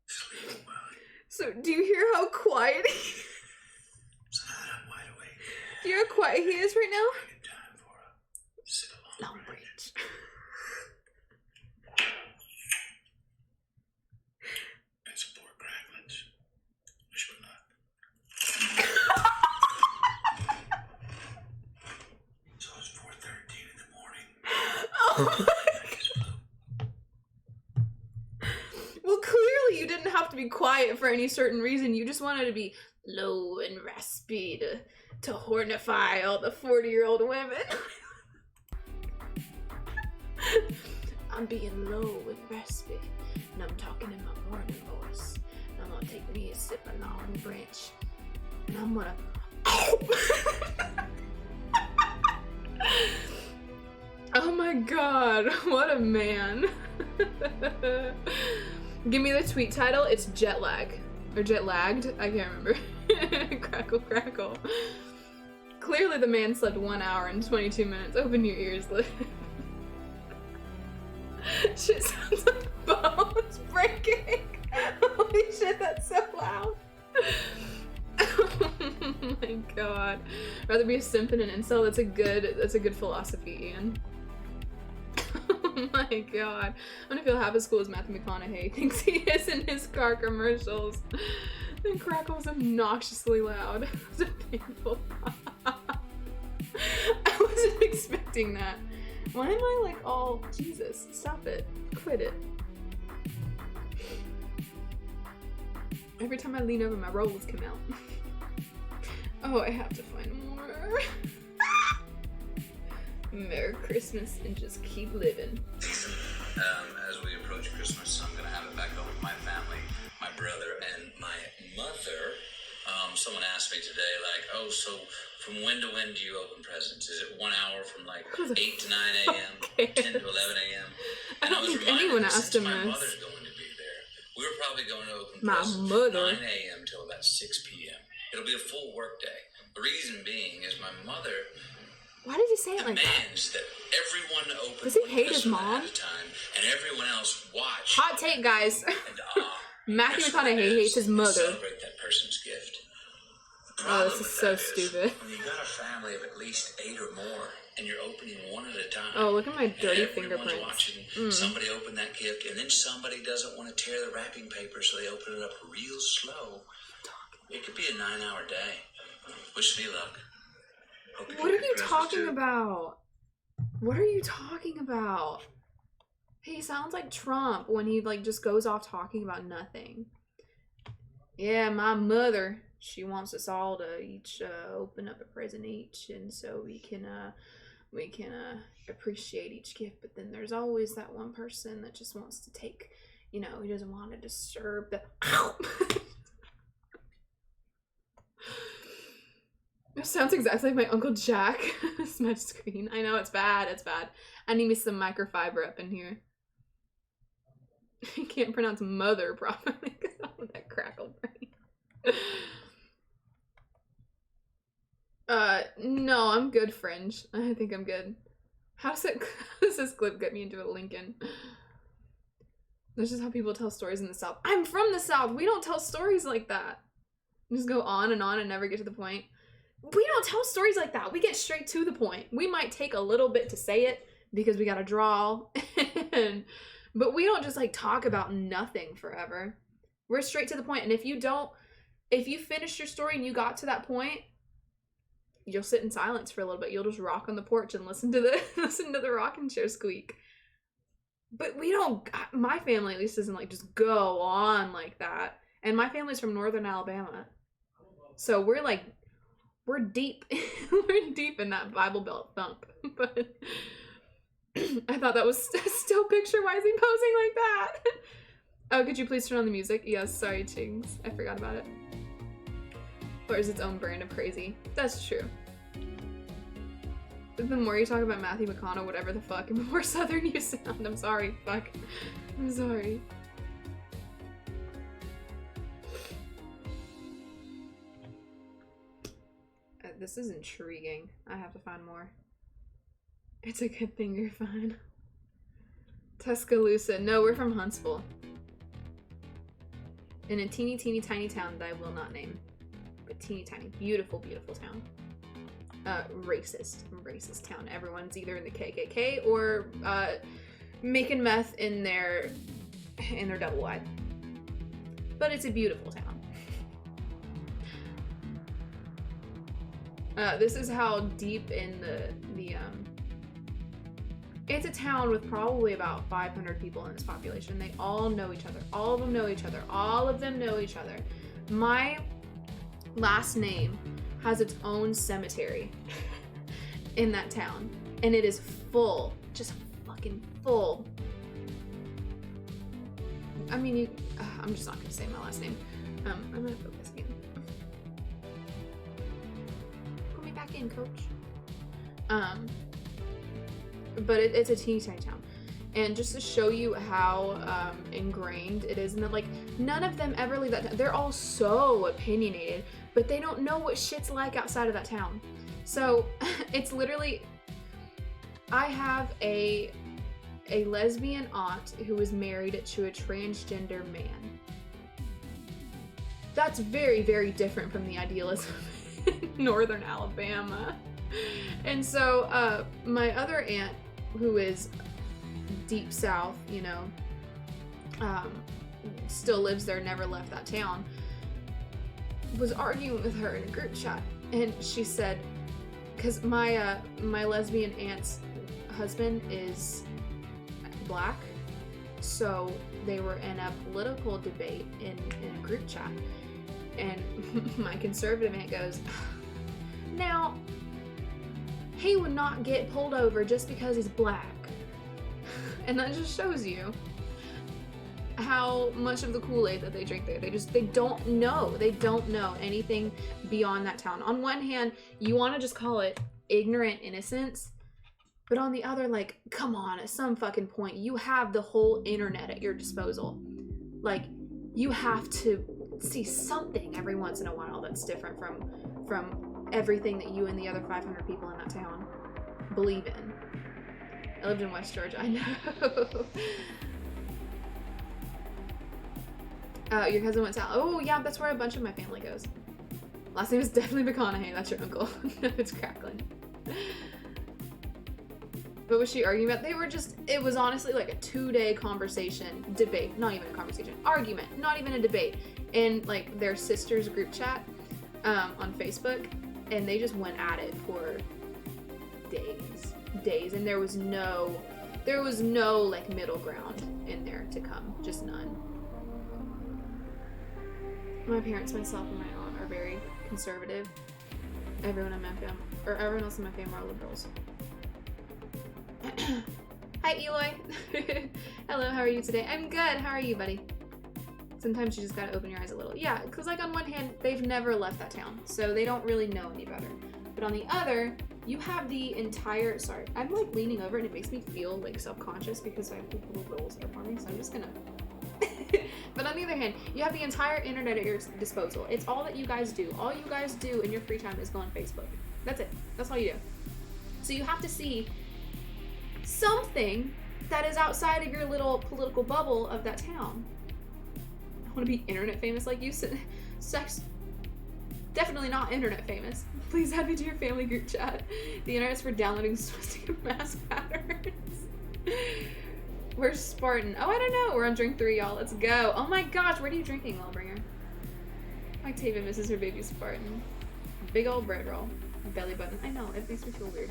Sleeping well. So, do you hear how quiet he is? So now that I'm wide awake, Do you hear how quiet he is right now? pretty good time for a sip of long Long branch. range. It's pork cracklins. Wish me luck. So it's 4:13 in the morning. Oh my god. Well, clearly you didn't have to be quiet for any certain reason. You just wanted to be low and raspy to hornify all the 40-year-old women. I'm being low and raspy, and I'm talking in my morning voice. And I'm gonna take me a sip of long branch, and I'm gonna. Oh my god, what a man. Give me the tweet title. It's jet lag. Or jet lagged. I can't remember. Crackle, crackle. Clearly the man slept 1 hour and 22 minutes. Open your ears, Liv. Shit sounds like bones breaking. Holy shit, that's so loud. Oh my god. Rather be a simp and an incel. That's a good philosophy, Ian. Oh my god. I wonder if he'll have as cool as Matthew McConaughey thinks he is in his car commercials. The crackle was obnoxiously loud. It was a painful. I wasn't expecting that. Why am I like all Jesus? Stop it. Quit it. Every time I lean over, my rolls come out. Oh, I have to find more. Merry Christmas and just keep living. As we approach Christmas, I'm gonna have it back home with my family, my brother, and my mother. Someone asked me today, like, oh, so from when to when do you open presents? Is it 1 hour from like 8 to 9 a.m., 10 to 11 a.m.? I don't think anyone asked him my this. mother's going to be there, we were probably going to open My presents mother. from 9 a.m. till about 6 p.m. It'll be a full work day. The reason being is my mother Why did he say it like that? demands that everyone open Does he one hate his present mom? at a time, and everyone else watch. Hot take, guys. And, Matthew that's McConaughey what it hates is, his and mother. Celebrate that person's gift. The Oh, this problem is with so that stupid. when you got a family of at least 8 or more, and you're opening one at a time. Oh, look at my dirty and everyone's fingerprints. watching somebody open that gift, and then somebody doesn't want to tear the wrapping paper, so they open it up real slow. It could be a 9-hour day. Wish me luck. Hope What are get you presents talking too. about? What are you talking about? He sounds like Trump when he like just goes off talking about nothing. Yeah, my mother, she wants us all to each open up a present each, and so we can appreciate each gift. But then there's always that one person that just wants to take, he doesn't want to disturb the. Ow! It sounds exactly like my Uncle Jack. Smudge screen. I know, it's bad. It's bad. I need me some microfiber up in here. I can't pronounce mother properly because I'm that crackle brain. No, I'm good, Fringe. I think I'm good. How does this clip get me into a Lincoln? That's just how people tell stories in the South. I'm from the South. We don't tell stories like that. Just go on and never get to the point. We don't tell stories like that. We get straight to the point. We might take a little bit to say it because we gotta draw, but we don't just like talk about nothing forever. We're straight to the point. And if you finished your story and you got to that point, you'll sit in silence for a little bit. You'll just rock on the porch and listen to the rocking chair squeak. But we don't. My family at least doesn't like just go on like that. And my family's from Northern Alabama, so we're deep. We're deep in that Bible Belt thump. But I thought that was still picture. Why is he posing like that? Oh, could you please turn on the music? Yes, sorry, Chings. I forgot about it. Or is its own brand of crazy. That's true. The more you talk about Matthew McConaughey, whatever the fuck, the more southern you sound. I'm sorry. Fuck. I'm sorry. This is intriguing. I have to find more. It's a good thing you're fine. Tuscaloosa. No, we're from Huntsville. In a teeny tiny town that I will not name. But teeny tiny. Beautiful, beautiful town. Racist town. Everyone's either in the KKK or making meth in their double wide. But it's a beautiful town. This is how deep in the it's a town with probably about 500 people in its population. They all know each other. All of them know each other. All of them know each other. My last name has its own cemetery in that town. And it is full. Just fucking full. I mean, I'm just not going to say my last name. I'm going to focus again. Put me back in, coach. But it's a teeny tiny town. And just to show you how ingrained it is, and that like none of them ever leave that town. They're all so opinionated, but they don't know what shit's like outside of that town. So it's literally, I have a lesbian aunt who is married to a transgender man. That's very, very different from the idealism in Northern Alabama. And so my other aunt, who is deep south, still lives there, never left that town. was arguing with her in a group chat, and she said, because my lesbian aunt's husband is black, so they were in a political debate in a group chat, and my conservative aunt goes, now, he would not get pulled over just because he's black. And that just shows you how much of the Kool-Aid that they drink there. They don't know. They don't know anything beyond that town. On one hand, you want to just call it ignorant innocence, but on the other, like, come on, at some fucking point, you have the whole internet at your disposal. Like, you have to see something every once in a while that's different from everything that you and the other 500 people in that town believe in. I lived in West Georgia, I know. Your cousin went to oh yeah, that's where a bunch of my family goes. Last name is definitely McConaughey, that's your uncle. It's crackling. What was she arguing about? They were just, it was honestly like a 2-day conversation, debate, not even a conversation, argument, not even a debate, in like their sister's group chat on Facebook, and they just went at it for days, and there was no like middle ground in there to come, just none. My parents, myself, and my aunt are very conservative. Everyone else in my family are liberals. Hi, Eloy. Hello, how are you today? I'm good. How are you, buddy? Sometimes you just gotta open your eyes a little. Yeah, because like on one hand, they've never left that town, so they don't really know any better. But on the other, you have the entire, sorry, I'm like leaning over and it makes me feel like self-conscious because I have people who rolls there for me, so I'm just gonna. But on the other hand, you have the entire internet at your disposal. It's all that you guys do. All you guys do in your free time is go on Facebook. That's it. That's all you do. So you have to see something that is outside of your little political bubble of that town. I want to be internet famous like you said. Sex. Definitely not internet famous. Please add me to your family group chat. The internet's for downloading swastika mask patterns. Where's Spartan? Oh, I don't know. We're on drink 3, y'all. Let's go. Oh my gosh, where are you drinking, Lawbringer? Octavia misses her baby Spartan. Big old bread roll. Belly button. I know, it makes me feel weird.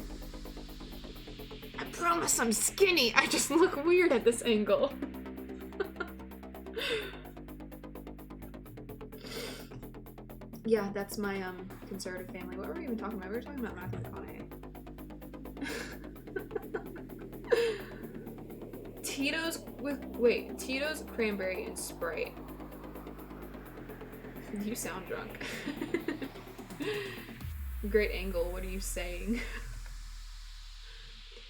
I promise I'm skinny. I just look weird at this angle. Yeah, that's my conservative family. What were we even talking about? We were talking about Matthew McConaughey. Tito's cranberry and Sprite. You sound drunk. Great angle, what are you saying?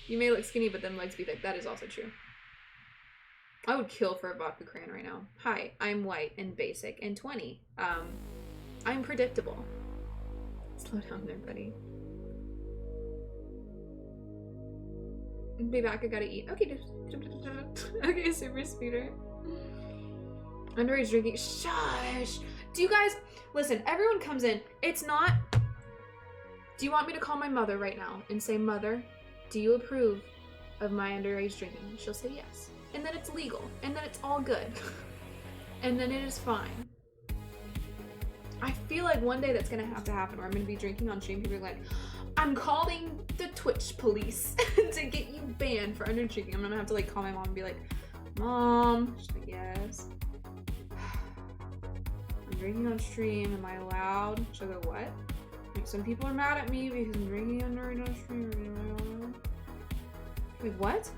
You may look skinny, but then legs be thick. That is also true. I would kill for a vodka cran right now. Hi, I'm white and basic and 20. I'm predictable. Slow down there, buddy. Be back, I gotta eat. Okay, okay, super speeder. Underage drinking. Shush! Do you guys, listen, everyone comes in. It's not, do you want me to call my mother right now and say, Mother, do you approve of my underage drinking? She'll say yes. And then it's legal. And then it's all good. And then it is fine. I feel like one day that's gonna have to happen where I'm gonna be drinking on stream. People are like, I'm calling the Twitch police to get you banned for under drinking. I'm gonna have to like call my mom and be like, Mom. She's like, yes. I'm drinking on stream. Am I allowed? She'll go, what? Like, some people are mad at me because I'm drinking underage on stream. Wait, what?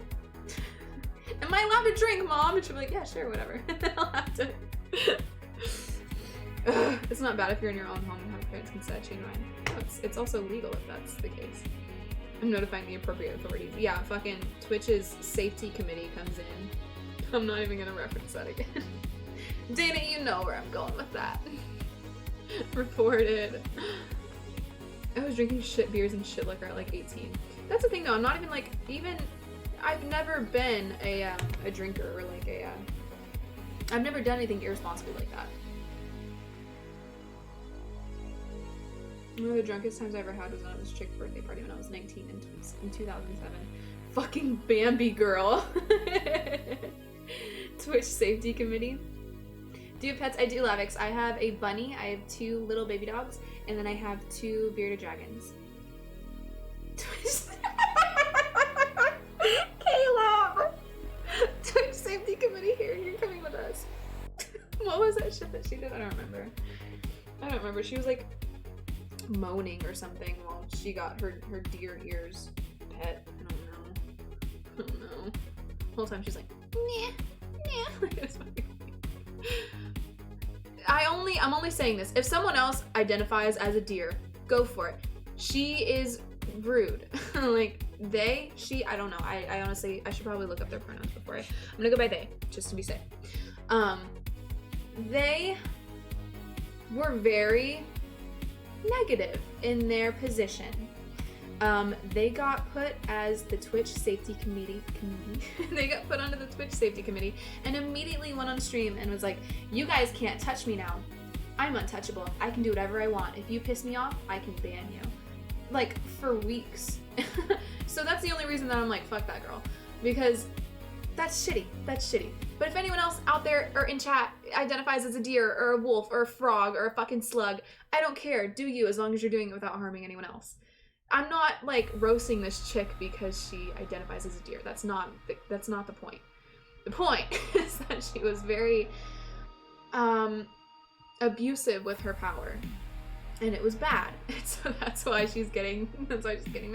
Am I allowed to drink, Mom? And she'll be like, yeah, sure, whatever. And then I'll have to. It's not bad if you're in your own home and have parents consent, change your mind. No, it's also legal if that's the case. I'm notifying the appropriate authorities. Yeah, fucking Twitch's safety committee comes in. I'm not even gonna reference that again. Dana, you know where I'm going with that. Reported. I was drinking shit beers and shit liquor at like 18. That's the thing though, I'm not even like, I've never been a drinker or like I've never done anything irresponsible like that. One of the drunkest times I ever had was when I was chick's birthday party when I was 19 in 2007. Fucking Bambi girl. Twitch safety committee. Do you have pets? I do, Lavix. I have a bunny, I have 2 little baby dogs, and then I have 2 bearded dragons. Caleb! Twitch safety committee here, you're coming with us. What was that shit that she did? I don't remember. She was like moaning or something while she got her deer ears pet. I don't know. The whole time she's like, nah. It's fucking funny. I'm only saying this. If someone else identifies as a deer, go for it. She is rude. Like she, I don't know. I honestly, I should probably look up their pronouns before I'm gonna go by they, just to be safe. They were very negative in their position. They got put as the Twitch safety committee. They got put onto the Twitch safety committee and immediately went on stream and was like, you guys can't touch me now. I'm untouchable. I can do whatever I want. If you piss me off, I can ban you. Like, for weeks. So that's the only reason that I'm like, fuck that girl. Because that's shitty. But if anyone else out there or in chat identifies as a deer or a wolf or a frog or a fucking slug, I don't care. Do you, as long as you're doing it without harming anyone else. I'm not like roasting this chick because she identifies as a deer. That's not the point. The point is that she was very abusive with her power, and it was bad. So that's why she's getting the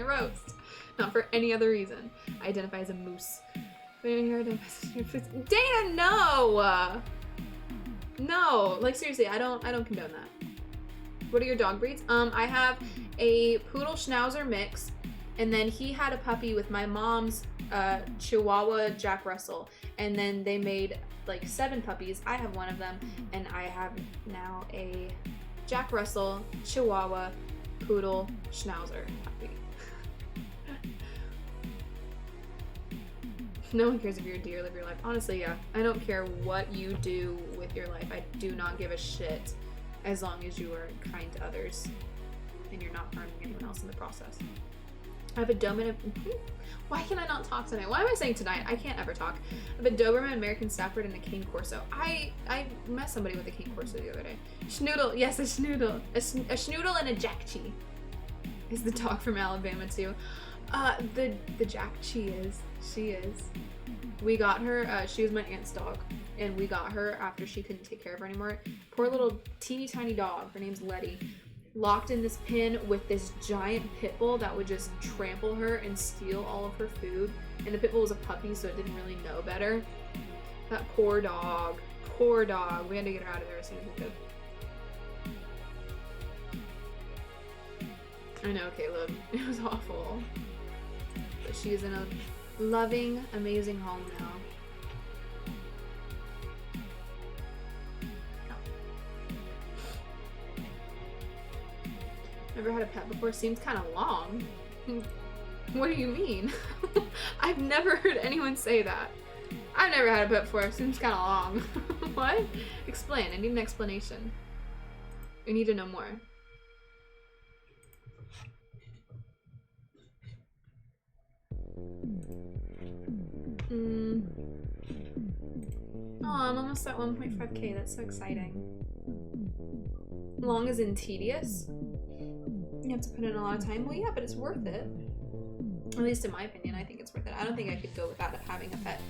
roast, not for any other reason. I identify as a moose. Dana, no, like seriously, I don't condone that. What are your dog breeds? I have a poodle schnauzer mix, and then he had a puppy with my mom's Chihuahua Jack Russell, and then they made like 7 puppies. I have one of them, and I have now a Jack Russell Chihuahua poodle schnauzer puppy. No one cares if you're a deer, live your life. Honestly, yeah. I don't care what you do with your life. I do not give a shit as long as you are kind to others and you're not harming anyone else in the process. I have a Doberman. Why can I not talk tonight? Why am I saying tonight? I can't ever talk. I have a Doberman American Stafford and a Cane Corso. I met somebody with a Cane Corso the other day. Schnoodle. Yes, a Schnoodle. A Schnoodle and a Jack Chi is the dog from Alabama too. The Jack Chi is. She is. We got her, she was my aunt's dog, and we got her after she couldn't take care of her anymore. Poor little teeny tiny dog, her name's Letty, locked in this pen with this giant pit bull that would just trample her and steal all of her food. And the pit bull was a puppy, so it didn't really know better. That poor dog. Poor dog. We had to get her out of there as soon as we could. I know, Caleb. It was awful. But she is in a loving, amazing home now. Never had a pet before. Seems kind of long. What do you mean? I've never heard anyone say that. I've never had a pet before. Seems kind of long. What? Explain. I need an explanation. I need to know more. Oh, I'm almost at 1.5k. That's so exciting. Long as in tedious? You have to put in a lot of time. Well, yeah, but it's worth it. At least in my opinion, I think it's worth it. I don't think I could go without having a pet.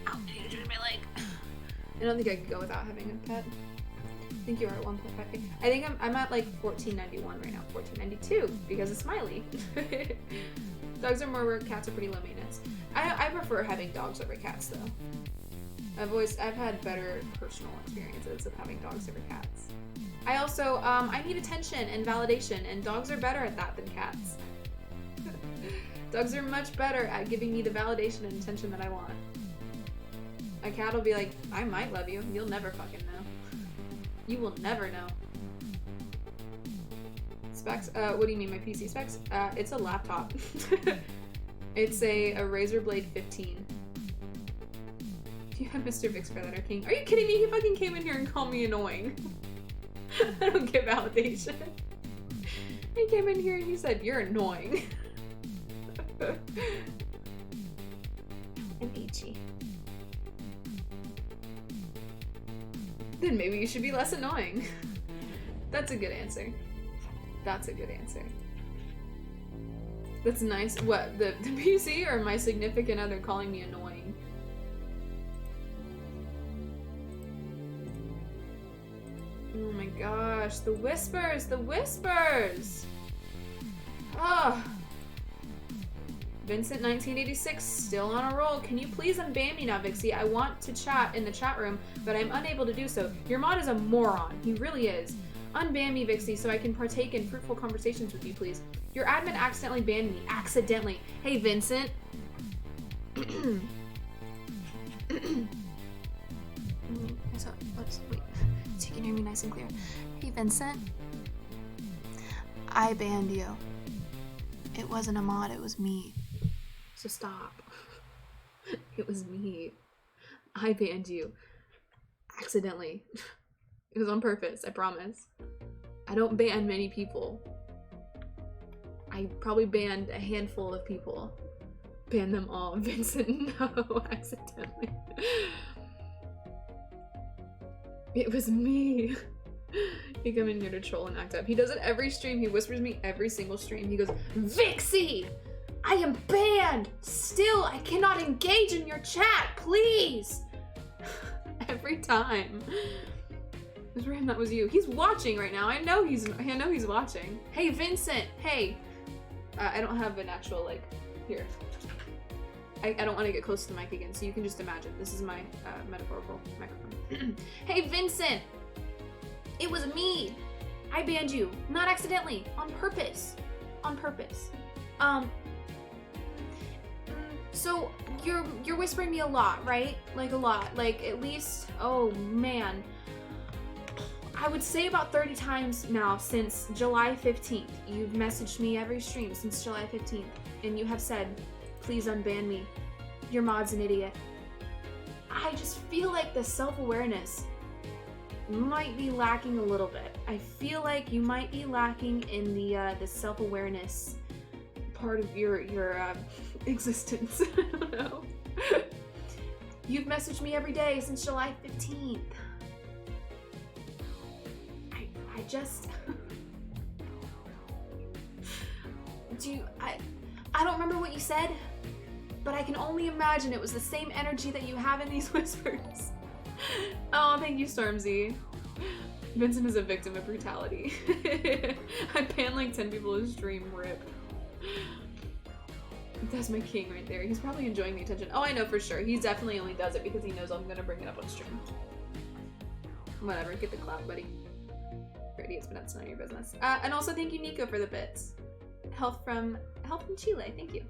Ow, I need to join my leg. I don't think I could go without having a pet. I think you are at 1.5k. I think I'm at like 1491 right now. 1492 because of Smiley. Dogs are more work, cats are pretty low maintenance. I prefer having dogs over cats though. I've had better personal experiences of having dogs over cats. I also, I need attention and validation, and dogs are better at that than cats. Dogs are much better at giving me the validation and attention that I want. A cat will be like, I might love you. You'll never fucking know. You will never know. Specs? What do you mean, my PC specs? It's a laptop. It's a Razer Blade 15. You have Mr. Vix for Letter King. Are you kidding me? He fucking came in here and called me annoying. I don't get validation. He came in here and he said, you're annoying. I'm itchy. Then maybe you should be less annoying. That's a good answer. That's a good answer. That's nice. What, the PC or my significant other calling me annoying? Oh my gosh, the whispers, the whispers! Oh. Vincent 1986, still on a roll. Can you please unban me now, Vixie? I want to chat in the chat room, but I'm unable to do so. Your mod is a moron. He really is. Unban me, Vixie, so I can partake in fruitful conversations with you, please. Your admin accidentally banned me. Accidentally. Hey, Vincent. Wait. So you can hear me nice and clear. Hey, Vincent. I banned you. It wasn't a mod, it was me. So stop. It was me. I banned you. Accidentally. It was on purpose, I promise. I don't ban many people. I probably banned a handful of people. Ban them all. Vincent, no, accidentally. It was me. He come in here to troll and act up. He does it every stream. He whispers me every single stream. He goes, Vixie! I am banned! Still, I cannot engage in your chat, please! Every time. That was you. He's watching right now. I know he's watching. Hey, Vincent! Hey! I don't have an actual, like, here. I don't want to get close to the mic again, so you can just imagine. This is my metaphorical microphone. Hey, Vincent! It was me! I banned you. Not accidentally. On purpose. On purpose. So, you're whispering me a lot, right? Like, a lot. Like, at least, oh, man. I would say about 30 times now since July 15th. You've messaged me every stream since July 15th. And you have said, please unban me. Your mod's an idiot. I just feel like the self-awareness might be lacking a little bit. I feel like you might be lacking in the self-awareness part of your existence. I don't know. You've messaged me every day since July 15th. I just I don't remember what you said, but I can only imagine it was the same energy that you have in these whispers. Oh, thank you, Stormzy. Vincent is a victim of brutality. I banned like 10 people in stream, rip. That's my king right there. He's probably enjoying the attention. Oh, I know for sure. He definitely only does it because he knows I'm gonna bring it up on stream. Whatever, get the clout, buddy. For idiots, but that's none of your business. And also thank you, Nico, for the bits. Health from Chile, thank you.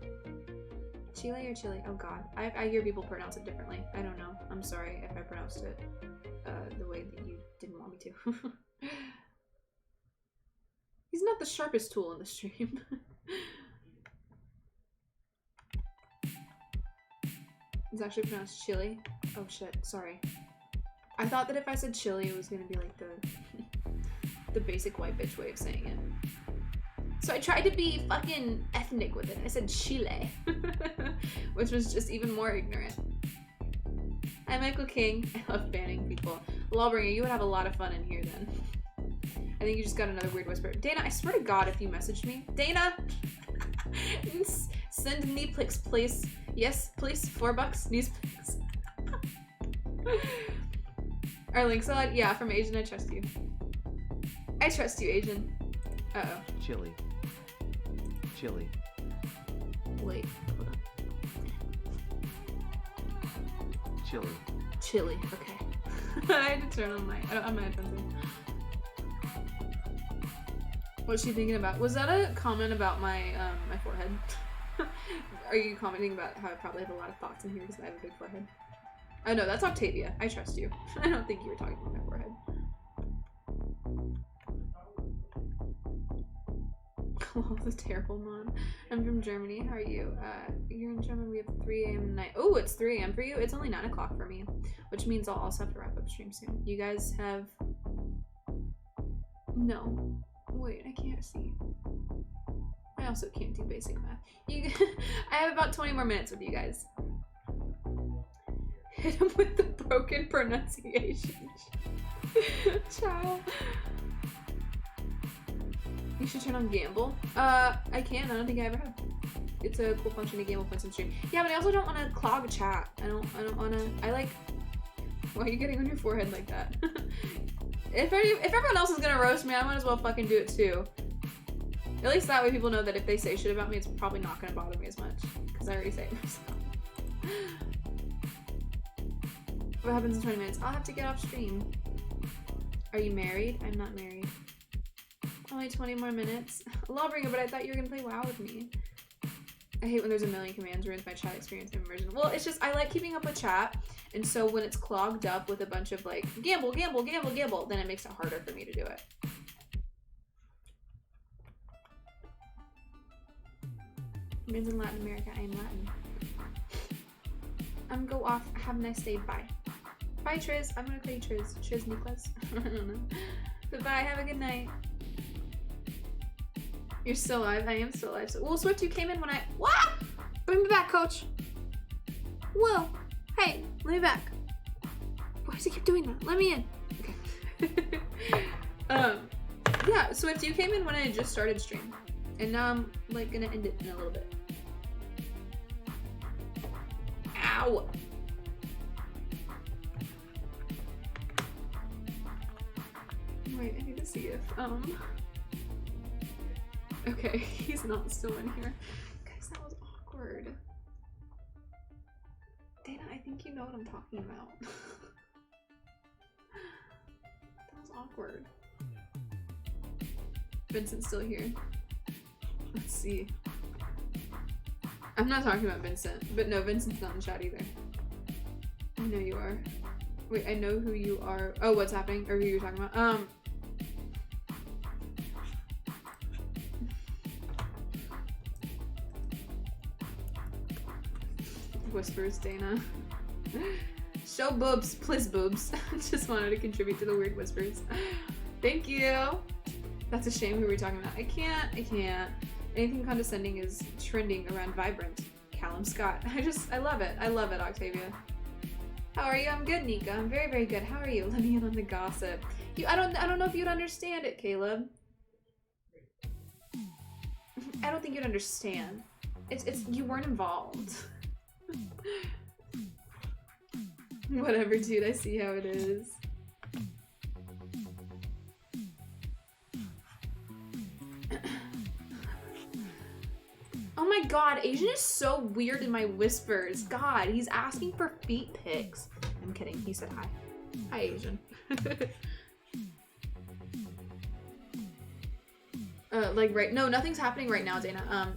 Chile or Chile? Oh god. I hear people pronounce it differently. I don't know. I'm sorry if I pronounced it the way that you didn't want me to. He's not the sharpest tool in the stream. It's actually pronounced Chile. Oh shit, sorry. I thought that if I said Chile, it was gonna be like the basic white bitch way of saying it. So I tried to be fucking ethnic with it. I said Chile, which was just even more ignorant. Hi, Michael King. I love banning people. Lawbringer, you would have a lot of fun in here then. I think you just got another weird whisper. Dana, I swear to God, if you messaged me, Dana, send Neeplex, please. Yes, please. $4. Neeplex. Our links a lot. Yeah, from Asian. I trust you. I trust you, Asian. Uh-oh. Chili. Wait, hold on. Chili, okay. I had to turn on my, I don't have my headphones in. What's she thinking about? Was that a comment about my my forehead? Are you commenting about how I probably have a lot of thoughts in here because I have a big forehead? Oh no, that's Octavia. I trust you. I don't think you were talking about my forehead. Oh, the terrible mom. I'm from Germany. How are you? You're in Germany. We have 3 a.m. night. Oh, it's 3 a.m. for you? It's only 9 o'clock for me, which means I'll also have to wrap up stream soon. You guys have... No. Wait, I can't see. I also can't do basic math. I have about 20 more minutes with you guys. Hit him with the broken pronunciation. Ciao. You should turn on gamble. I can. I don't think I ever have. It's a cool function to gamble points in stream. Yeah, but I also don't want to clog chat. I don't want to. I like. Why are you getting on your forehead like that? If everyone else is gonna roast me, I might as well fucking do it too. At least that way people know that if they say shit about me, it's probably not gonna bother me as much. Because I already say it myself. What happens in 20 minutes? I'll have to get off stream. Are you married? I'm not married. Only 20 more minutes. Lawbringer, but I thought you were gonna play WoW with me. I hate when there's a million commands, ruins my chat experience and immersion. Well, it's just, I like keeping up with chat, and so when it's clogged up with a bunch of like, gamble, gamble, gamble, gamble, then it makes it harder for me to do it. Means in Latin America, I am Latin. I'm go off, have a nice day, bye. Bye, Triz. I'm gonna call you Triz. Triz Nicholas. I don't know. But bye, have a good night. You're still alive. I am still alive. So, well, Swift, you came in when I. What? Bring me back, coach. Whoa. Hey, let me back. Why does he keep doing that? Let me in. Okay. Yeah, Swift, you came in when I just started stream. And now I'm, like, gonna end it in a little bit. Ow. Wait, I need to see if, okay, he's not still in here. Guys, that was awkward. Dana, I think you know what I'm talking about. That was awkward. Vincent's still here. Let's see. I'm not talking about Vincent, but no, Vincent's not in chat either. I know you are. Wait, I know who you are. Oh, what's happening? Or who you're talking about? Whispers, Dana. Show boobs, please boobs. Just wanted to contribute to the weird whispers. Thank you. That's a shame. Who are we talking about? I can't. Anything condescending is trending around Vibrant. Callum Scott. I love it. I love it, Octavia. How are you? I'm good, Nika. I'm very, very good. How are you? Let me in on the gossip. I don't know if you'd understand it, Caleb. I don't think you'd understand. It's you weren't involved. Whatever, dude. I see how it is. Oh my god, Asian is so weird in my whispers. God, he's asking for feet pics. I'm kidding, he said hi. Hi, Asian. No, nothing's happening right now, Dana.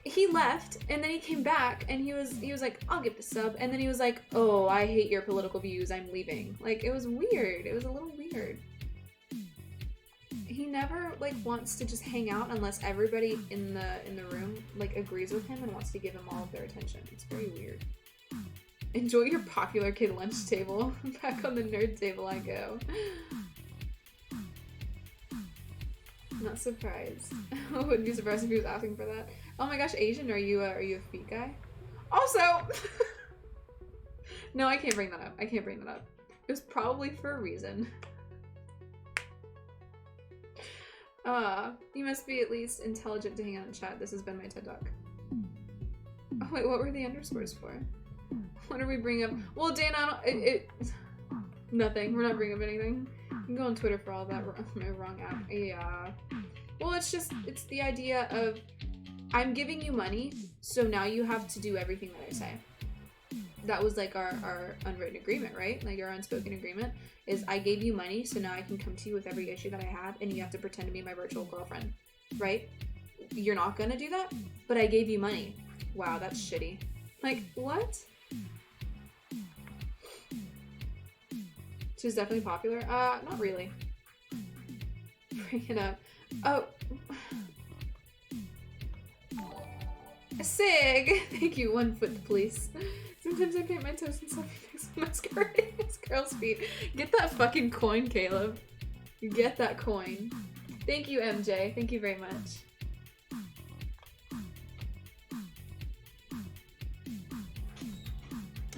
He left, and then he came back, and he was like, I'll give the sub, and then he was like, oh, I hate your political views, I'm leaving. Like, it was weird. It was a little weird. He never like wants to just hang out unless everybody in the room like agrees with him and wants to give him all of their attention. It's very weird. Enjoy your popular kid lunch table. Back on the nerd table I go. Not surprised. I wouldn't be surprised if he was asking for that. Oh my gosh, Asian, are you a feet guy? Also, no, I can't bring that up. I can't bring that up. It was probably for a reason. You must be at least intelligent to hang out in chat. This has been my TED Talk. Oh wait, what were the underscores for? What are we bringing up? Well, Dana, nothing. We're not bringing up anything. You can go on Twitter for all that. My wrong app. Yeah. Well, it's the idea of I'm giving you money, so now you have to do everything that I say. That was like our unwritten agreement, right? Like our unspoken agreement is I gave you money, so now I can come to you with every issue that I have, and you have to pretend to be my virtual girlfriend, right? You're not gonna do that, but I gave you money. Wow, that's shitty. Like, what? She's definitely popular. Not really. Bring it up. Oh. Sig! Thank you, 1 foot, please. Sometimes I paint my toes and stuff makes mascara his girl's feet. Get that fucking coin, Caleb. Get that coin. Thank you, MJ. Thank you very much.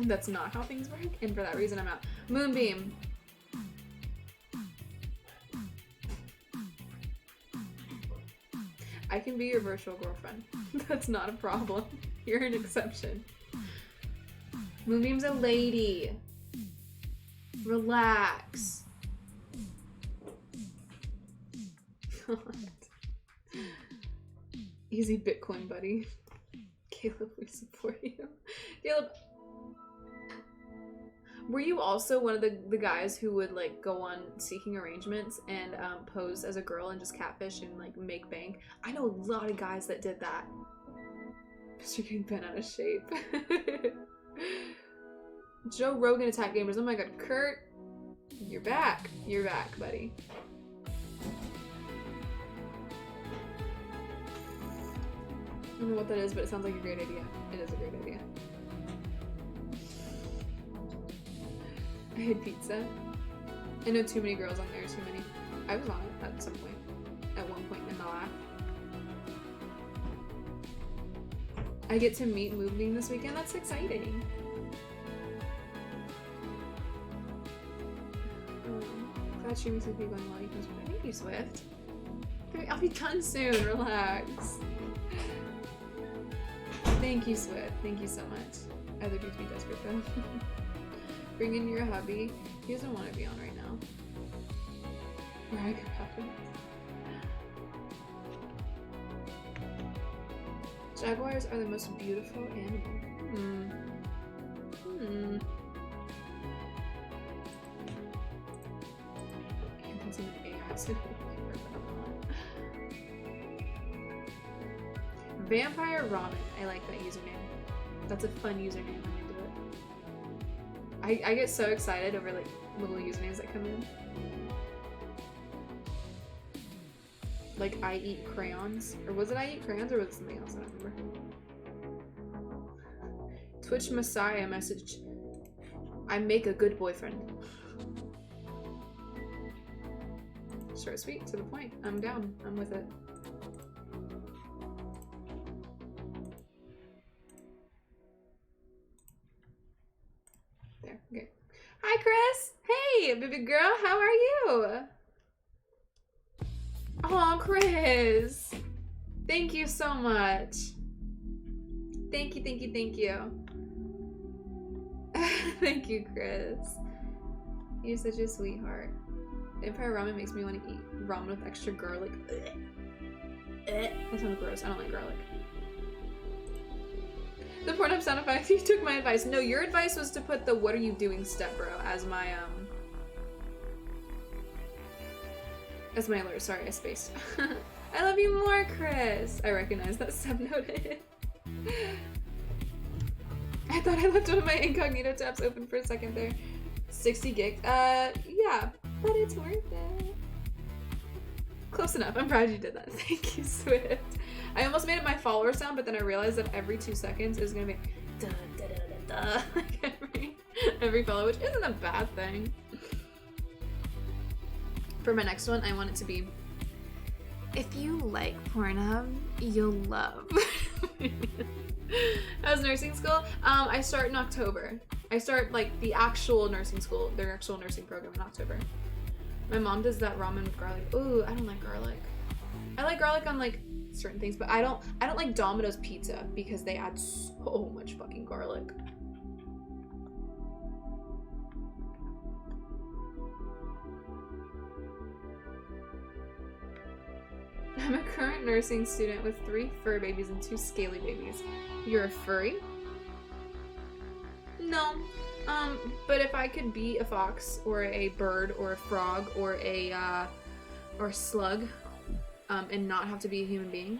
That's not how things work, and for that reason I'm out. Moonbeam. I can be your virtual girlfriend. That's not a problem. You're an exception. Moonbeam's a lady. Relax. God. Easy Bitcoin, buddy. Caleb, we support you. Caleb, were you also one of the guys who would like go on Seeking Arrangements and pose as a girl and just catfish and like make bank? I know a lot of guys that did that. Mr. getting bent out of shape. Joe Rogan attack gamers. Oh my god, Kurt, you're back. You're back, buddy. I don't know what that is, but it sounds like a great idea. It is a great idea. I had pizza. I know too many girls on there, too many. I was on it at some point. At one point in my life. I get to meet Moonbeam this weekend. That's exciting. Glad streaming seems to be going well. You can thank you, Swift. I'll be done soon. Relax. Thank you, Swift. Thank you so much. Other dudes be desperate though. Bring in your hubby. He doesn't want to be on right now. Brag about it. Jaguars are the most beautiful animal. That's an AI, so Vampire Ramen. I like that username. That's a fun username. I'm into it. I get so excited over like little usernames that come in. Like I eat crayons, or was it I eat crayons, or was it something else? I don't remember. Twitch Messiah message. I make a good boyfriend. Short, sweet, to the point. I'm down. I'm with it. There. Okay. Hi, Chris. Hey, baby girl. How are you? Oh, Chris. Thank you so much. Thank you, thank you, thank you. Thank you, Chris. You're such a sweetheart. Vampire ramen makes me want to eat ramen with extra garlic. That sounds gross. I don't like garlic. The Pornhub sound effect. You took my advice. No, your advice was to put the "What are you doing, step bro" as my alert. Sorry, I spaced. I love you more, Chris. I recognize that sub-noted. I thought I left one of my incognito tabs open for a second there. 60 gigs. Yeah, but it's worth it. Close enough. I'm proud you did that. Thank you, Swift. I almost made it my follower sound, but then I realized that every 2 seconds is gonna be da da da da da, like every follow, which isn't a bad thing. For my next one, I want it to be, if you like Pornhub, you'll love. How's nursing school? I start in October. I start like the actual nursing school, their actual nursing program in October. My mom does that ramen with garlic. Ooh, I don't like garlic. I like garlic on like certain things, but I don't like Domino's pizza because they add so much fucking garlic. I'm a current nursing student with 3 fur babies and 2 scaly babies. You're a furry? No. But if I could be a fox or a bird or a frog or a slug, and not have to be a human being,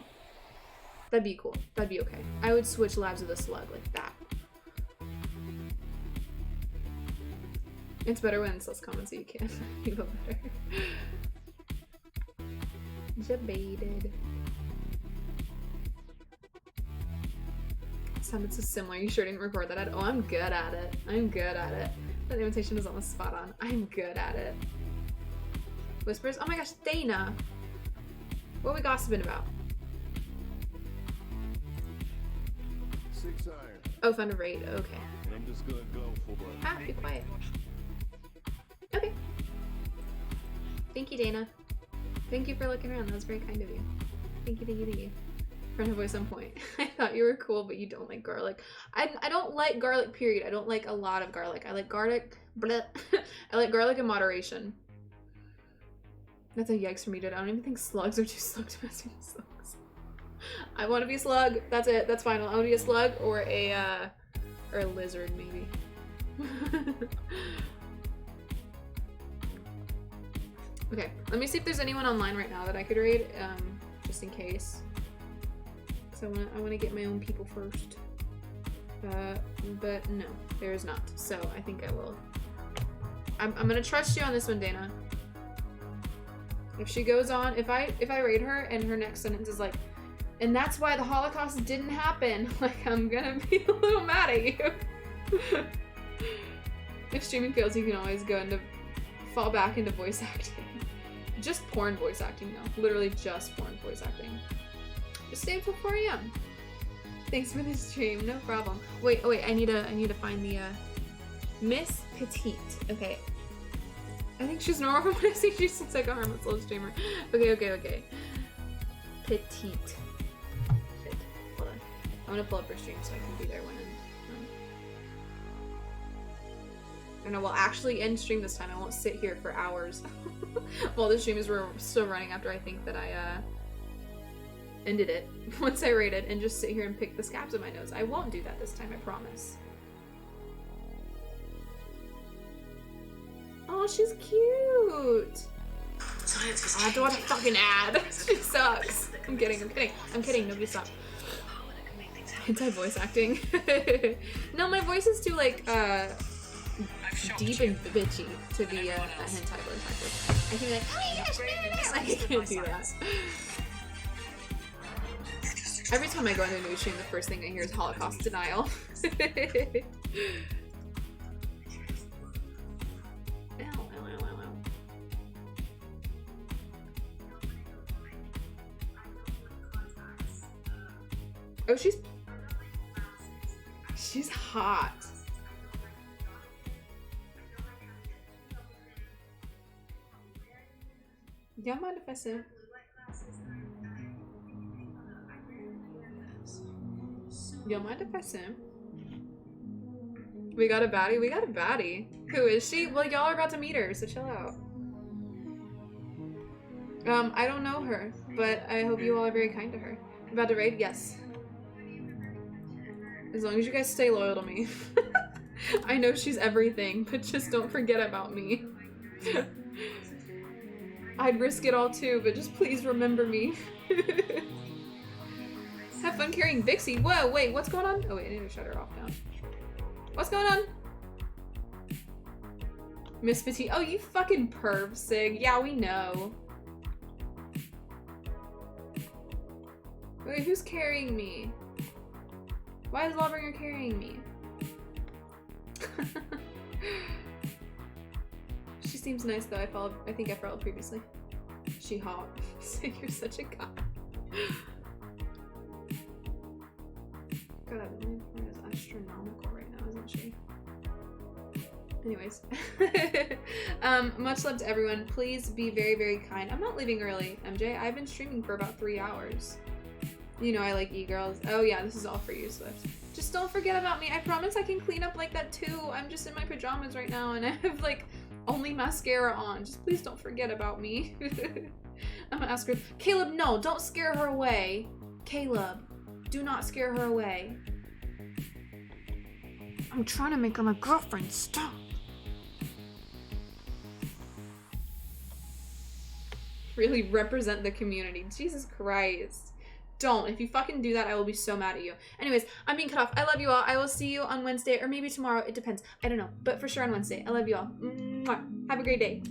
that'd be cool. That'd be okay. I would switch lives with a slug like that. It's better when it's less common, so you can feel better. Debated. Sounded so similar. You sure didn't record that? Oh, I'm good at it. I'm good at it. That imitation is almost spot on. I'm good at it. Whispers. Oh my gosh, Dana. What are we gossiping about? 6 iron. Oh, found a raid. Okay. I'm just gonna go for it. Ah, be quiet. Okay. Thank you, Dana. Thank you for looking around. That was very kind of you. Thank you, thank you, thank you. Friend of voice on point. I thought you were cool, but you don't like garlic. I don't like garlic, period. I don't like a lot of garlic. I like garlic. Bleh. I like garlic in moderation. That's a yikes for me, dude. I don't even think slugs are too slug to mess with slugs. I want to be a slug. That's it. That's fine. I want to be a slug or a lizard, maybe. Okay, let me see if there's anyone online right now that I could raid, just in case. So I want to get my own people first. But no, there is not. So I think I will. I'm gonna trust you on this one, Dana. If she goes on, if I raid her and her next sentence is like, and that's why the Holocaust didn't happen, like, I'm gonna be a little mad at you. If streaming fails, you can always fall back into voice acting. Just porn voice acting though. Literally just porn voice acting. Just stay until 4 AM. Thanks for the stream, no problem. Wait, I need to find the Miss Petite. Okay. I think she's normal when I say she looks like a harmless little streamer. Okay. Petite. Shit. Hold on. I'm gonna pull up her stream so I can be there when I know we'll actually end stream this time. I won't sit here for hours while the stream is still running after I think that I ended it once I rated and just sit here and pick the scabs of my nose. I won't do that this time, I promise. Oh, she's cute. I don't want to fucking ad. She sucks. I'm kidding. Nobody stop. Anti-voice acting. No, my voice is too like deep and bitchy to be a hentai voice actor. I can be like, oh my gosh, like, I can't do that. Every time I go into a new stream, the first thing I hear is Holocaust denial. Oh, she's hot. You don't mind if I sit? You don't mind if I sim? We got a baddie? We got a baddie. Who is she? Well, y'all are about to meet her, so chill out. I don't know her, but I hope you all are very kind to her. About to raid? Yes. As long as you guys stay loyal to me. I know she's everything, but just don't forget about me. I'd risk it all too, but just please remember me. Have fun carrying Vixie. Whoa, wait, what's going on? Oh wait, I need to shut her off now. What's going on? Miss Petite. Oh, you fucking perv, Sig. Yeah, we know. Wait, who's carrying me? Why is Lawbringer carrying me? She seems nice though. I think I followed previously. She hot. Sig, you're such a guy. God, my phone is astronomical right now, isn't she? Anyways. Much love to everyone. Please be very, very kind. I'm not leaving early, MJ. I've been streaming for about 3 hours. You know I like e-girls. Oh yeah, this is all for you, Swift. Just don't forget about me. I promise I can clean up like that too. I'm just in my pajamas right now and I have like only mascara on. Just please don't forget about me. I'm gonna ask her, Caleb, no, don't scare her away. Caleb, do not scare her away. I'm trying to make her my girlfriend. Stop. Really represent the community. Jesus Christ. Don't. If you fucking do that, I will be so mad at you. Anyways, I'm being cut off. I love you all. I will see you on Wednesday or maybe tomorrow. It depends. I don't know. But for sure on Wednesday. I love you all. Mwah. Have a great day.